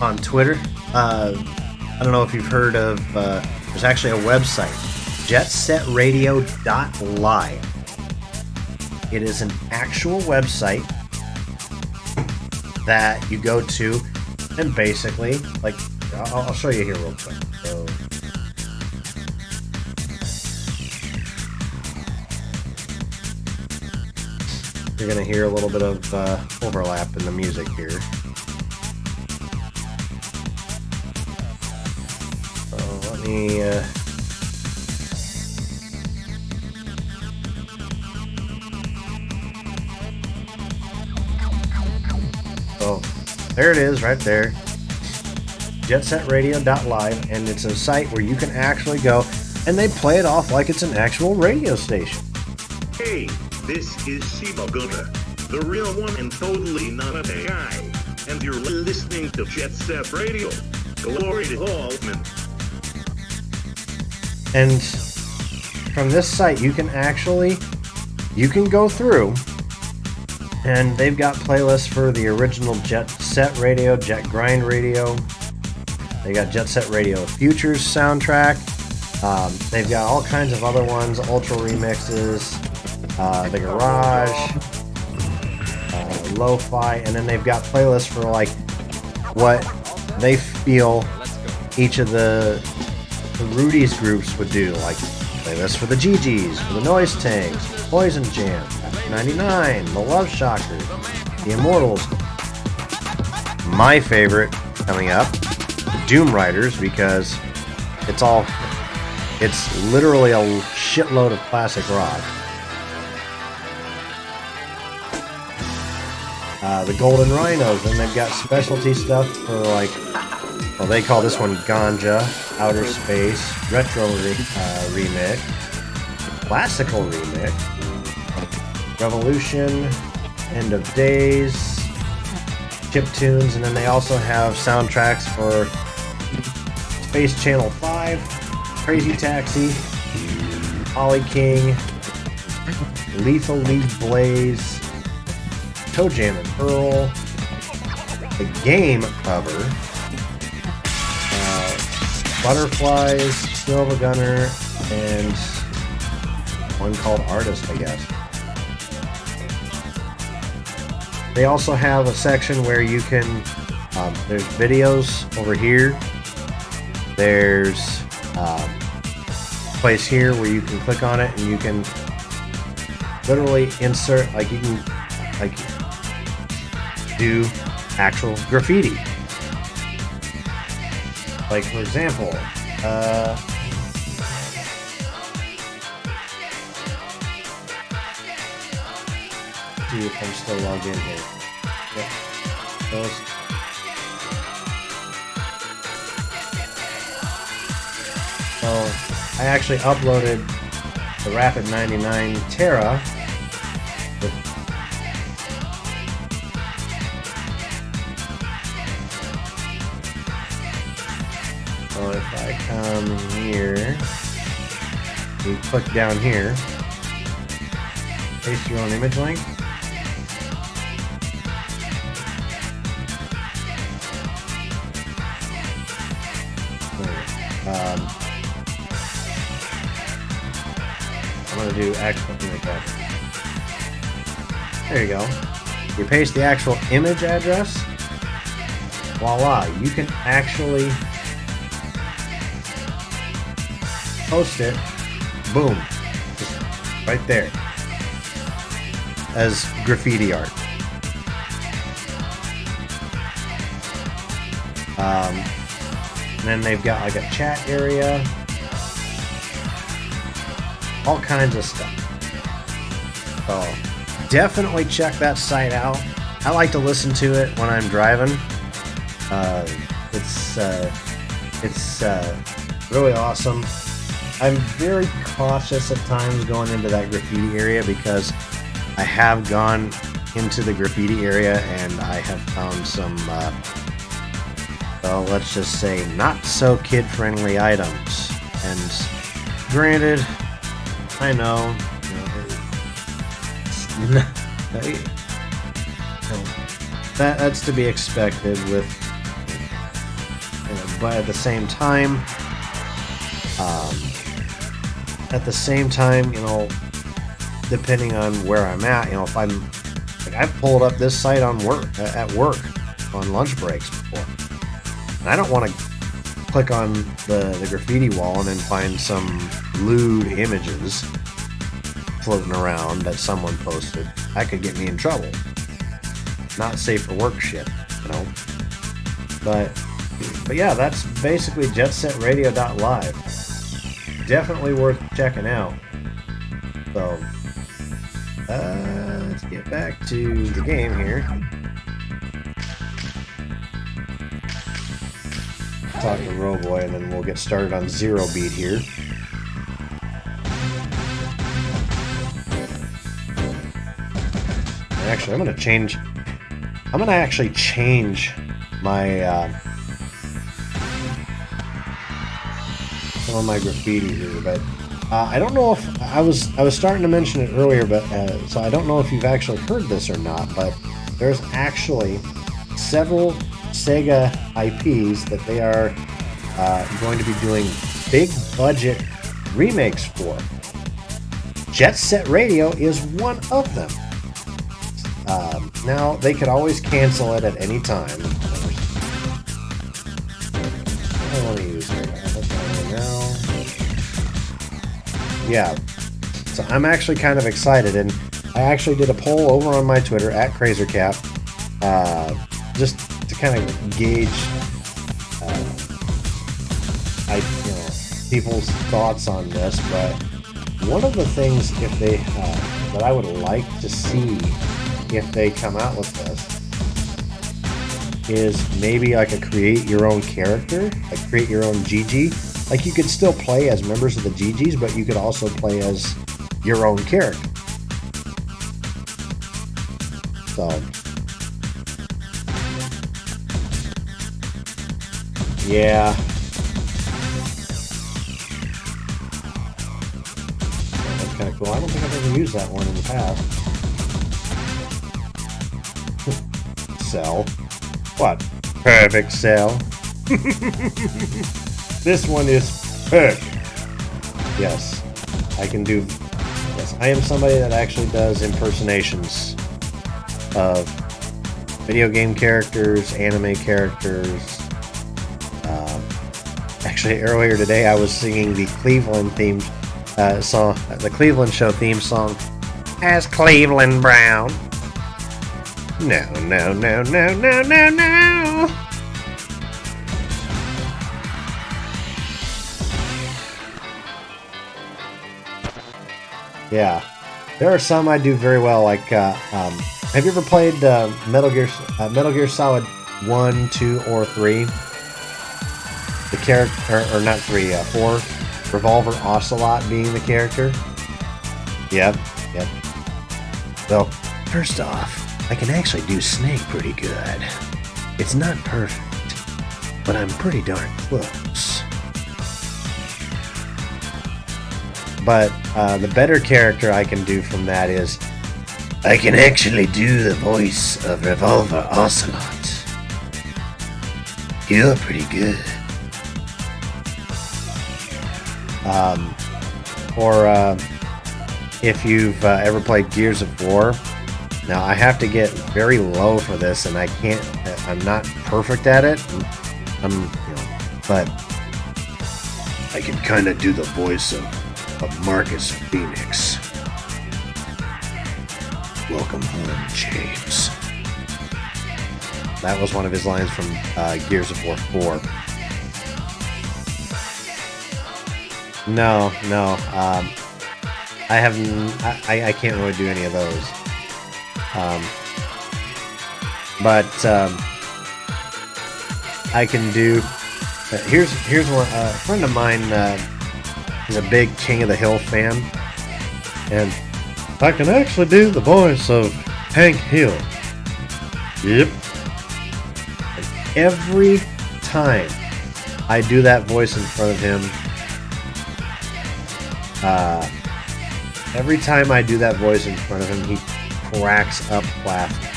on Twitter. I don't know if you've heard of. There's actually a website, jetsetradio.live. It is an actual website that you go to, and basically, like, I'll show you here real quick. So, you're gonna hear a little bit of overlap in the music here. So let me. So there it is, right there. jetsetradio.live, and it's a site where you can actually go and they play it off like it's an actual radio station. Hey, this is Shiba Gunner, the real one and totally not an AI, and you're listening to Jet Set Radio. Glory to all, man. And from this site, you can go through, and they've got playlists for the original Jet Set Radio, Jet Grind Radio. They got Jet Set Radio Futures soundtrack. They've got all kinds of other ones, Ultra remixes, the Garage, Lo-Fi, and then they've got playlists for like what they feel each of the Rudy's groups would do, like playlists for the GGs, for the Noise Tanks, Poison Jam, 99, the Love Shockers, the Immortals. My favorite coming up, the Doom Riders, because it's literally a shitload of classic rock. The Golden Rhinos, and they've got specialty stuff for like, well, they call this one Ganja, Outer Space, Retro remix, Classical remix, Revolution, End of Days, chiptunes, and then they also have soundtracks for Space Channel 5, Crazy Taxi, Ollie King, Lethal League Blaze, Toe Jam and Earl, the game cover, Butterflies, Silva Gunner, and one called Artist, I guess. They also have a section where you can, there's videos over here. There's a place here where you can click on it and you can literally insert, like you can, like, do actual graffiti. Like, for example, see if I'm still logged in here. Yep. Those. So, I actually uploaded the Rapid 99 Terra. So if I come here, we click down here, paste your own image link. want to do actual image address. There you go. You paste the actual image address. Voila, you can actually post it. Boom. Just right there. As graffiti art. And then they've got like a chat area. All kinds of stuff. So definitely check that site out. I like to listen to it when I'm driving. It's really awesome. I'm very cautious at times going into that graffiti area because I have gone into the graffiti area and I have found some, well, let's just say not so kid-friendly items. And granted, I know, that's to be expected with, but at the same time, depending on where I'm at, if I'm, like, I've pulled up this site at work on lunch breaks before, and I don't want to click on the graffiti wall and then find some lewd images floating around that someone posted. That could get me in trouble. Not safe for work shit, But yeah, that's basically JetSetRadio.live. Definitely worth checking out. So, let's get back to the game here. Talk to Roboy, and then we'll get started on Zero Beat here. Actually, I'm gonna actually change my some of my graffiti here, but I don't know if I was starting to mention it earlier, but so I don't know if you've actually heard this or not, but there's actually several Sega IPs that they are going to be doing big budget remakes for. Jet Set Radio is one of them. Now, they could always cancel it at any time. I want to use it now. Yeah, so I'm actually kind of excited, and I actually did a poll over on my Twitter at KrazerKap, just to kind of gauge people's thoughts on this. But one of the things that I would like to see if they come out with this is maybe like a create your own character, like create your own GG. Like, you could still play as members of the GGs, but you could also play as your own character. So, yeah. That's kind of cool. I don't think I've ever used that one in the past. Cell. What? Perfect cell. This one is perfect. Yes, I can do. Yes, I am somebody that actually does impersonations of video game characters, anime characters. Actually, earlier today, I was singing the Cleveland theme song, the Cleveland Show theme song, as Cleveland Brown. No, no, no, no, no, no, no. Yeah, there are some I do very well. Like, have you ever played Metal Gear Solid 1, 2, or 3? The character, or not 3, 4. Revolver Ocelot being the character. Yep. So, first off, I can actually do Snake pretty good. It's not perfect, but I'm pretty darn close. But the better character I can do from that is I can actually do the voice of Revolver Ocelot. You're pretty good. if you've ever played Gears of War. Now, I have to get very low for this, and I'm not perfect at it. But I can kind of do the voice of Marcus Phoenix. Welcome home, James. That was one of his lines from Gears of War 4. No. I can't really do any of those. But I can do. Here's one. A friend of mine is a big King of the Hill fan, and I can actually do the voice of Hank Hill. Yep. And every time I do that voice in front of him, he cracks up laughing.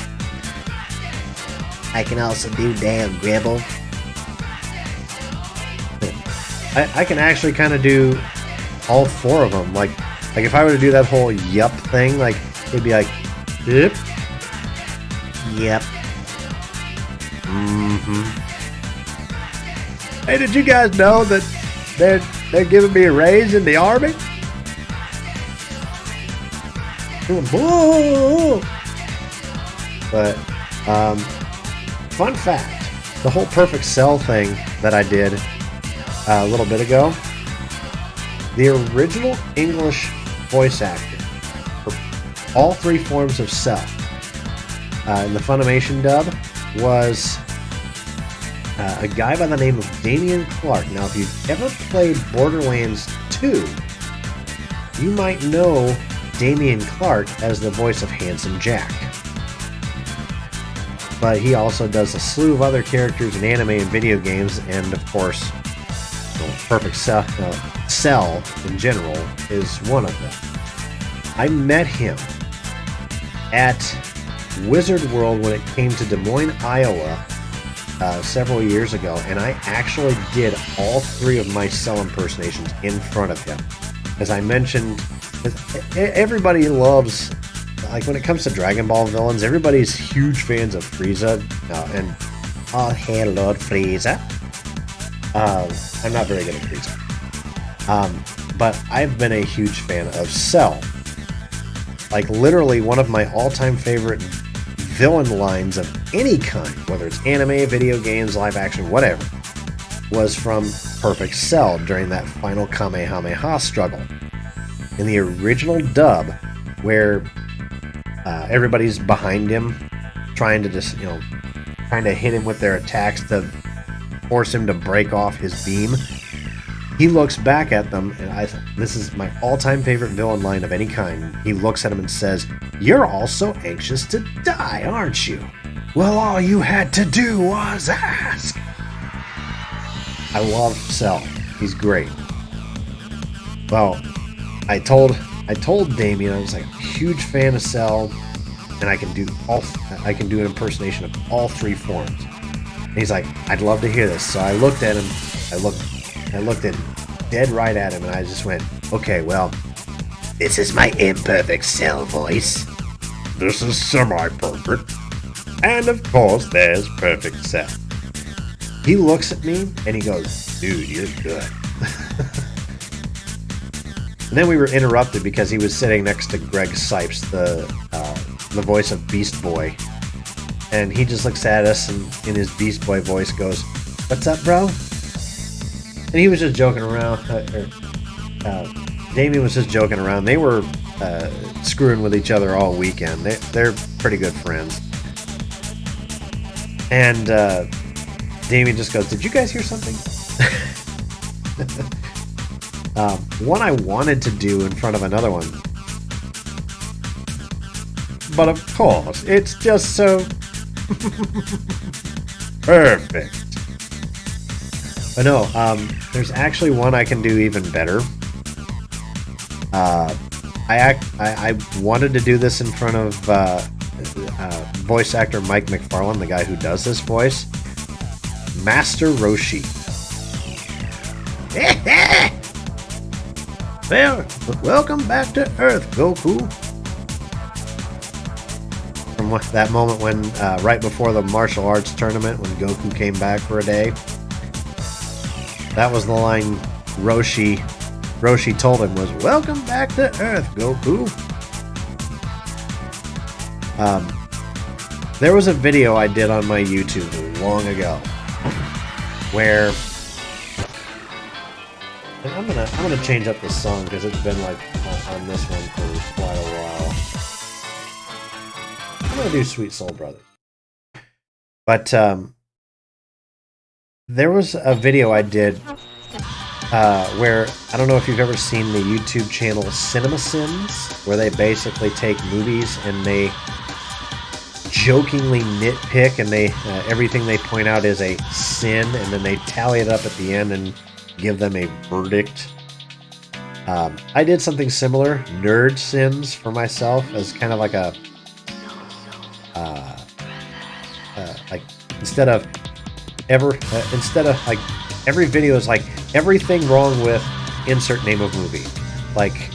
I can also do damn Gribble. I can actually kind of do all four of them. Like if I were to do that whole yup thing, like it'd be like yep, yep. Hey, did you guys know that they're giving me a raise in the army? Whoa. But fun fact: the whole Perfect Cell thing that I did a little bit ago, the original English voice actor for all three forms of Cell in the Funimation dub was a guy by the name of Damian Clark. Now, if you've ever played Borderlands 2, you might know Damian Clark as the voice of Handsome Jack. But he also does a slew of other characters in anime and video games, and of course, Perfect Cell in general is one of them. I met him at Wizard World when it came to Des Moines, Iowa, several years ago, and I actually did all three of my Cell impersonations in front of him. As I mentioned, everybody loves, like when it comes to Dragon Ball villains, everybody's huge fans of Frieza, and oh, hey, Lord Frieza. I'm not very good at Frieza. But I've been a huge fan of Cell. Like, literally, one of my all-time favorite villain lines of any kind, whether it's anime, video games, live action, whatever, was from Perfect Cell during that final Kamehameha struggle. In the original dub, where everybody's behind him, trying to just, trying to hit him with their attacks to force him to break off his beam, he looks back at them, and this is my all-time favorite villain line of any kind. He looks at him and says, "You're all so anxious to die, aren't you? Well, all you had to do was ask." I love Cell. He's great. Well, I told Damien I was like a huge fan of Cell, and I can do an impersonation of all three forms. And he's like, "I'd love to hear this." So I looked at him. I looked dead right at him, and I just went, "Okay, well, this is my imperfect Cell voice. This is semi-perfect. And of course, there's Perfect Cell." He looks at me, and he goes, "Dude, you're good." And then we were interrupted because he was sitting next to Greg Sipes, the voice of Beast Boy. And he just looks at us and in his Beast Boy voice goes, "What's up, bro?" And he was just joking around. Damien was just joking around. They were screwing with each other all weekend. They're pretty good friends. And Damien just goes, "Did you guys hear something?" One I wanted to do in front of another one. But of course, it's just so perfect. But no, there's actually one I can do even better. I wanted to do this in front of voice actor Mike McFarlane, the guy who does this voice. Master Roshi. Well, welcome back to Earth, Goku. From that moment when, right before the martial arts tournament, when Goku came back for a day, that was the line Roshi told him was, "Welcome back to Earth, Goku." There was a video I did on my YouTube long ago where, and I'm gonna change up the song because it's been like on this one for quite a while. I'm gonna do Sweet Soul Brothers, but there was a video I did where, I don't know if you've ever seen the YouTube channel CinemaSins, where they basically take movies and they jokingly nitpick, and they everything they point out is a sin, and then they tally it up at the end and give them a verdict. I did something similar, Nerd Sins, for myself, as kind of like a like instead of like every video is like everything wrong with insert name of movie. Like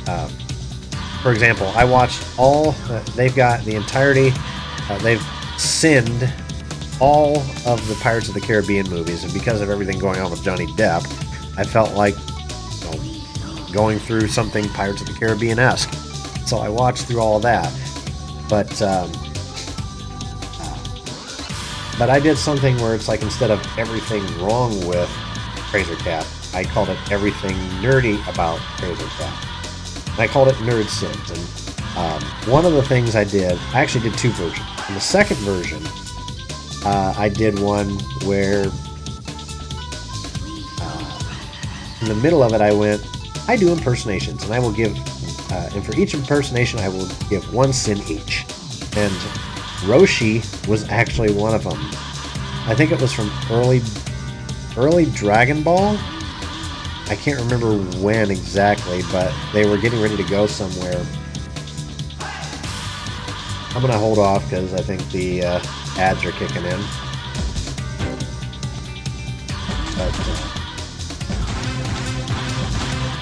for example, I watched all they've got the entirety. They've sinned all of the Pirates of the Caribbean movies, and because of everything going on with Johnny Depp, I felt like, you know, going through something Pirates of the Caribbean-esque. So I watched through all of that. But I did something where it's like, instead of everything wrong with KrazerKap, I called it everything nerdy about KrazerKap. And I called it Nerd Sins. And one of the things I did, I actually did two versions. In the second version, I did one where in the middle of it I do impersonations, and I will give, and for each impersonation I will give one sin each. And Roshi was actually one of them. I think it was from early Dragon Ball. I can't remember when exactly, but they were getting ready to go somewhere. I'm going to hold off because I think the ads are kicking in. But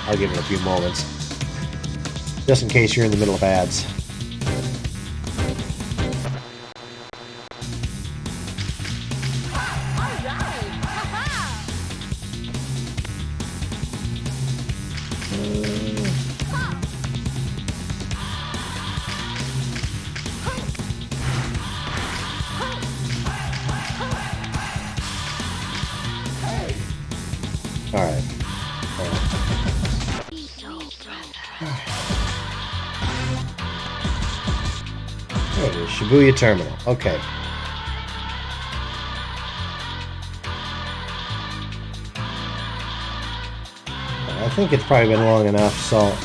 I'll give it a few moments, just in case you're in the middle of ads. Alright. There it is, Shibuya Terminal. Okay. I think it's probably been long enough, so...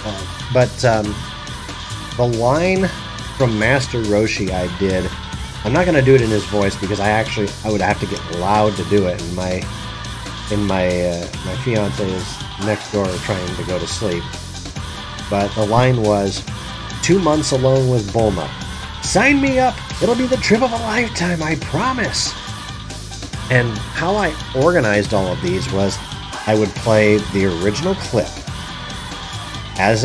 but the line from Master Roshi I did... I'm not going to do it in his voice because I would have to get loud to do it, and my fiance is next door trying to go to sleep. But the line was, 2 months alone with Bulma. Sign me up! It'll be the trip of a lifetime, I promise! And how I organized all of these was, I would play the original clip as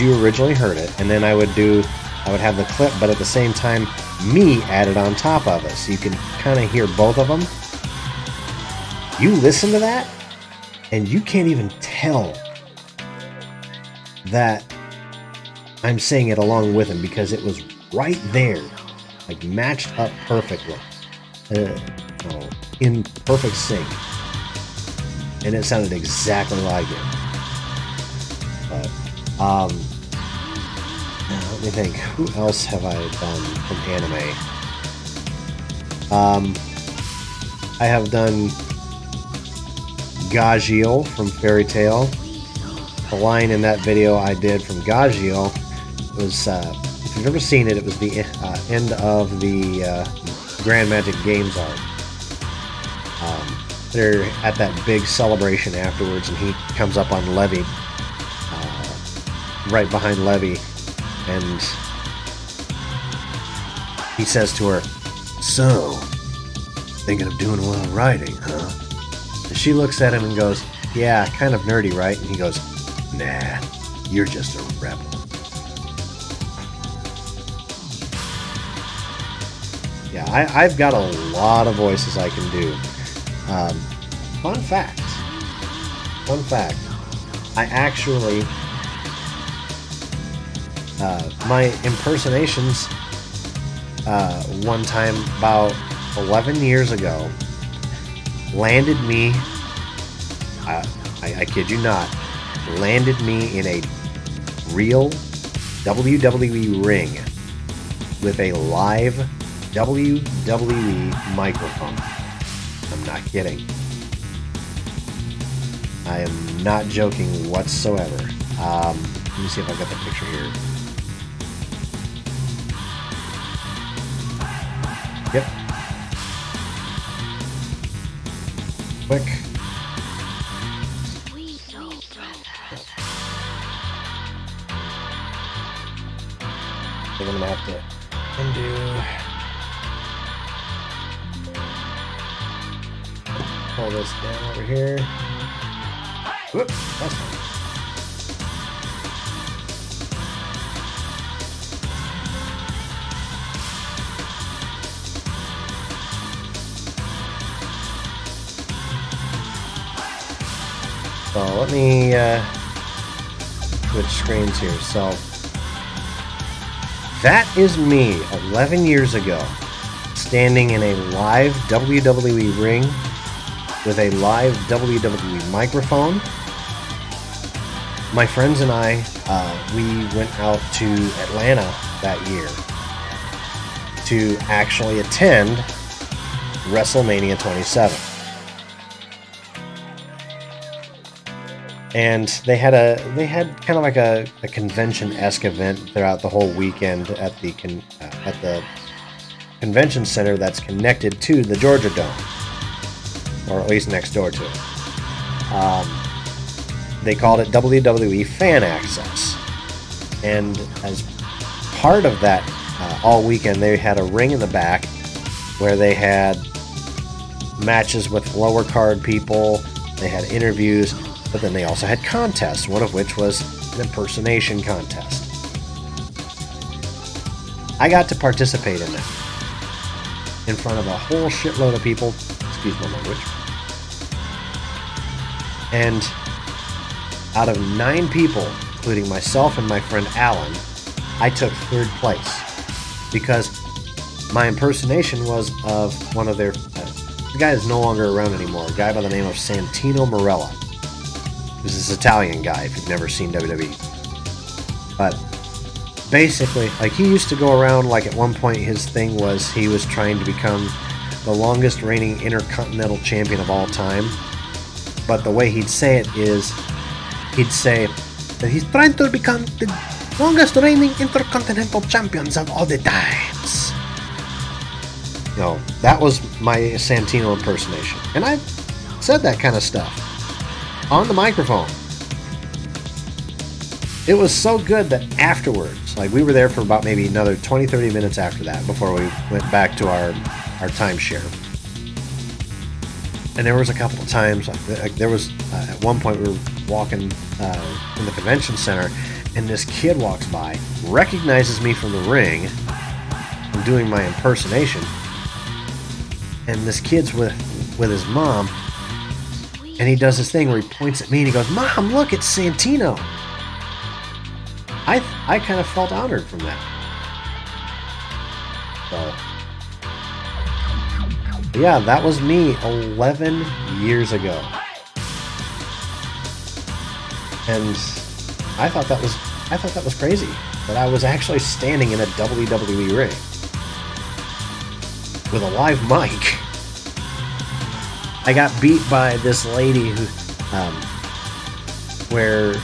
you originally heard it, and then I would have the clip, but at the same time, me added on top of it, so you can kind of hear both of them. You listen to that, and you can't even tell that I'm saying it along with him, because it was right there, like matched up perfectly, in perfect sync, and it sounded exactly like it. But let me think, who else have I done from anime? I have done Gagio from Fairy Tail. The line in that video I did from Gagio was, if you've ever seen it, it was the end of the Grand Magic Games arc. They're at that big celebration afterwards, and he comes up on Levy, right behind Levy, and he says to her, "So, thinking of doing a little writing, huh?" And she looks at him and goes, "Yeah, kind of nerdy, right?" And he goes, "Nah, You're just a rebel. Yeah, I've got a lot of voices I can do. Fun fact. I actually, my impersonations, one time about 11 years ago, landed me, I kid you not, landed me in a real WWE ring with a live WWE microphone. I'm not kidding. I am not joking whatsoever. Let me see if I've got the picture here. Yep. Quick. I think I'm gonna have to undo. Pull this down over here. Whoop, that's fine. So let me switch screens here. So that is me 11 years ago, standing in a live WWE ring with a live WWE microphone. My friends and I, we went out to Atlanta that year to actually attend WrestleMania 27. And they had kind of like a convention-esque event throughout the whole weekend at the convention center that's connected to the Georgia Dome, or at least next door to it. They called it WWE Fan Access, and as part of that, all weekend they had a ring in the back where they had matches with lower card people. They had interviews. But then they also had contests, one of which was an impersonation contest. I got to participate in that in front of a whole shitload of people, excuse my language. And out of 9 people, including myself and my friend Alan, I took 3rd place because my impersonation was of one of their, the guy is no longer around anymore, a guy by the name of Santino Marella. This is this Italian guy, if you've never seen WWE. But basically, like, he used to go around, like, at one point his thing was he was trying to become the longest reigning intercontinental champion of all time. But the way he'd say it is, he'd say that he's trying to become the longest reigning intercontinental champions of all the times. You know, that was my Santino impersonation. And I said that kind of stuff on the microphone. It was so good that afterwards, like, we were there for about maybe another 20-30 minutes after that before we went back to our timeshare. And there was a couple of times, like there was at one point we were walking in the convention center, and this kid walks by, recognizes me from the ring. I'm doing my impersonation, and this kid's with his mom. And he does this thing where he points at me and he goes, "Mom, look, it's Santino." I kind of felt honored from that. So, yeah, that was me 11 years ago. And I thought that was crazy, that I was actually standing in a WWE ring with a live mic. I got beat by this lady who, where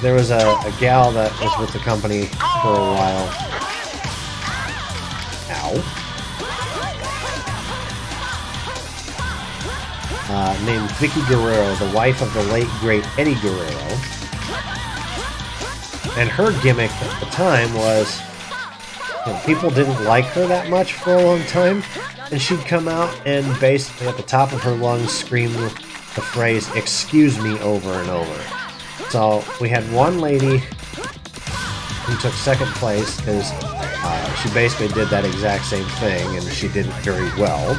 there was a gal that was with the company for a while. Named Vicky Guerrero, the wife of the late great Eddie Guerrero. And her gimmick at the time was people didn't like her that much for a long time, and she'd come out and basically at the top of her lungs scream the phrase "excuse me" over and over. So we had one lady who took second place because she basically did that exact same thing, and she did it very well.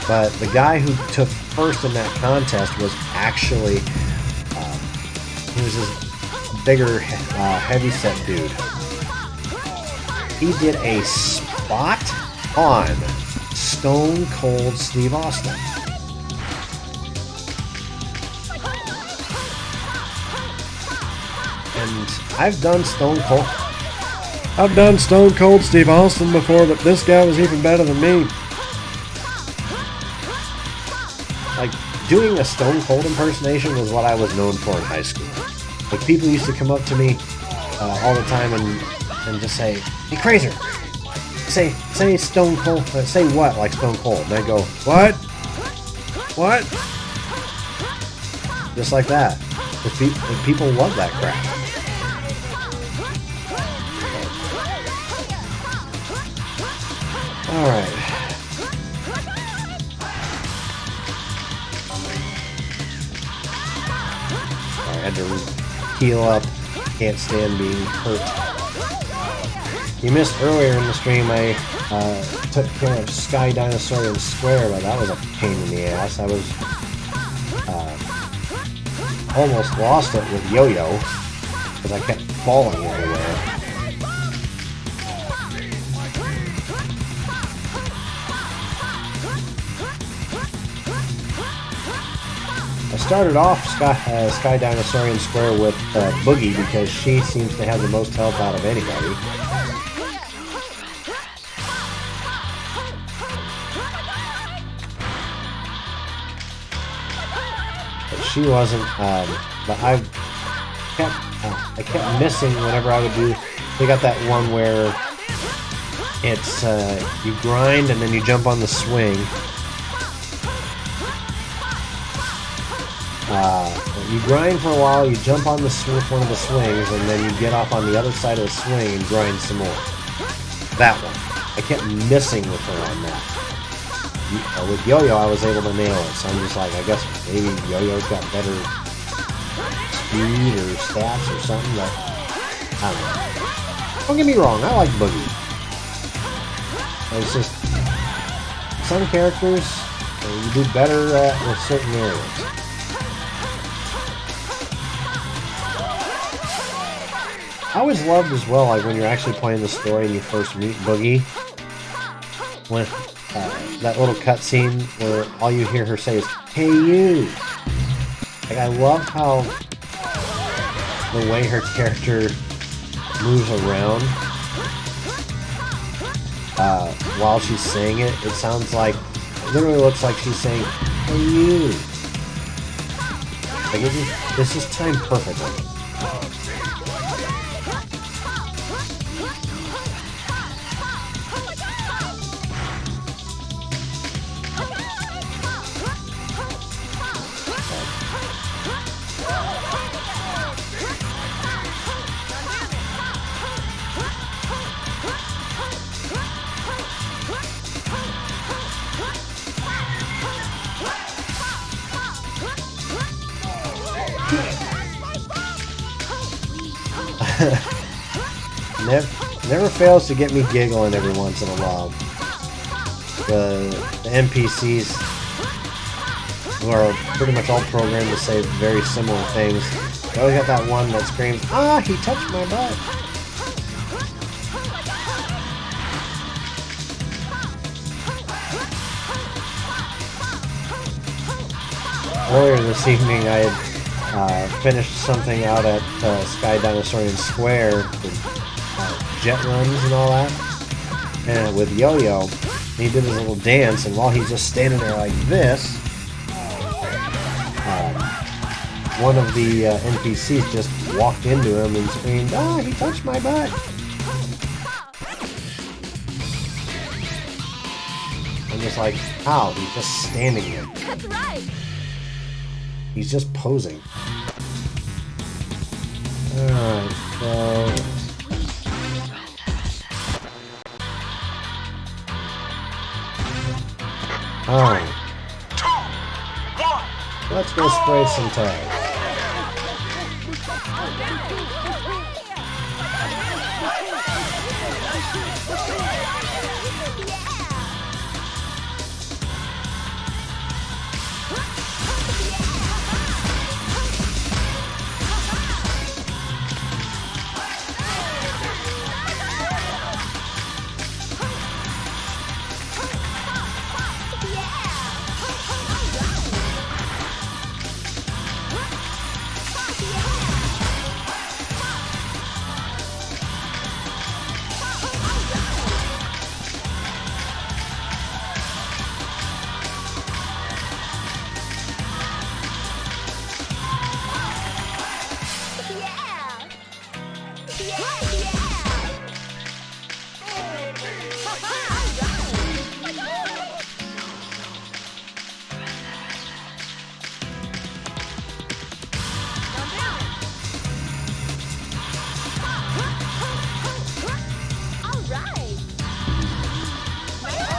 But the guy who took first in that contest was actually he was this bigger, heavyset dude. He did a spot on Stone Cold Steve Austin. And I've done Stone Cold Steve Austin before, but this guy was even better than me. Like, doing a Stone Cold impersonation was what I was known for in high school. Like, people used to come up to me all the time and just say, "Hey, Krazer, say Stone Cold, say what, like Stone Cold?" And I'd go, "What? What?" Just like that. The people love that crap. Alright. I had to heal up. Can't stand being hurt. You missed earlier in the stream, I took care of Sky Dinosaurian Square, but that was a pain in the ass. I was almost lost it with Yo-Yo because I kept falling everywhere. I started off Sky Dinosaurian Square with Boogie because she seems to have the most health out of anybody. But she wasn't, but I kept missing whenever I would do. They got that one where it's, you grind and then you jump on the swing. You grind for a while, you jump on the one of the swings, and then you get off on the other side of the swing and grind some more. That one. I kept missing with her on that. With Yo-Yo, I was able to nail it, so I'm just like, I guess maybe Yo-Yo's got better speed or stats or something, but I don't know. Don't get me wrong, I like Boogie. It's just, some characters, you do better with certain areas. I always loved as well, like when you're actually playing the story and you first meet Boogie, when that little cutscene where all you hear her say is, "Hey you!" Like, I love how the way her character moves around while she's saying it. It sounds like, it literally looks like she's saying, "Hey you!" Like, this is timed perfectly. Never fails to get me giggling every once in a while. The NPCs, who are pretty much all programmed to say very similar things, they always got that one that screams, "Ah, he touched my butt." Earlier this evening, I had finished something out at Sky Dinosaurian Square with jet runs and all that, and with Yo-Yo, he did his little dance, and while he's just standing there like this, one of the NPCs just walked into him and screamed, "Ah, he touched my butt." I'm just like, how? He's just standing there. That's right. He's just posing. Alright, so Oh. 2, 1. Let's go spray some tags.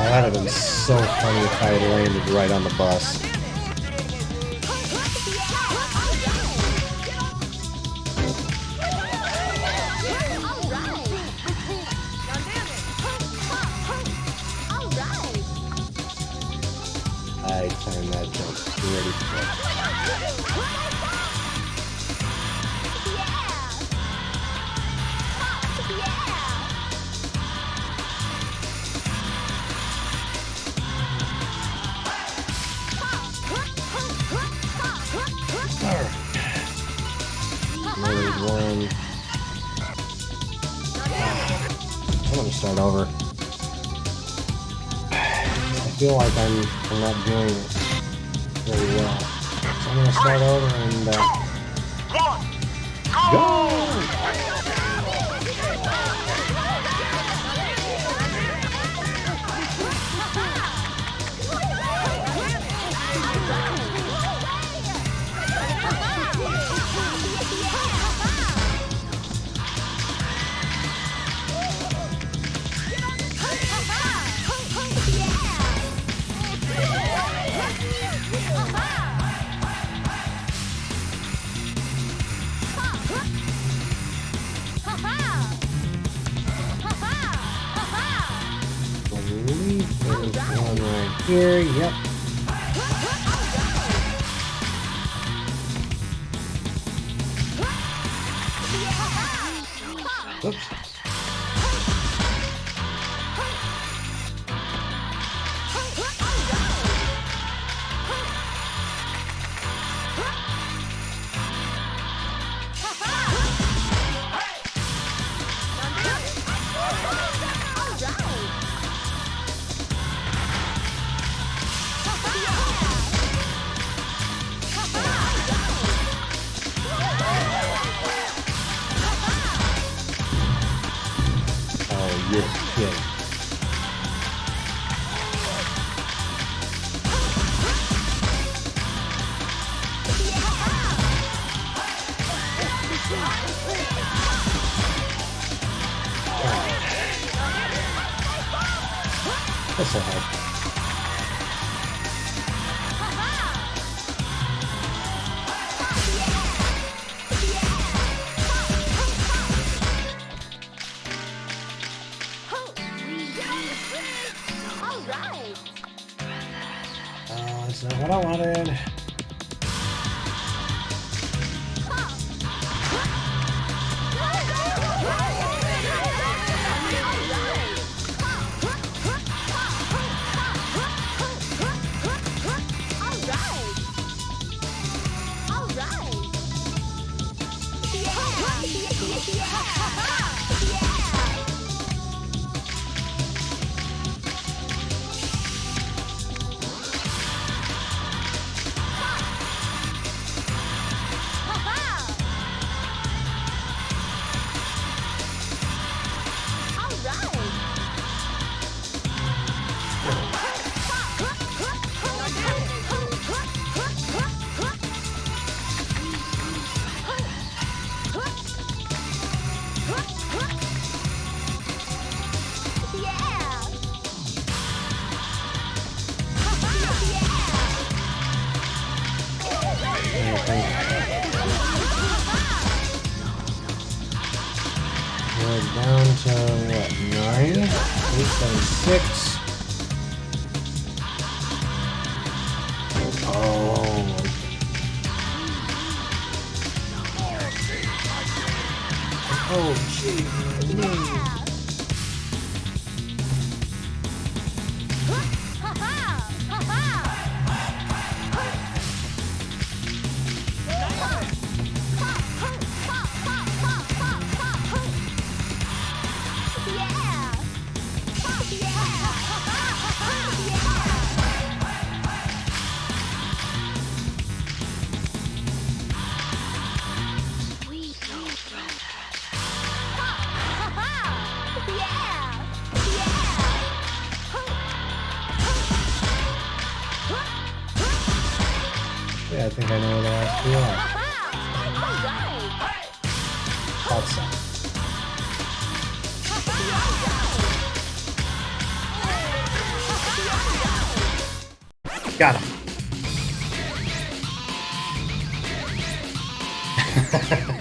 That would have been so funny if I had landed right on the bus. I timed that jump pretty quick. One. I'm gonna start over. I feel like I'm not doing it very well. So I'm gonna start over and go! Here, yep. Oops. You're kidding. This'll help. That's not what I wanted. So what? 9, 8, 7, 6. Oh. Oh, gee. Yeah, I think I know where the last two are. Thought so. Got him.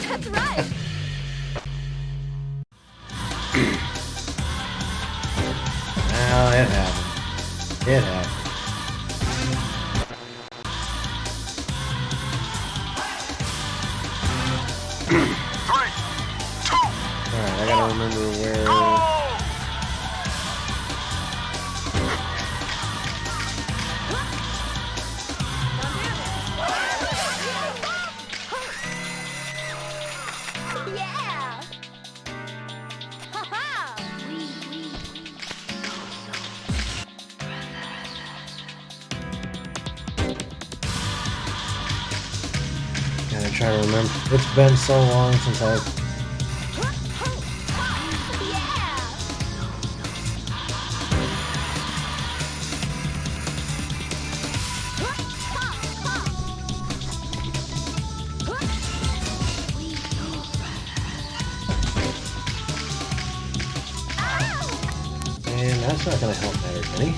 That's right. Well, it happened. It happened. Alright, I gotta remember where... Yeah. Gotta try to remember. It's been so long since I've... And that's not gonna help matters any.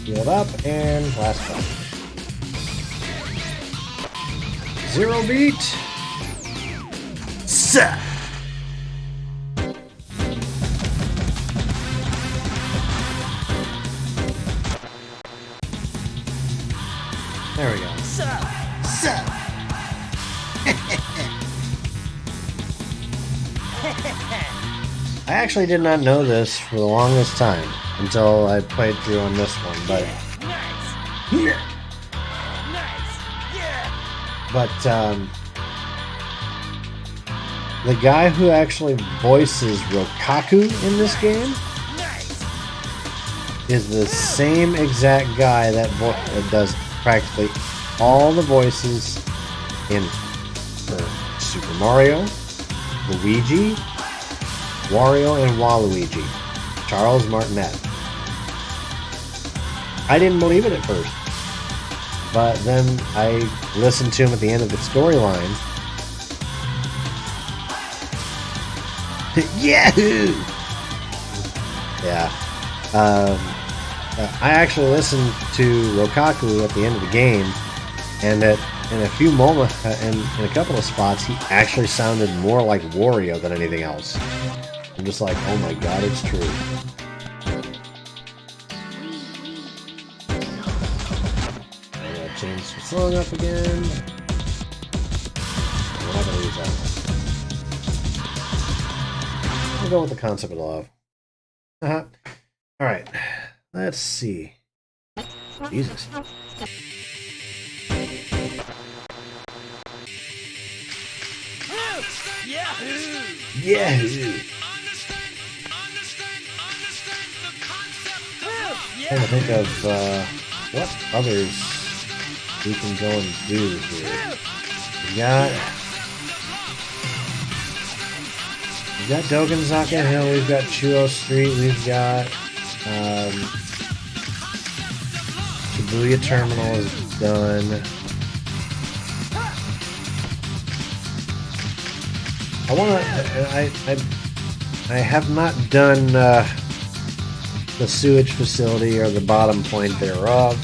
Healed up, and last one. 0 beat. Suh. There we go. I actually did not know this for the longest time until I played through on this one, but the guy who actually voices Rokaku in this game is the same exact guy that does practically all the voices in Super Mario, Luigi, Wario, and Waluigi. Charles Martinet. I didn't believe it at first, but then I listened to him at the end of the storyline. Yahoo! Yeah. I actually listened to Rokaku at the end of the game, and in a few moments, in a couple of spots, he actually sounded more like Wario than anything else. I'm just like, oh my god, it's true. I gotta change the song up again. I'm not gonna use that one. We'll go with the concept of love. Alright. Let's see. Jesus. Yahoo! Trying to think of what others we can go and do here. We've got Dogenzaka Hill, we've got Chuo Street, we've got Shibuya Terminal is done. I have not done the sewage facility or the bottom point thereof,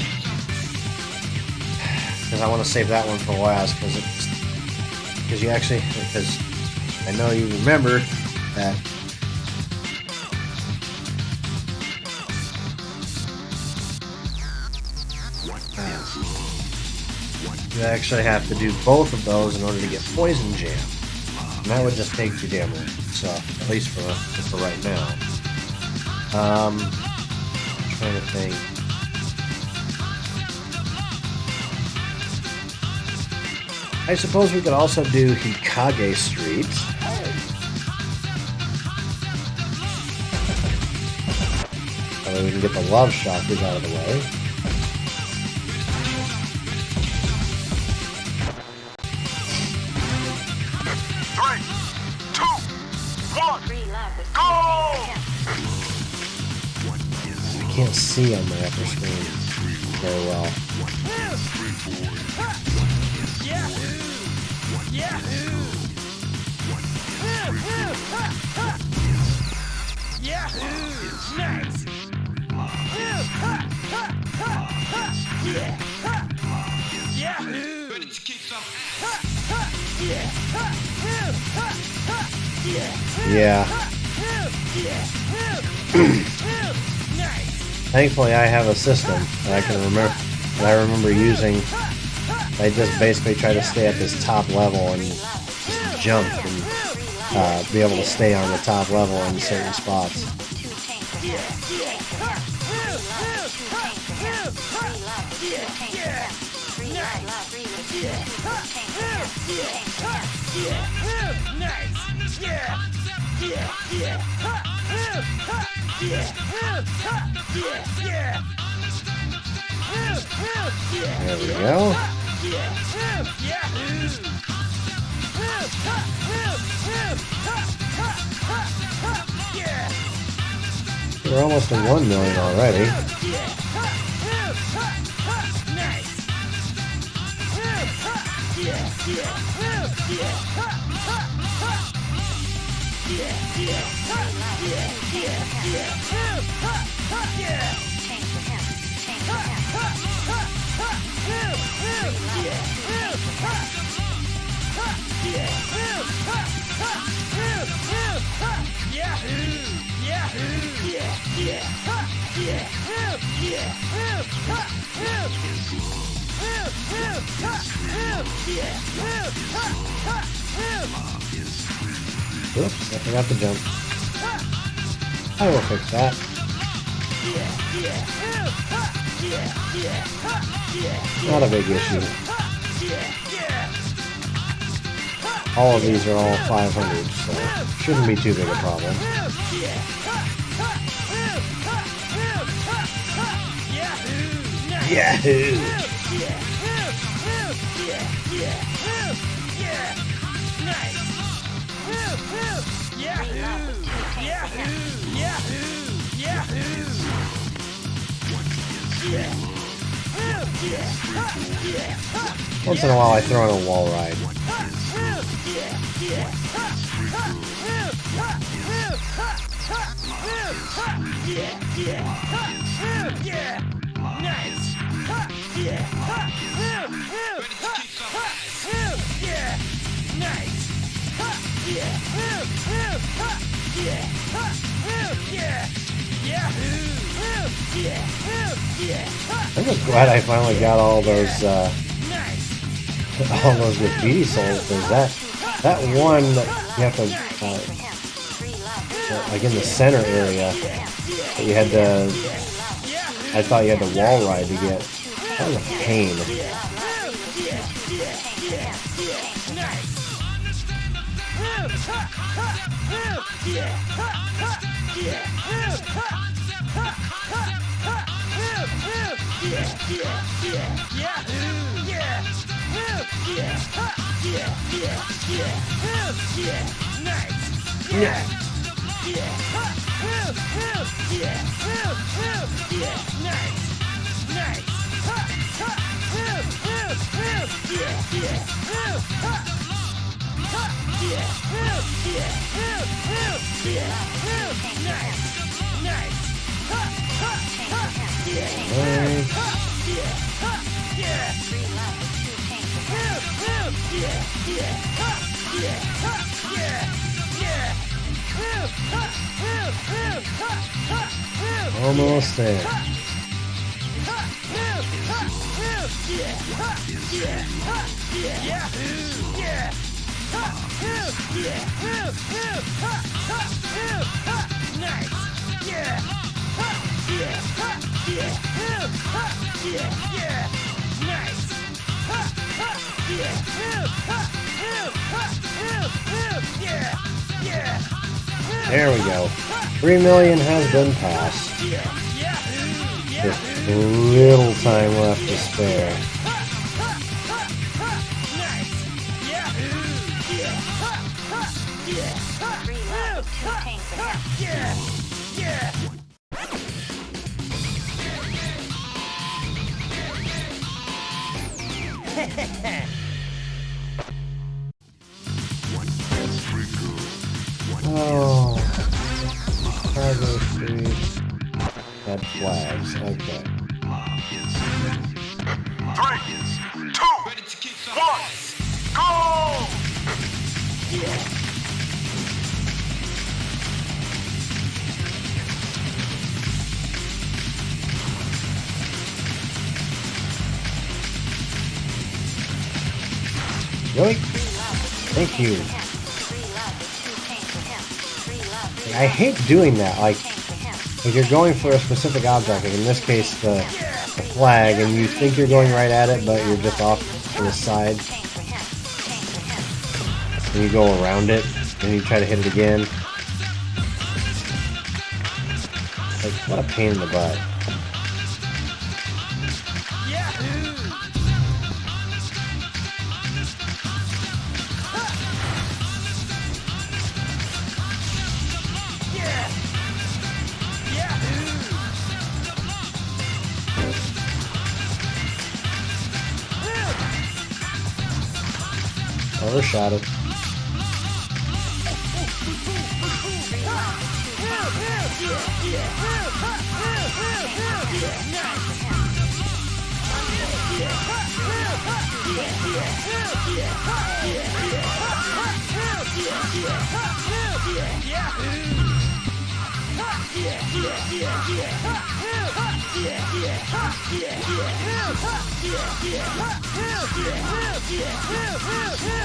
because I want to save that one for last, because I know you remember that you actually have to do both of those in order to get Poison Jam, and that would just take too damn long. So at least for right now. I'm trying to think. I suppose we could also do Hikage Street. So we can get the love chakras out of the way. I can't see on my upper screen very well. Yeah. Thankfully, I have a system that I can remember. That I remember using. I just basically try to stay at this top level and just jump and be able to stay on the top level in certain spots. There we go. We're almost at 1 million already. Oops, I forgot to jump. I will fix that. Not a big issue. All of these are all 500, so shouldn't be too big a problem. Yahoo! Once in a while I throw in a wall ride. I'm just glad I finally got all those graffiti souls, because that one that you have to like in the center area that you had to I thought you had the wall ride to get. That was a pain. Almost there. There we go. 3 million has been passed. Just little time left to spare. Oh, cargo street. Had flags. Okay. 3, 2, 1, go! Really? Thank you. I hate doing that. Like if you're going for a specific object, like in this case the flag, and you think you're going right at it, but you're just off to the side. And you go around it, and you try to hit it again. Like, what a pain in the butt. Overshot it.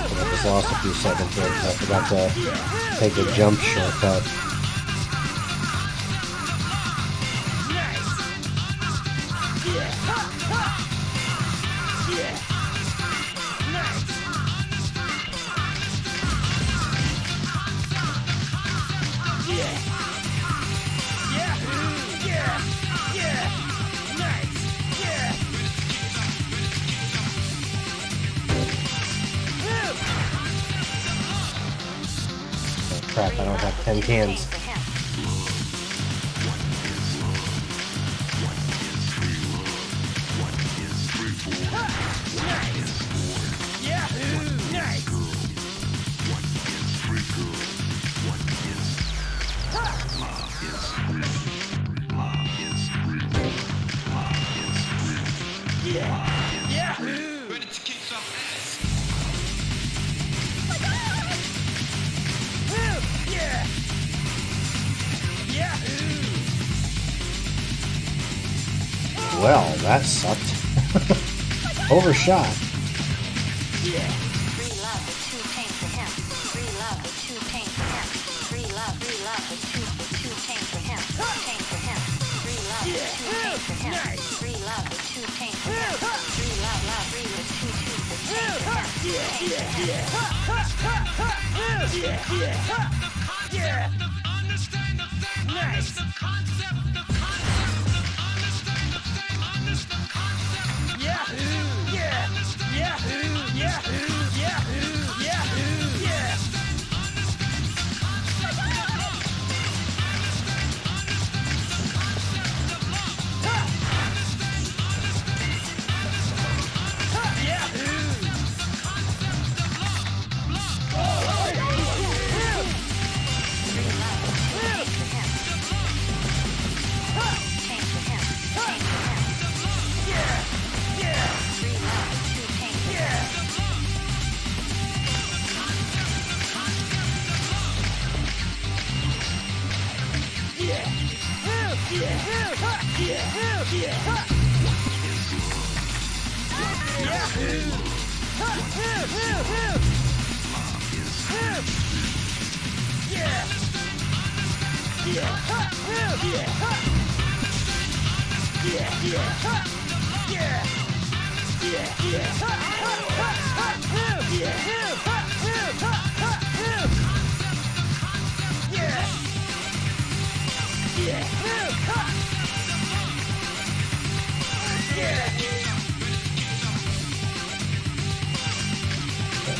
I just lost a few seconds there. I forgot to take the jump shortcut. Crap, I don't have 10 cans. Well, that sucked. Overshot. for him. Free love with 2 tank for him. Free love, free with 2 for tank for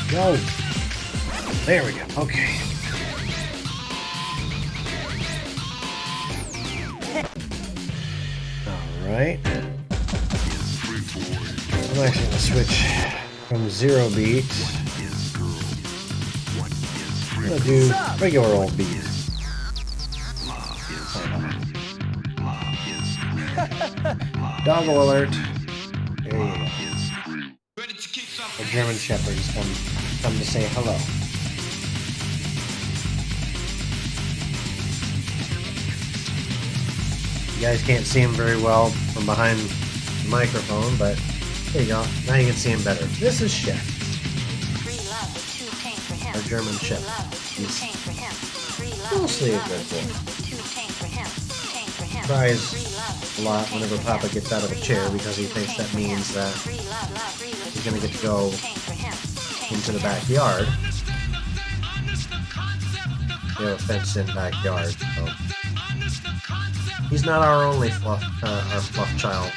Go. There we go. Okay. Alright. I'm actually going to switch from 0 beat. I'm going to do regular old beat. Doggo alert. There you go. A German Shepherd has come to say hello. You guys can't see him very well from behind the microphone, but there you go. Now you can see him better. This is Chef. Our German Shepherd. He's mostly a good boy. Cries a lot whenever Papa gets out of a chair because he thinks that means that he's going to get to go into the backyard. We have a fenced-in backyard, so he's not our only fluff child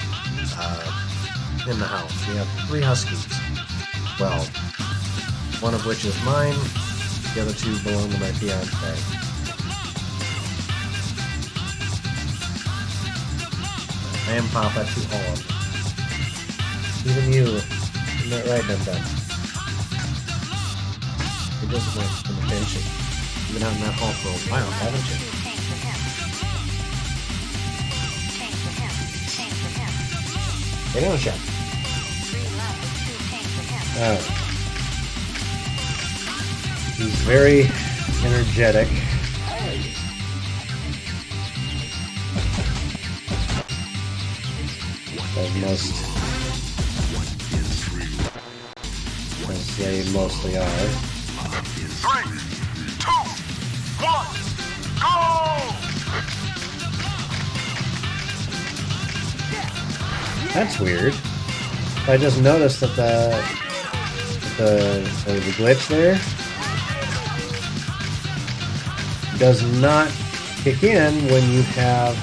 in the house. We have 3 huskies. Well, one of which is mine. The other 2 belong to my fiance. I am Papa to all of them. Even you. Isn't that right, Dum Dum? It doesn't want some attention. You've been out in that hall for a while, haven't you? Get on, Chef. He's very energetic. As they mostly are. 3, 2, 1, go! That's weird. I just noticed that the glitch there does not kick in when you have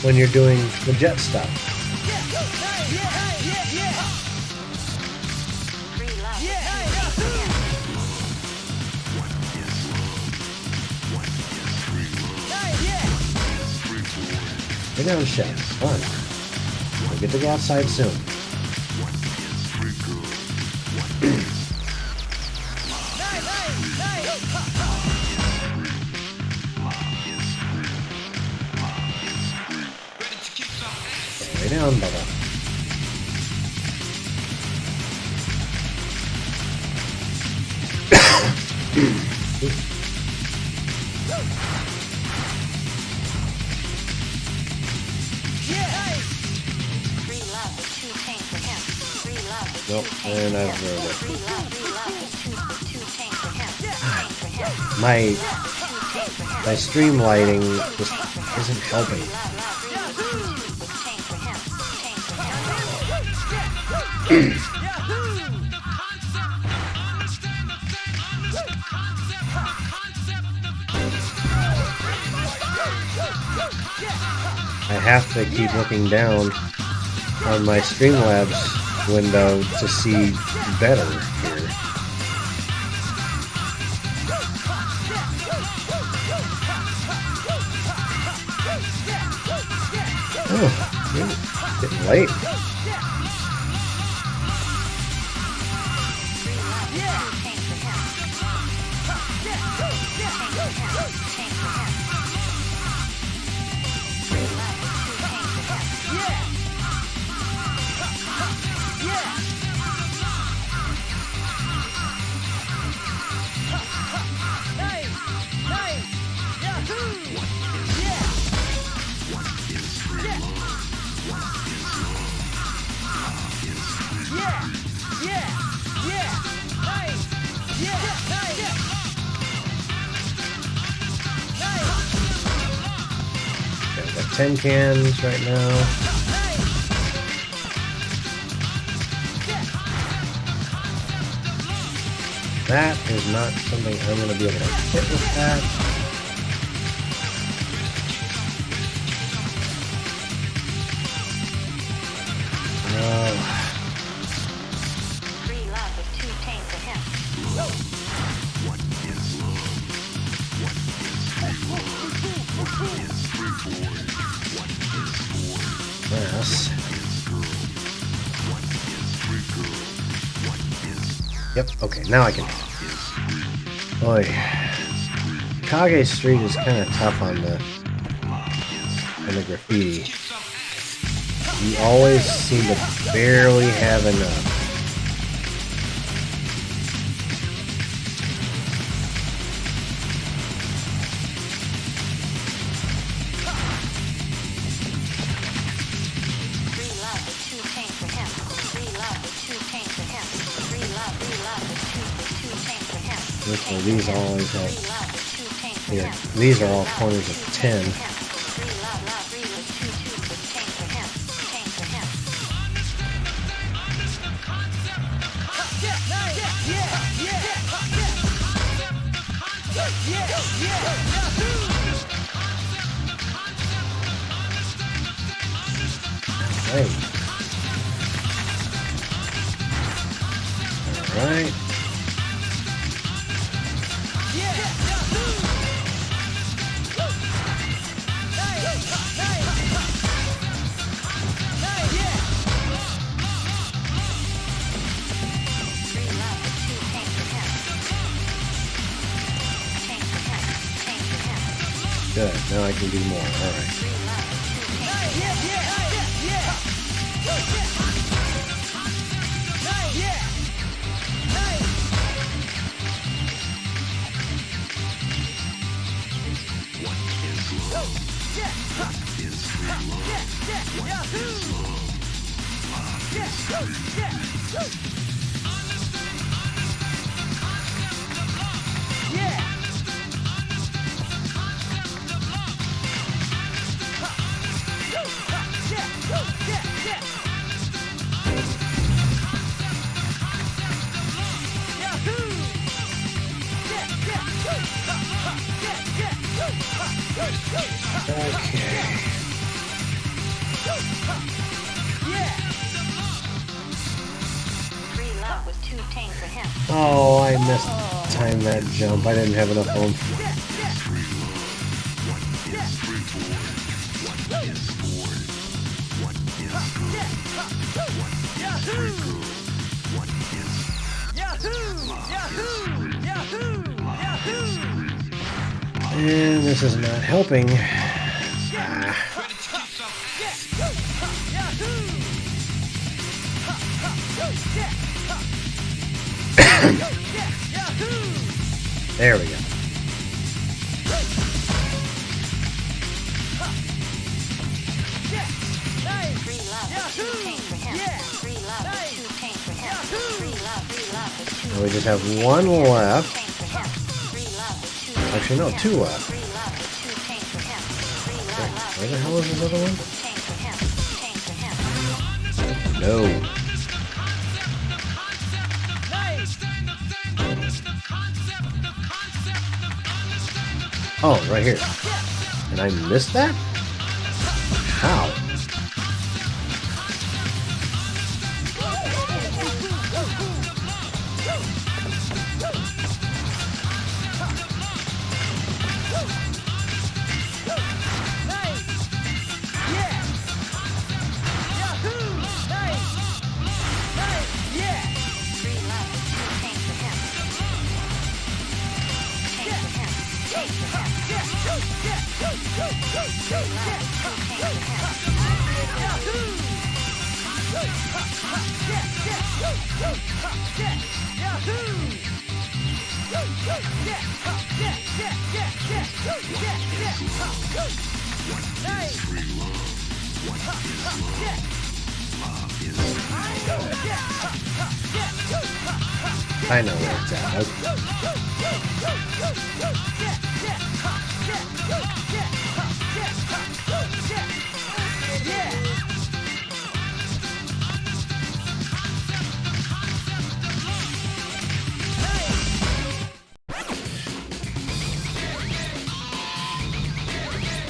when you're doing the jet stuff. Get down, Chef. Come on. We'll get to go outside soon. Lay down, Bubba. Nope, and I've ruined it. My stream lighting just isn't helping. I have to keep looking down on my Streamlabs window to see better here. Oh, getting late. Okay, I've got 10 cans right now. That is not something I'm going to be able to hit with that. Free love is too tame for him. Yes. Yep, okay, now I can. Boy. Kage Street is kind of tough on the graffiti. You always seem to barely have enough. Free love is too tame for him. Free love is too tame for him. Free love is too tame for him. Listen, these always have. Free love is too tame for Here, him. these are all corners of 10. Free love is too tame for him. Tame for him. Right. Alright. Free love is too tame for him. Tame for him. Tame for him. Good. Now I can do more. Alright. Free love is too tame for him. Okay. Free love was too tame for him. Oh, I missed time that jump. I didn't have enough oomph. And this is not helping. There we go. Free love is too tame for him. Free love is too tame for him. Free love is too And we just have one left. tame for him. Free love is too Actually, no, two left. Free love is Where the hell is this other one? Tank for him. Tank for him. No. Oh, right here. And I missed that? How? Free love with two tank for him. Tank for him. Tank for him. Free love with two tank for him. I know where it's at. Okay.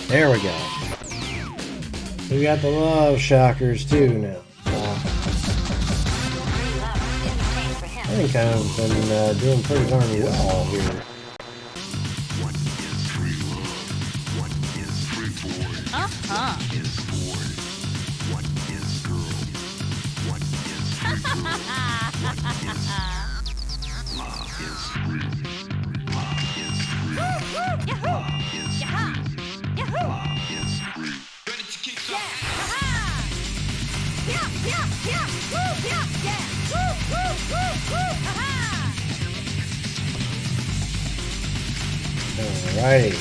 There we go. We got the love shockers too now. Free love with two tank for him. I think I've been doing pretty darn well here. Alrighty.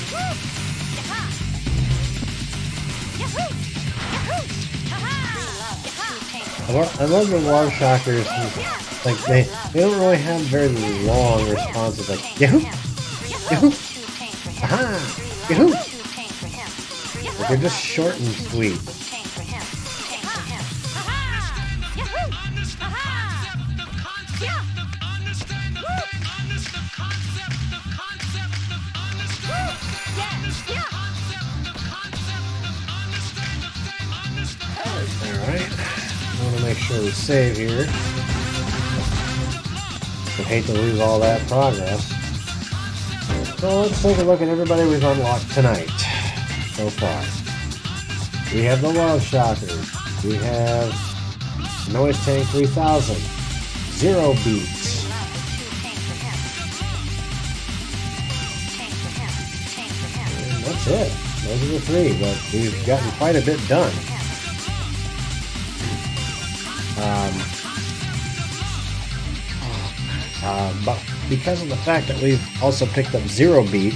I love the love shockers. Like they don't really have very long responses. Like yahoo, yahoo, aha, yahoo. Like they're just short and sweet. Alright, I want to make sure we save here. Would hate to lose all that progress. So let's take a look at everybody we've unlocked tonight so far. We have the Love Shockers. We have Noise Tank 3000. Zero Beats. And that's it. Those are the three, but we've gotten quite a bit done. But because of the fact that we've also picked up Zero Beat,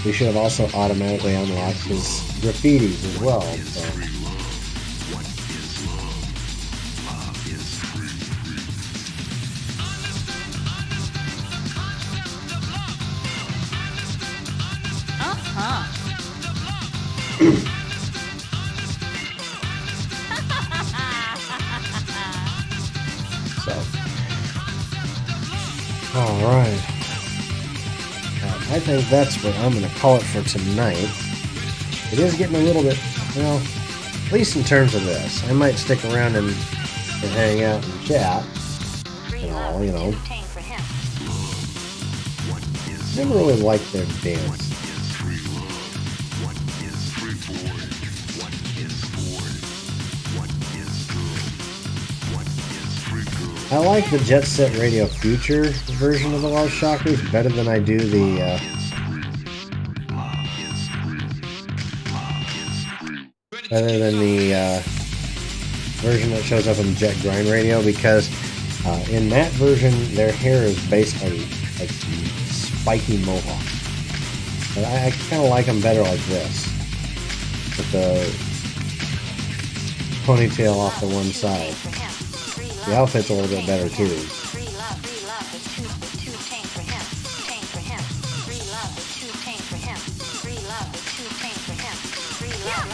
we should have also automatically unlocked his graffitis as well. So. Alright. I think that's what I'm going to call it for tonight. It is getting a little bit, well, at least in terms of this. I might stick around and hang out and chat. And all, you know. Never really liked their dance. I like the Jet Set Radio Future version of the Love Shockers better than I do the version that shows up in Jet Grind Radio, because in that version their hair is basically like spiky mohawk. But I kind of like them better like this, with the ponytail off the one side. The outfit's a little bit better too. Free love with two tank for him. Tank for him. Free love with two tank for him. Free love with two tank for him. Free love,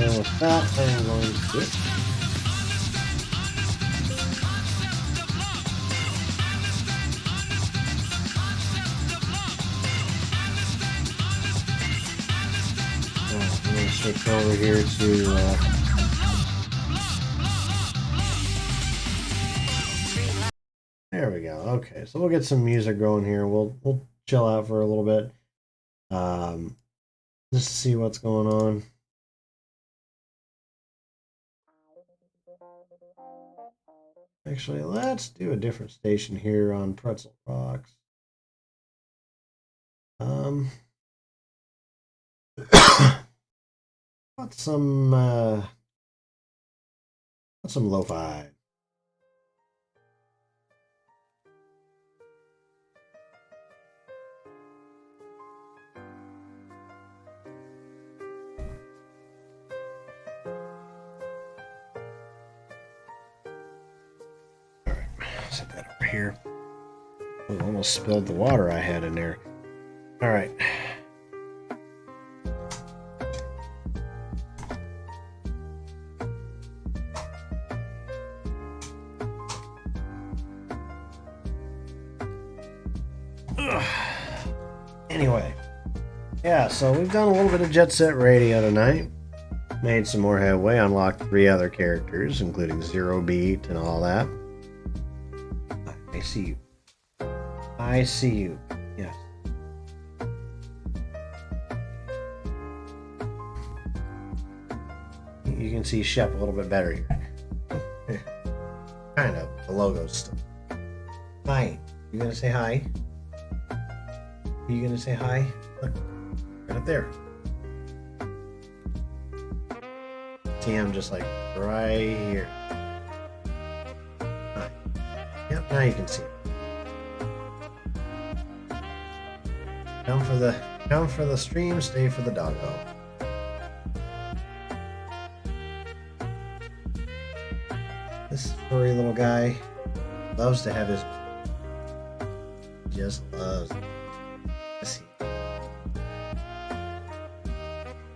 And with that, I'm going to do it. I'm going to switch over here to there we go. Okay, so we'll get some music going here. We'll chill out for a little bit, just to see what's going on. Actually, let's do a different station here on Pretzel Rocks. What's some lo-fi? All right, set that over here. I almost spilled the water I had in there. All right. Anyway, yeah, so we've done a little bit of Jet Set Radio tonight. Made some more headway, unlocked 3 other characters, including Zero Beat and all that. I see you. I see you. Yes. You can see Shep a little bit better here. Kind of. The logo's still. Hi. You gonna say hi? Are you gonna say hi? Look, right up there. See him just like right here. Hi. Yep, now you can see him. Come for the stream, stay for the doggo. This furry little guy loves to have his. Just loves. Yes, he.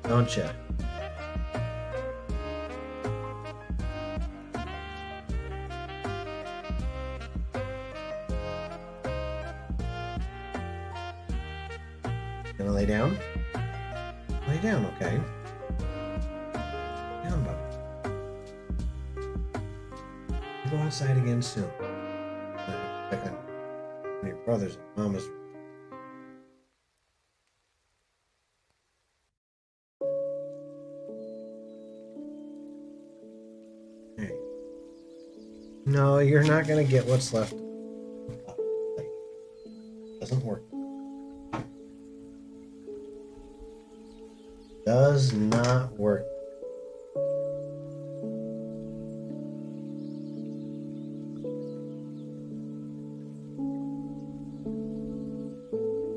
Don't ya? Gonna lay down? Lay down, okay. Down, buddy. Go outside again soon. Check on your brothers and mamas. Hey. No, you're not gonna get what's left. Doesn't work. Does not work.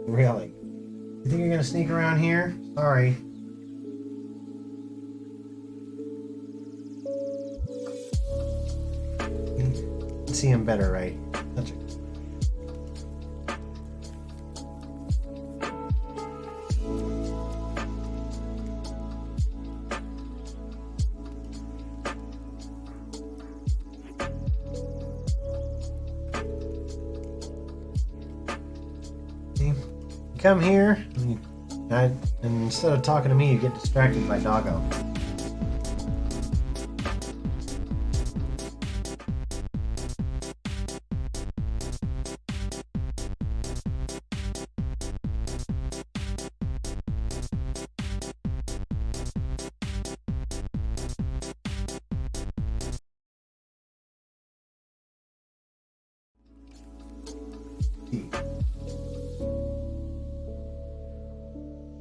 Really? You think you're gonna sneak around here? Sorry. You can see him better, right? That's it. Come here, and instead of talking to me, you get distracted by Doggo.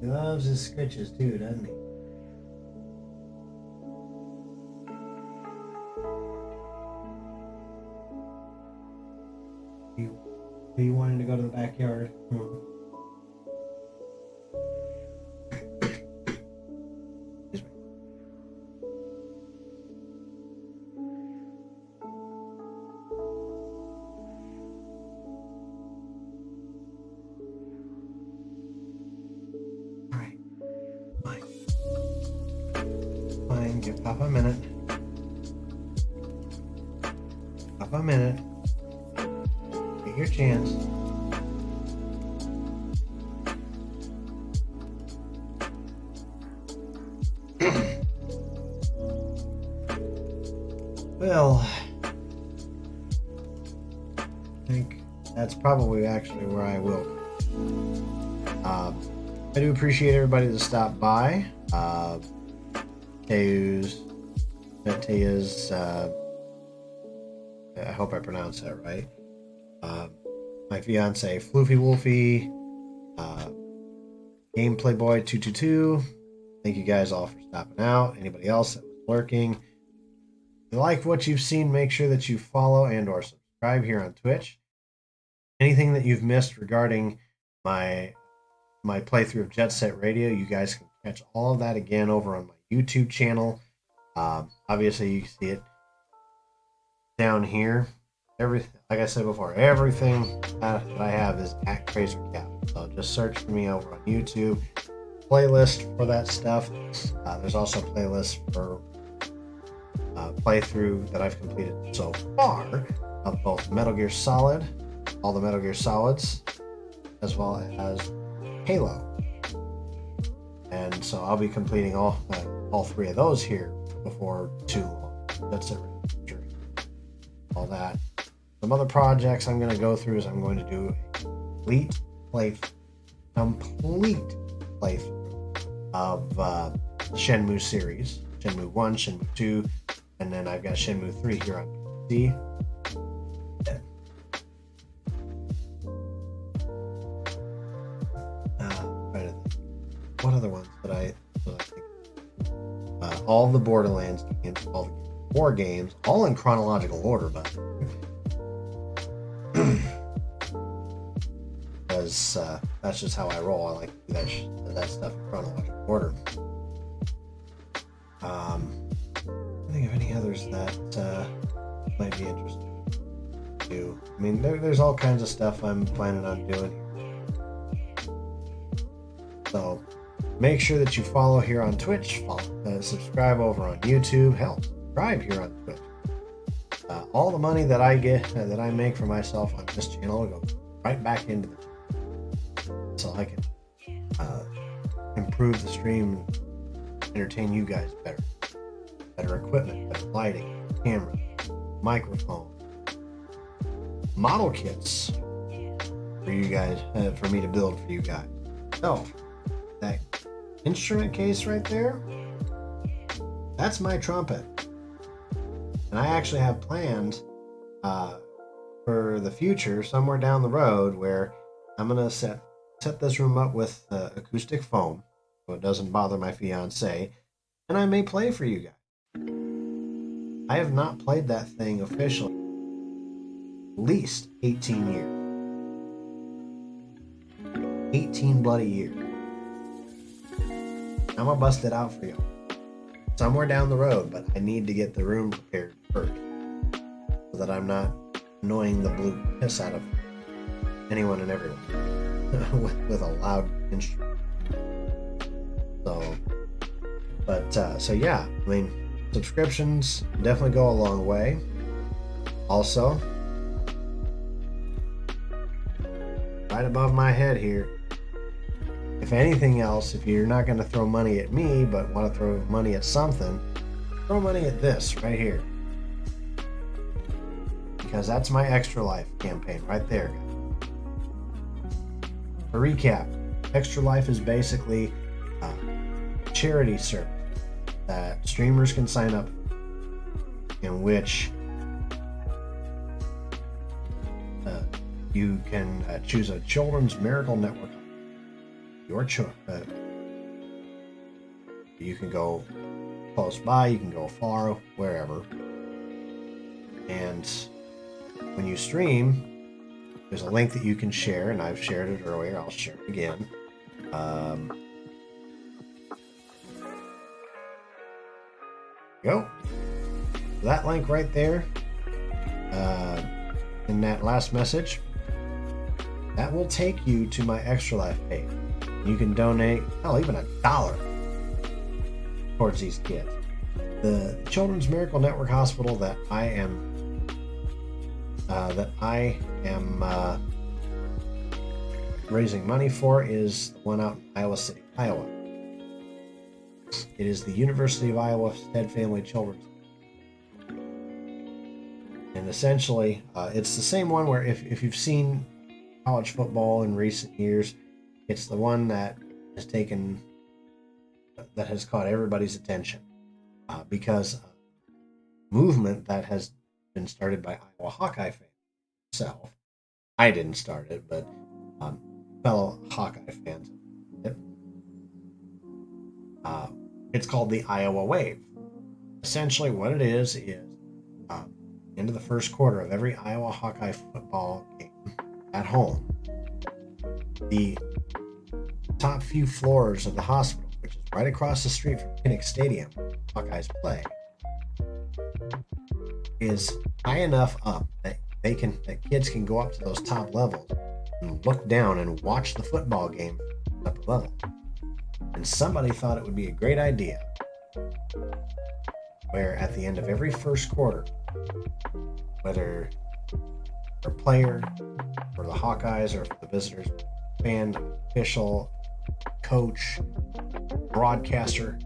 He loves his scritches too, doesn't he? He wanted to go to the backyard. Excuse me. Up a minute. Get your chance. Well, I think that's probably actually where I will. I do appreciate everybody that stopped by. Teus, I hope I pronounced that right. My fiance, Floofy Wolfie, Gameplay Boy 222. Thank you guys all for stopping out. Anybody else that was lurking. If you like what you've seen, make sure that you follow and or subscribe here on Twitch. Anything that you've missed regarding my playthrough of Jet Set Radio, you guys can catch all of that again over on my YouTube channel. Obviously, you can see it down here. Like I said before, everything that I have is at KrazerKap. So just search for me over on YouTube. Playlist for that stuff. There's also playlists for playthrough that I've completed so far of both Metal Gear Solid, all the Metal Gear Solids, as well as Halo. And so I'll be completing all three of those here before too long. That's it. All that. Some other projects I'm going to go through is I'm going to do a complete playthrough of the Shenmue series. Shenmue 1, Shenmue 2, and then I've got Shenmue 3 here on PC. What other ones did I think? All the Borderlands games, all the war games, all in chronological order, but because that's just how I roll. I like to do that stuff in chronological order. I think of any others that might be interesting to do. I mean, there's all kinds of stuff I'm planning on doing here. So make sure that you follow here on Twitch, subscribe over on YouTube, subscribe here on Twitch. All the money that I get, that I make for myself on this channel, goes right back into the channel. So I can improve the stream, entertain you guys better. Better equipment, better lighting, camera, microphone, model kits for you guys, for me to build for you guys. So, that instrument case right there, that's my trumpet. And I actually have plans for the future, somewhere down the road, where I'm going to set this room up with acoustic foam so it doesn't bother my fiance, and I may play for you guys. I have not played that thing officially at least 18 years. 18 bloody years. I'm gonna bust it out for you somewhere down the road, but I need to get the room prepared first so that I'm not annoying the blue piss out of anyone and everyone with a loud instrument. So yeah, I mean, subscriptions definitely go a long way. Also, right above my head here, if anything else, if you're not going to throw money at me but want to throw money at something, throw money at this right here, because that's my Extra Life campaign right there. For recap, Extra Life is basically a charity service that streamers can sign up in which you can choose a children's miracle network. Your choice. You can go close by, you can go far, wherever. And when you stream, there's a link that you can share, and I've shared it earlier. I'll share it again. Go. That link right there, in that last message, that will take you to my Extra Life page. You can donate, even $1 towards these kids. The Children's Miracle Network Hospital that I am that I am raising money for is the one out in Iowa City, Iowa. It is the University of Iowa Stead Family Children's. And essentially, it's the same one where if you've seen college football in recent years, it's the one that has caught everybody's attention because movement that has been started by Iowa Hawkeye fans itself. I didn't start it, but fellow Hawkeye fans. It's called the Iowa Wave. Essentially, what it is into the first quarter of every Iowa Hawkeye football game at home, the top few floors of the hospital, which is right across the street from Kinnick Stadium, Hawkeyes play, is high enough up that kids can go up to those top levels and look down and watch the football game from the upper level. And somebody thought it would be a great idea where at the end of every first quarter, whether for a player, for the Hawkeyes, or for the visitors, fan, official, coach, broadcaster,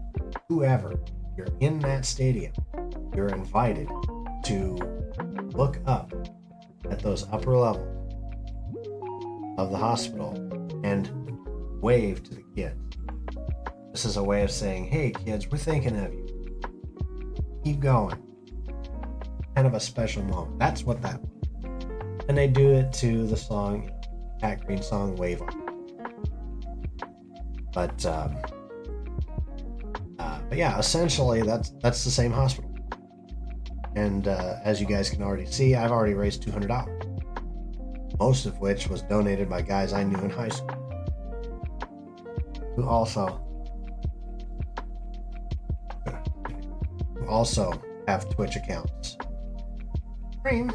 whoever, you're in that stadium, you're invited to look up at those upper levels of the hospital and wave to the kids. This is a way of saying, hey kids, we're thinking of you. Keep going. Kind of a special moment. That's what that was. And they do it to the song, Pat Green song, Wave On. But yeah, essentially that's the same hospital. And as you guys can already see, I've already raised $200, most of which was donated by guys I knew in high school, who also have Twitch accounts. Stream,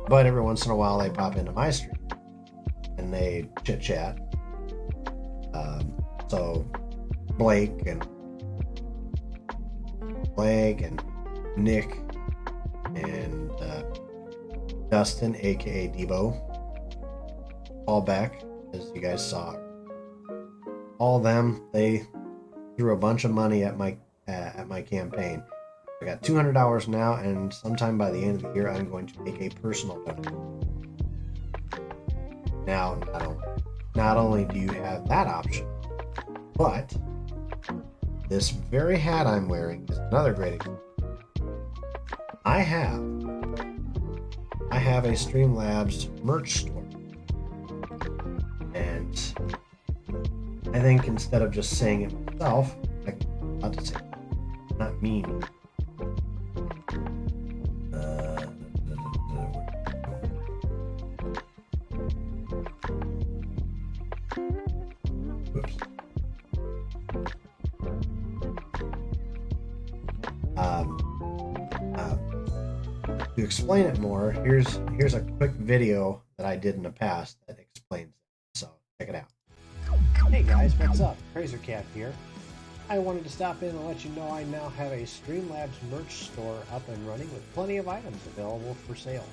but every once in a while they pop into my stream and they chit chat. So Blake and Nick and Dustin, aka Debo, all back, as you guys saw. All of them, they threw a bunch of money at my campaign. I got $200 now, and sometime by the end of the year, I'm going to make a personal donation. Now, not only do you have that option, but this very hat I'm wearing is another great example. I have a Streamlabs merch store, and I think instead of just saying it myself, I'm about to say it, not me. Oops. To explain it more, here's a quick video that I did in the past that explains it. So check it out. Hey guys, what's up? KrazerKap here. I wanted to stop in and let you know I now have a Streamlabs merch store up and running with plenty of items available for sale.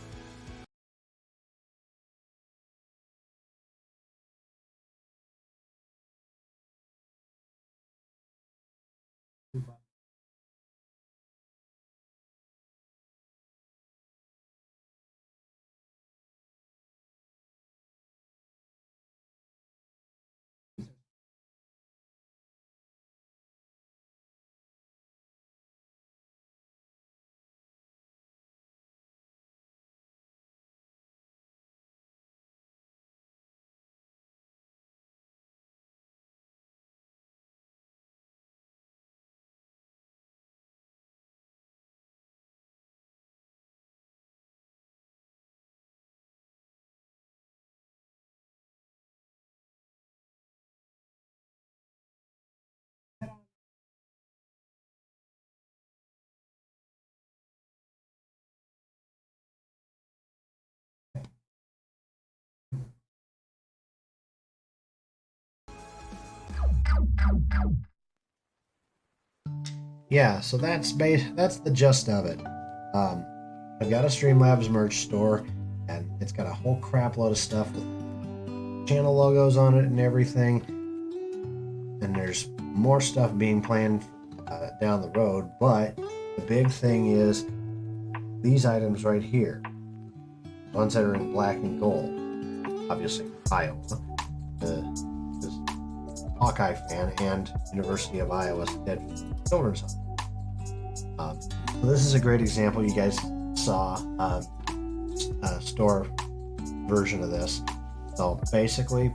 Yeah, so that's the gist of it. I've got a Streamlabs merch store. and it's got a whole crap load of stuff with channel logos on it and everything. And there's more stuff being planned down the road, but the big thing is these items right here, ones that are in black and gold. Obviously, Iowa, the Hawkeye fan, and University of Iowa Dead Children's Hospital. So this is a great example. You guys saw a store version of this. So basically,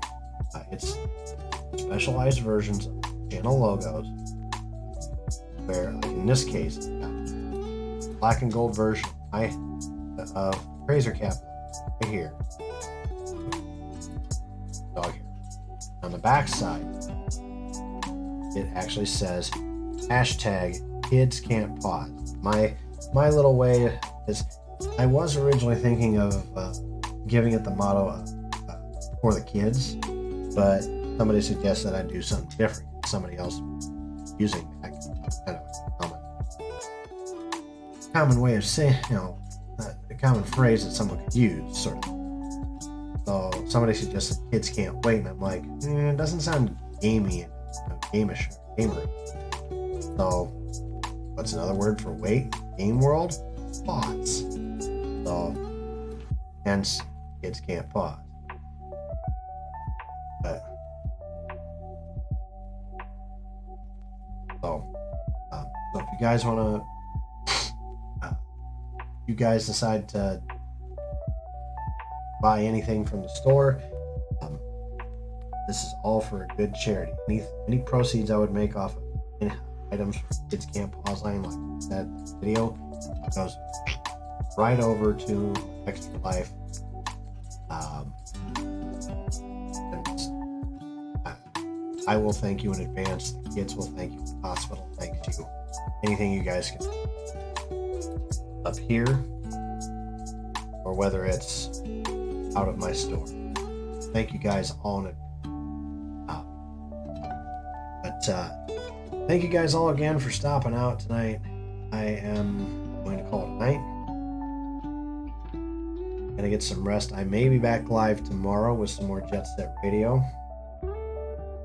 it's specialized versions of channel logos, where, like in this case, black and gold version of KrazerKap right here. Dog here. On the back side, it actually says hashtag kids can't pause. My little way is, I was originally thinking of giving it the motto for the kids, but somebody suggested I do something different. Somebody else using that kind of common way of saying, a common phrase that someone could use, sort of. So somebody suggested kids can't wait, and I'm like, it doesn't sound gamey and gamer. So what's another word for wait? Game world? Pause. So hence kids can't pause. But so if you guys want to, you guys decide to buy anything from the store, this is all for a good charity. Any proceeds I would make off of any items for Kids Can't Pause Line, like that video, goes right over to Extra Life. I will thank you in advance. The kids will thank you. The hospital thanks you. Anything you guys can do up here, or whether it's out of my store. Thank you guys all in advance. Thank you guys all again for stopping out tonight. I am going to call it a night. Gonna get some rest. I may be back live tomorrow with some more Jet Set Radio.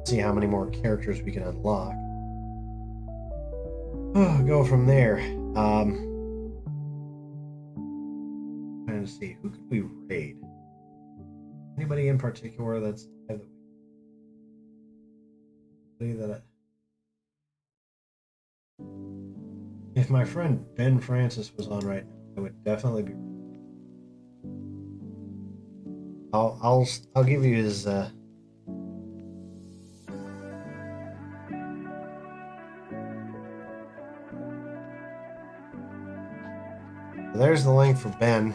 See how many more characters we can unlock. Go from there. Trying to see, who could we raid? Anybody in particular that's live that if my friend Ben Francis was on right now, I would definitely be. I'll give you his there's the link for Ben.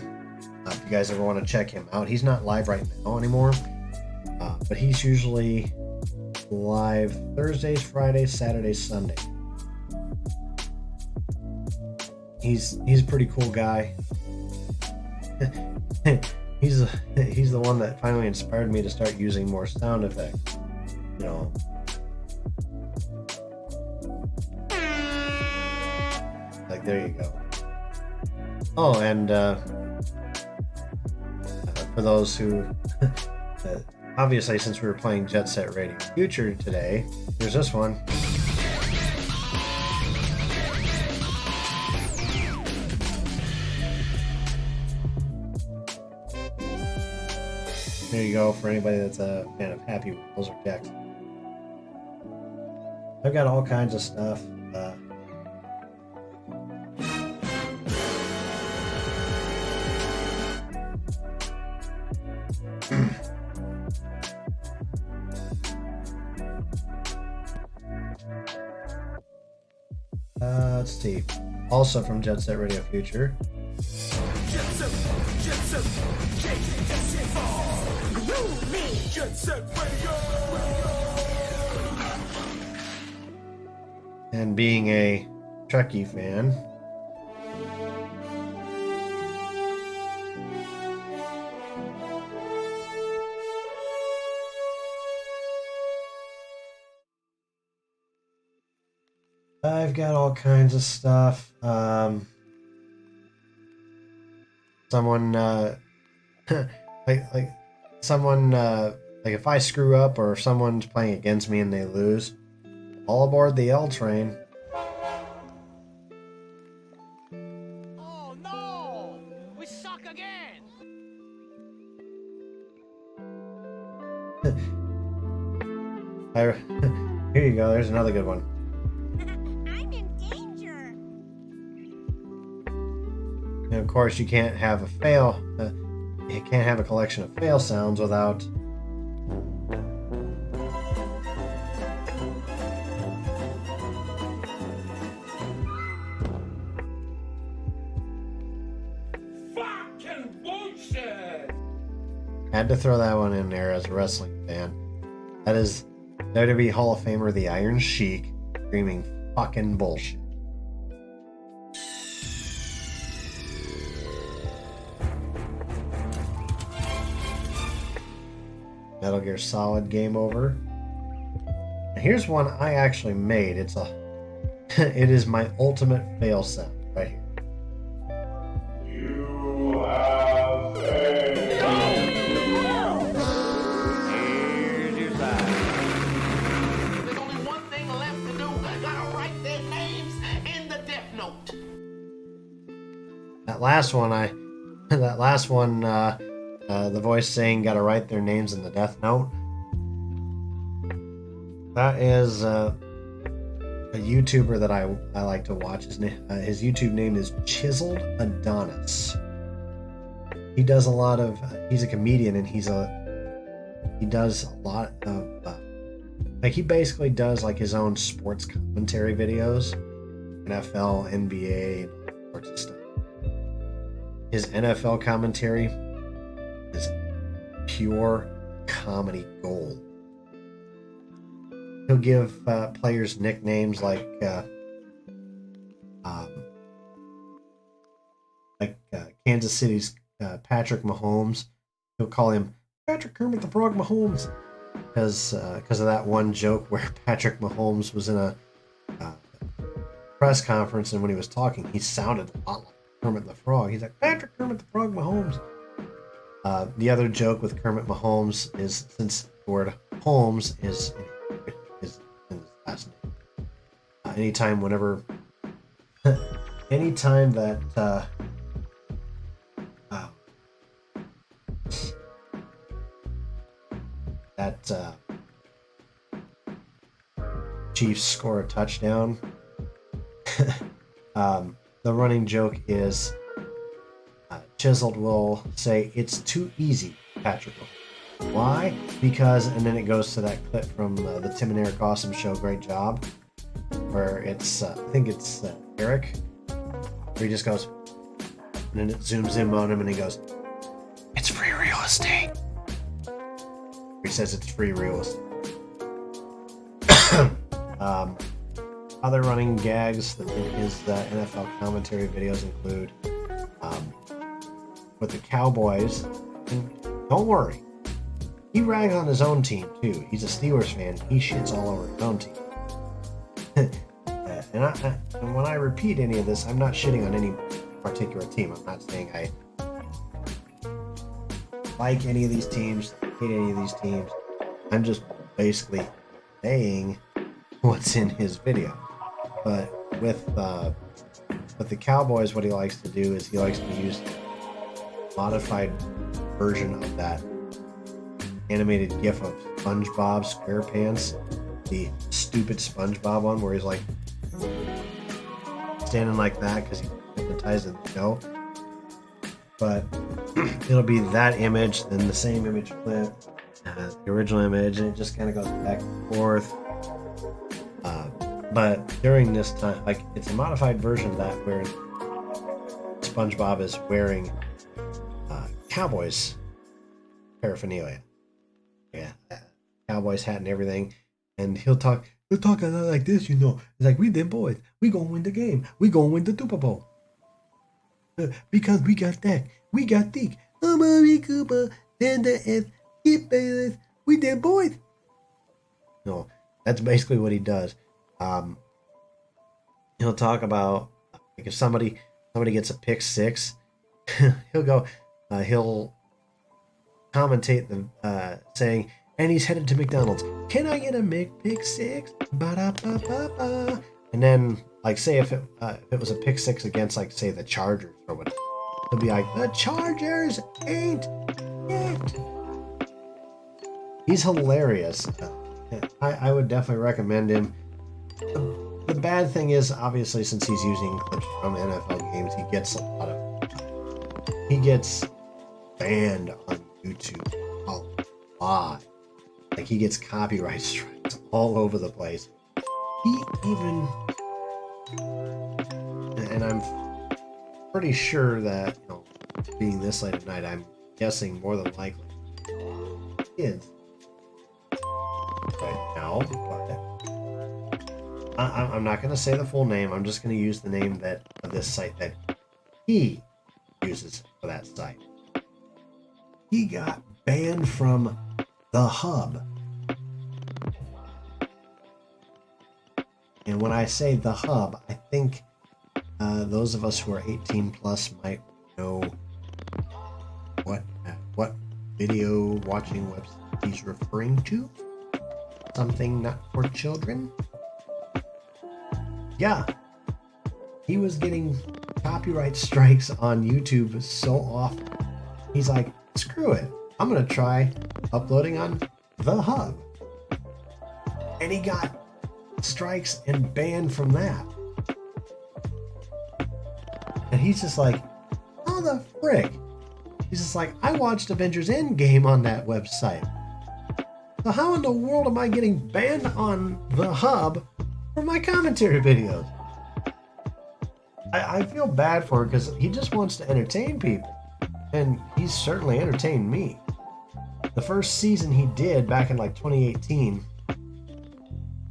If you guys ever want to check him out, he's not live right now anymore, but he's usually live Thursdays, Fridays, Saturdays, Sundays. He's a pretty cool guy. he's the one that finally inspired me to start using more sound effects. Like, there you go. Oh, and for those who obviously, since we were playing Jet Set Radio Future today, there's this one. There you go, for anybody that's a fan of Happy Wheels or Jackson. I've got all kinds of stuff. Let's see. Also from Jet Set Radio Future. And being a Trekkie fan, I've got all kinds of stuff. Someone like someone like if I screw up or if someone's playing against me and they lose, all aboard the L train. Oh no! We suck again! Here you go. There's another good one. I'm in danger. And of course, you can't have a fail. You can't have a collection of fail sounds without. Fucking bullshit! Had to throw that one in there as a wrestling fan. That is WWE Hall of Famer the Iron Sheik screaming fucking bullshit. Metal Gear Solid Game Over. And here's one I actually made. It is my ultimate fail sound right here. There's only one thing left to do. Gotta write their names in the death note. That last one, the voice saying "gotta write their names in the death note." That is a YouTuber that I like to watch. His YouTube name is Chiseled Adonis. He does a lot of. He's a comedian and he does a lot of. Like he basically does like his own sports commentary videos, NFL, NBA, and all sorts of stuff. His NFL commentary is pure comedy gold. He'll give players nicknames like Kansas City's Patrick Mahomes. He'll call him Patrick Kermit the Frog Mahomes because of that one joke where Patrick Mahomes was in a press conference and when he was talking, he sounded a lot like Kermit the Frog. He's like Patrick Kermit the Frog Mahomes. The other joke with Kermit Mahomes is since the word Holmes is in his last name. Anytime that Chiefs score a touchdown, the running joke is Chiseled will say, "It's too easy, Patrick." Why? Because, and then it goes to that clip from the Tim and Eric Awesome Show, Great Job, where it's, I think it's Eric, where he just goes, and then it zooms in on him and he goes, "It's free real estate." He says it's free real estate. Other running gags in his NFL commentary videos include with the Cowboys, and don't worry, he rags on his own team too. He's a Steelers fan. He shits all over his own team. And when I repeat any of this, I'm not shitting on any particular team. I'm not saying I like any of these teams, hate any of these teams. I'm just basically saying what's in his video. But with the Cowboys, what he likes to do is he likes to use a modified version of that animated GIF of SpongeBob SquarePants, the stupid SpongeBob one where he's like standing like that because he's hypnotized in the show. But it'll be that image, then the same image clip, the original image, and it just kind of goes back and forth. But during this time, like, it's a modified version of that where SpongeBob is wearing Cowboys paraphernalia. Yeah, Cowboys hat and everything. And he'll talk a lot like this, you know. It's like, we them boys, we gonna win the game. We gonna win the Super Bowl. Because we got that. We got thick. Cooper, then the S, keep Bayless. We them boys. No, that's basically what he does. He'll talk about like if somebody gets a pick six, he'll go, he'll commentate the saying, and he's headed to McDonald's. Can I get a pick six? Ba-da-ba-ba-ba. And then, like, say if it was a pick six against, like, say the Chargers or whatever, it'll be like, the Chargers ain't it. He's hilarious. I would definitely recommend him. The bad thing is, obviously, since he's using clips from NFL games, he gets banned on YouTube a lot. Like, he gets copyright strikes all over the place. He even, and I'm pretty sure that, you know, being this late at night, I'm guessing more than likely kids right now, but I'm not going to say the full name. I'm just going to use the name of this site that he uses for that site. He got banned from the hub. And when I say the hub, I think those of us who are 18 plus might know what video watching website he's referring to. Something not for children. Yeah, he was getting copyright strikes on YouTube so often. He's like, screw it, I'm gonna try uploading on the hub. And he got strikes and banned from that. And he's just like, how the frick? He's just like, I watched Avengers Endgame on that website. So how in the world am I getting banned on the hub for my commentary videos? I feel bad for him because he just wants to entertain people. And he's certainly entertained me. The first season he did back in like 2018,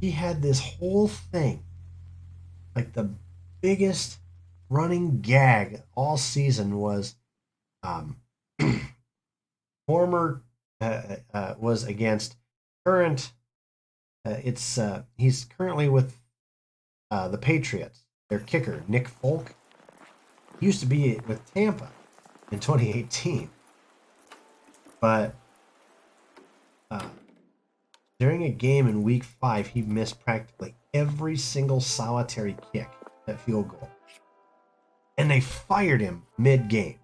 he had this whole thing. Like the biggest running gag all season was former was against current he's currently with the Patriots. Their kicker, Nick Folk, used to be with Tampa in 2018. But during a game in week 5, he missed practically every single solitary kick at field goal. And they fired him mid-game.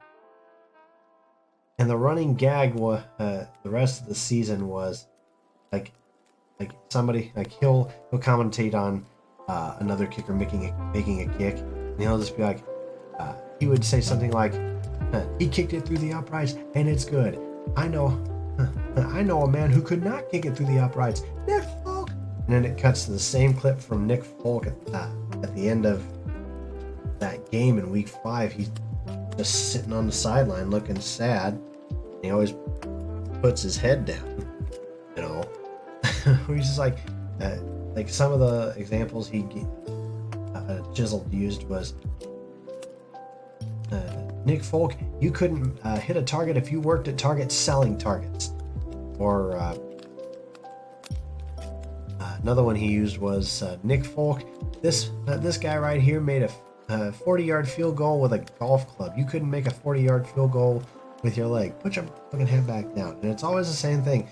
And the running gag was the rest of the season was like somebody, like he'll commentate on another kicker making a kick, and he'll just be like, he would say something like, he kicked it through the uprights and it's good. I know a man who could not kick it through the uprights, Nick Folk. And then it cuts to the same clip from Nick Folk at the end of that game in week 5. He's just sitting on the sideline looking sad. And he always puts his head down, you know. He's just like some of the examples he Chiseled used was Nick Folk, you couldn't hit a target if you worked at Target selling targets. Or another one he used was Nick Folk, this guy right here made a 40-yard field goal with a golf club. You couldn't make a 40-yard field goal with your leg. Put your fucking head back down. And it's always the same thing.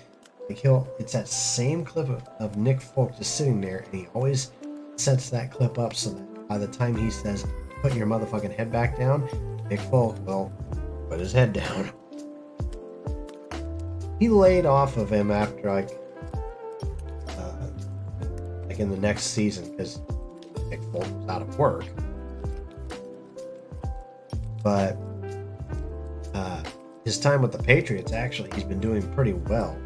Like it's that same clip of Nick Folk just sitting there, and he always sets that clip up so that by the time he says, put your motherfucking head back down, Nick Folk will put his head down. He laid off of him after like in the next season because Nick Folk was out of work. But his time with the Patriots, actually, he's been doing pretty well.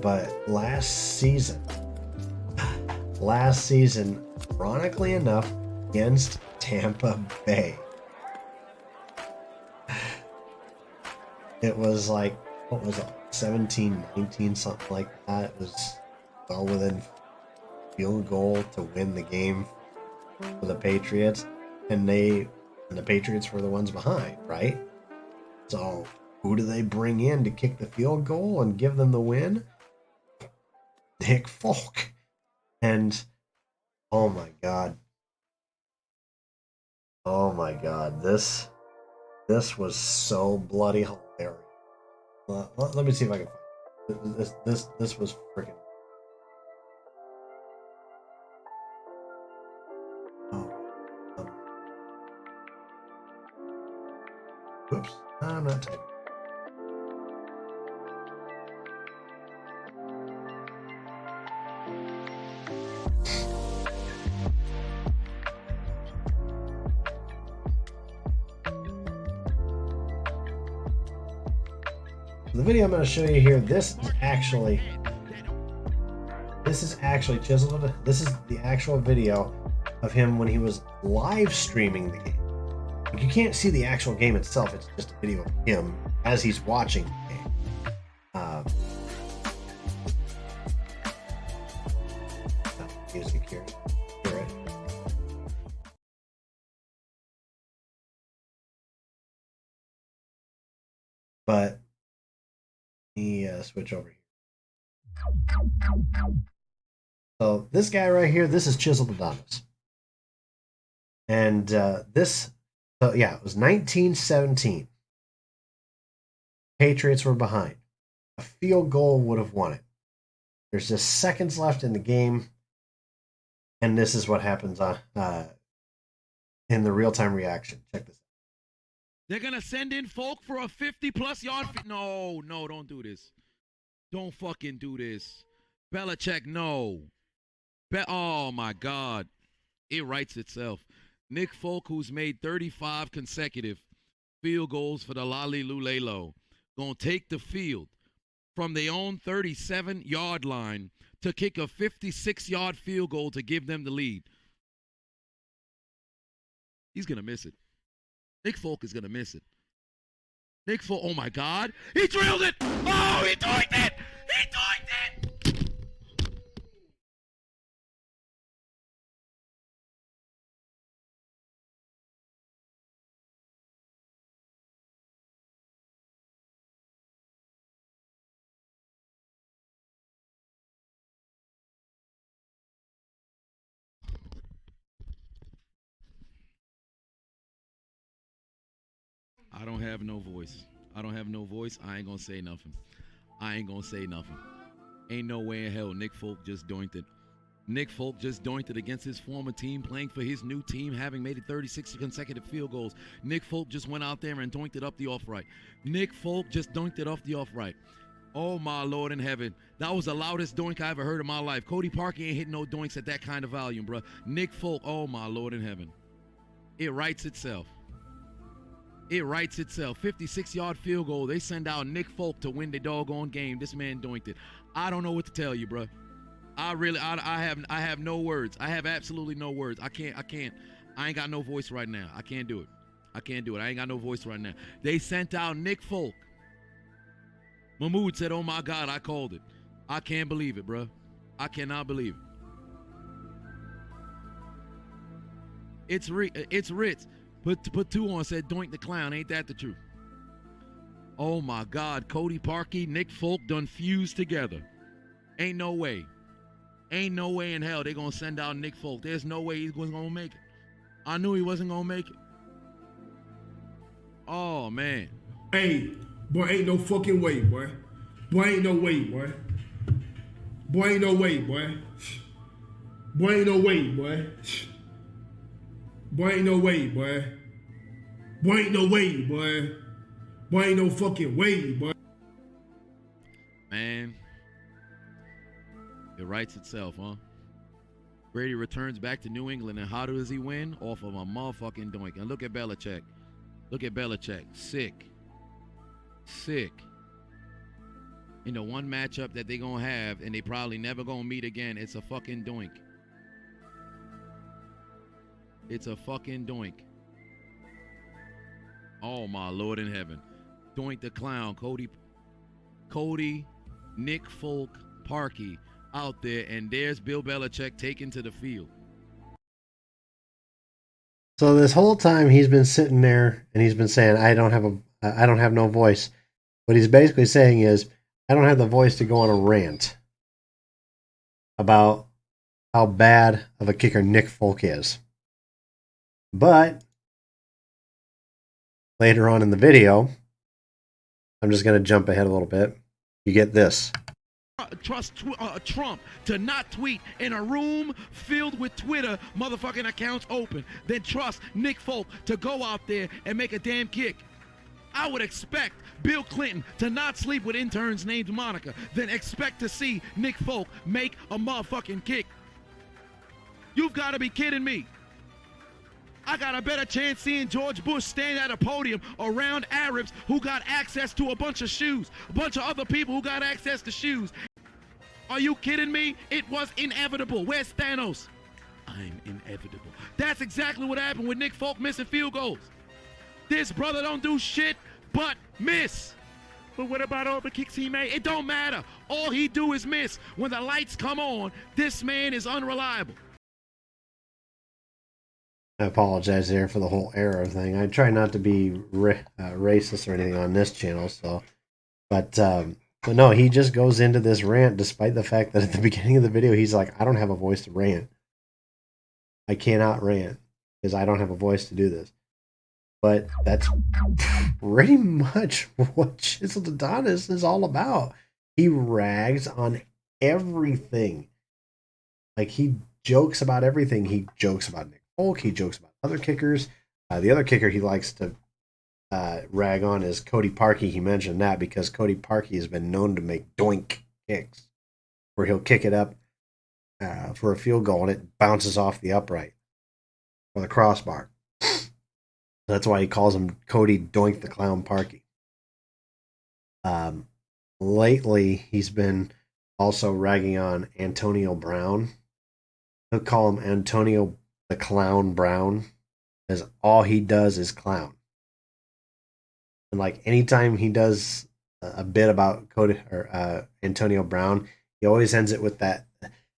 But last season, ironically enough, against Tampa Bay, it was like, what was it, 17, 19, something like that. It was well within field goal to win the game for the Patriots, and the Patriots were the ones behind, right? So who do they bring in to kick the field goal and give them the win? Nick Folk. And oh my god, this was so bloody hilarious. Let me see if I can find this was freaking. Oops, I'm not typing. The video I'm going to show you here, this is actually chiseled. This is the actual video of him when he was live streaming the game. You can't see the actual game itself, it's just a video of him as he's watching the game. Music here. Hear it. But switch over here. So this guy right here, this is Chiseled Adonis. And this, so yeah, it was 1917. Patriots were behind. A field goal would have won it. There's just seconds left in the game. And this is what happens in the real-time reaction. Check this out. They're going to send in folk for a 50-plus yard. No, don't do this. Don't fucking do this. Belichick, no. Oh, my God. It writes itself. Nick Folk, who's made 35 consecutive field goals for the Lali Lulelo, going to take the field from their own 37-yard line to kick a 56-yard field goal to give them the lead. He's going to miss it. Nick Folk is going to miss it. Nick Folk, oh my God. He drilled it. Oh, he doinked it. He doinked it. I don't have no voice. I don't have no voice. I ain't gonna say nothing. Ain't no way in hell Nick Folk just doinked it. Nick Folk just doinked it against his former team, playing for his new team, having made it 36 consecutive field goals. Nick Folk just went out there and doinked it up the off-right. Nick Folk just doinked it off the off-right. Oh, my Lord in heaven. That was the loudest doink I ever heard in my life. Cody Parker ain't hitting no doinks at that kind of volume, bro. Nick Folk, oh, my Lord in heaven. It writes itself. It writes itself. 56-yard field goal. They send out Nick Folk to win the doggone game. This man doinked it. I don't know what to tell you, bro. I have no words. I have absolutely no words. I ain't got no voice right now. I can't do it. I ain't got no voice right now. They sent out Nick Folk. Mahmoud said, oh my God, I called it. I can't believe it, bro. I cannot believe it. It's Ritz. Put two on, said Doink the Clown. Ain't that the truth? Oh my God, Cody Parkey, Nick Folk done fused together. Ain't no way. Ain't no way in hell they gonna send out Nick Folk. There's no way he's gonna make it. I knew he wasn't gonna make it. Oh man. Hey, boy, ain't no fucking way, boy. Boy, ain't no way, boy. Boy, ain't no way, boy. Boy, ain't no way, boy. Boy, ain't no way, boy. Boy, ain't no way, boy. Boy, ain't no fucking way, boy. Man. It writes itself, huh? Brady returns back to New England, and how does he win? Off of a motherfucking doink. And look at Belichick. Sick. You know, one matchup that they gonna have, and they probably never gonna meet again, it's a fucking doink. It's a fucking doink. Oh, my Lord in heaven. Doink the Clown. Cody, Nick Folk, Parkey out there, and there's Bill Belichick taken to the field. So this whole time he's been sitting there and he's been saying, I don't have no voice. What he's basically saying is, I don't have the voice to go on a rant about how bad of a kicker Nick Folk is. But later on in the video, I'm just going to jump ahead a little bit. You get this. Trust Trump to not tweet in a room filled with Twitter motherfucking accounts open. Then trust Nick Folk to go out there and make a damn kick. I would expect Bill Clinton to not sleep with interns named Monica, then expect to see Nick Folk make a motherfucking kick. You've got to be kidding me. I got a better chance seeing George Bush stand at a podium around Arabs who got access to a bunch of shoes, a bunch of other people who got access to shoes. Are you kidding me? It was inevitable. Where's Thanos? I'm inevitable. That's exactly what happened with Nick Folk missing field goals. This brother don't do shit but miss. But what about all the kicks he made? It don't matter. All he do is miss. When the lights come on, this man is unreliable. I apologize there for the whole error thing. I try not to be racist or anything on this channel, so. But no, he just goes into this rant despite the fact that at the beginning of the video, he's like, I don't have a voice to rant. I cannot rant because I don't have a voice to do this. But that's pretty much what Chiseled Adonis is all about. He rags on everything. Like, he jokes about everything. He jokes about Nick Folk. He jokes about other kickers. The other kicker he likes to rag on is Cody Parkey. He mentioned that because Cody Parkey has been known to make doink kicks, where he'll kick it up for a field goal and it bounces off the upright or the crossbar. That's why he calls him Cody Doink the Clown Parkey. Lately, he's been also ragging on Antonio Brown. He'll call him Antonio the Clown Brown, because all he does is clown. And like anytime he does a bit about Cody or Antonio Brown, he always ends it with that.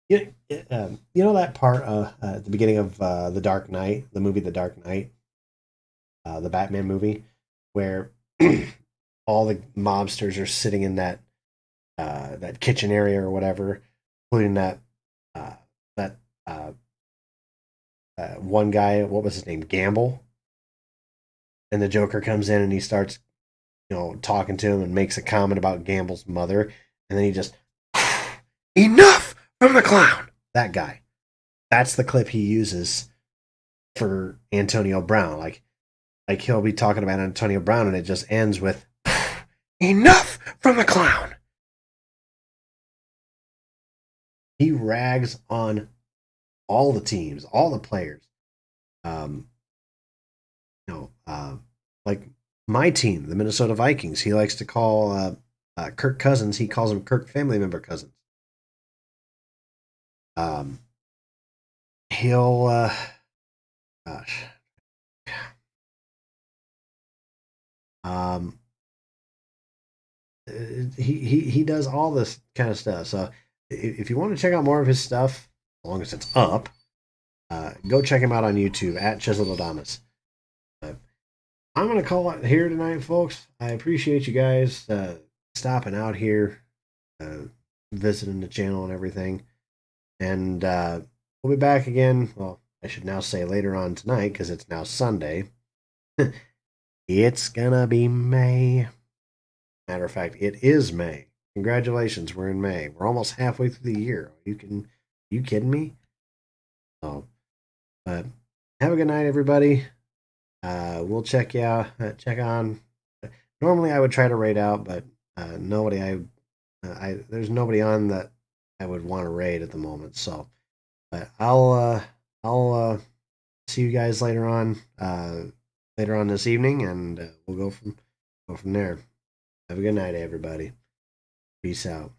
You know that part at the beginning of The Dark Knight, the movie The Dark Knight, the Batman movie, where all the mobsters are sitting in that kitchen area or whatever, including that one guy, what was his name, Gamble, and the Joker comes in and he starts, talking to him and makes a comment about Gamble's mother, and then he just, enough from the clown. That guy. That's the clip he uses for Antonio Brown. Like he'll be talking about Antonio Brown and it just ends with, enough from the clown. He rags on all the teams, all the players. Like my team, the Minnesota Vikings, he likes to call Kirk Cousins, he calls him Kirk family member Cousins. He'll he does all this kind of stuff. So if you want to check out more of his stuff, as long as it's up, go check him out on YouTube at Chiseled Adonis. I'm going to call it here tonight, folks. I appreciate you guys stopping out here, visiting the channel and everything. And we'll be back again. Well, I should now say later on tonight because it's now Sunday. It's going to be May. Matter of fact, it is May. Congratulations, we're in May. We're almost halfway through the year. You kidding me? So, but have a good night, everybody. We'll check you out. Check on. Normally, I would try to raid out, but there's nobody on that I would want to raid at the moment. So, but I'll see you guys later on this evening, and we'll go from there. Have a good night, everybody. Peace out.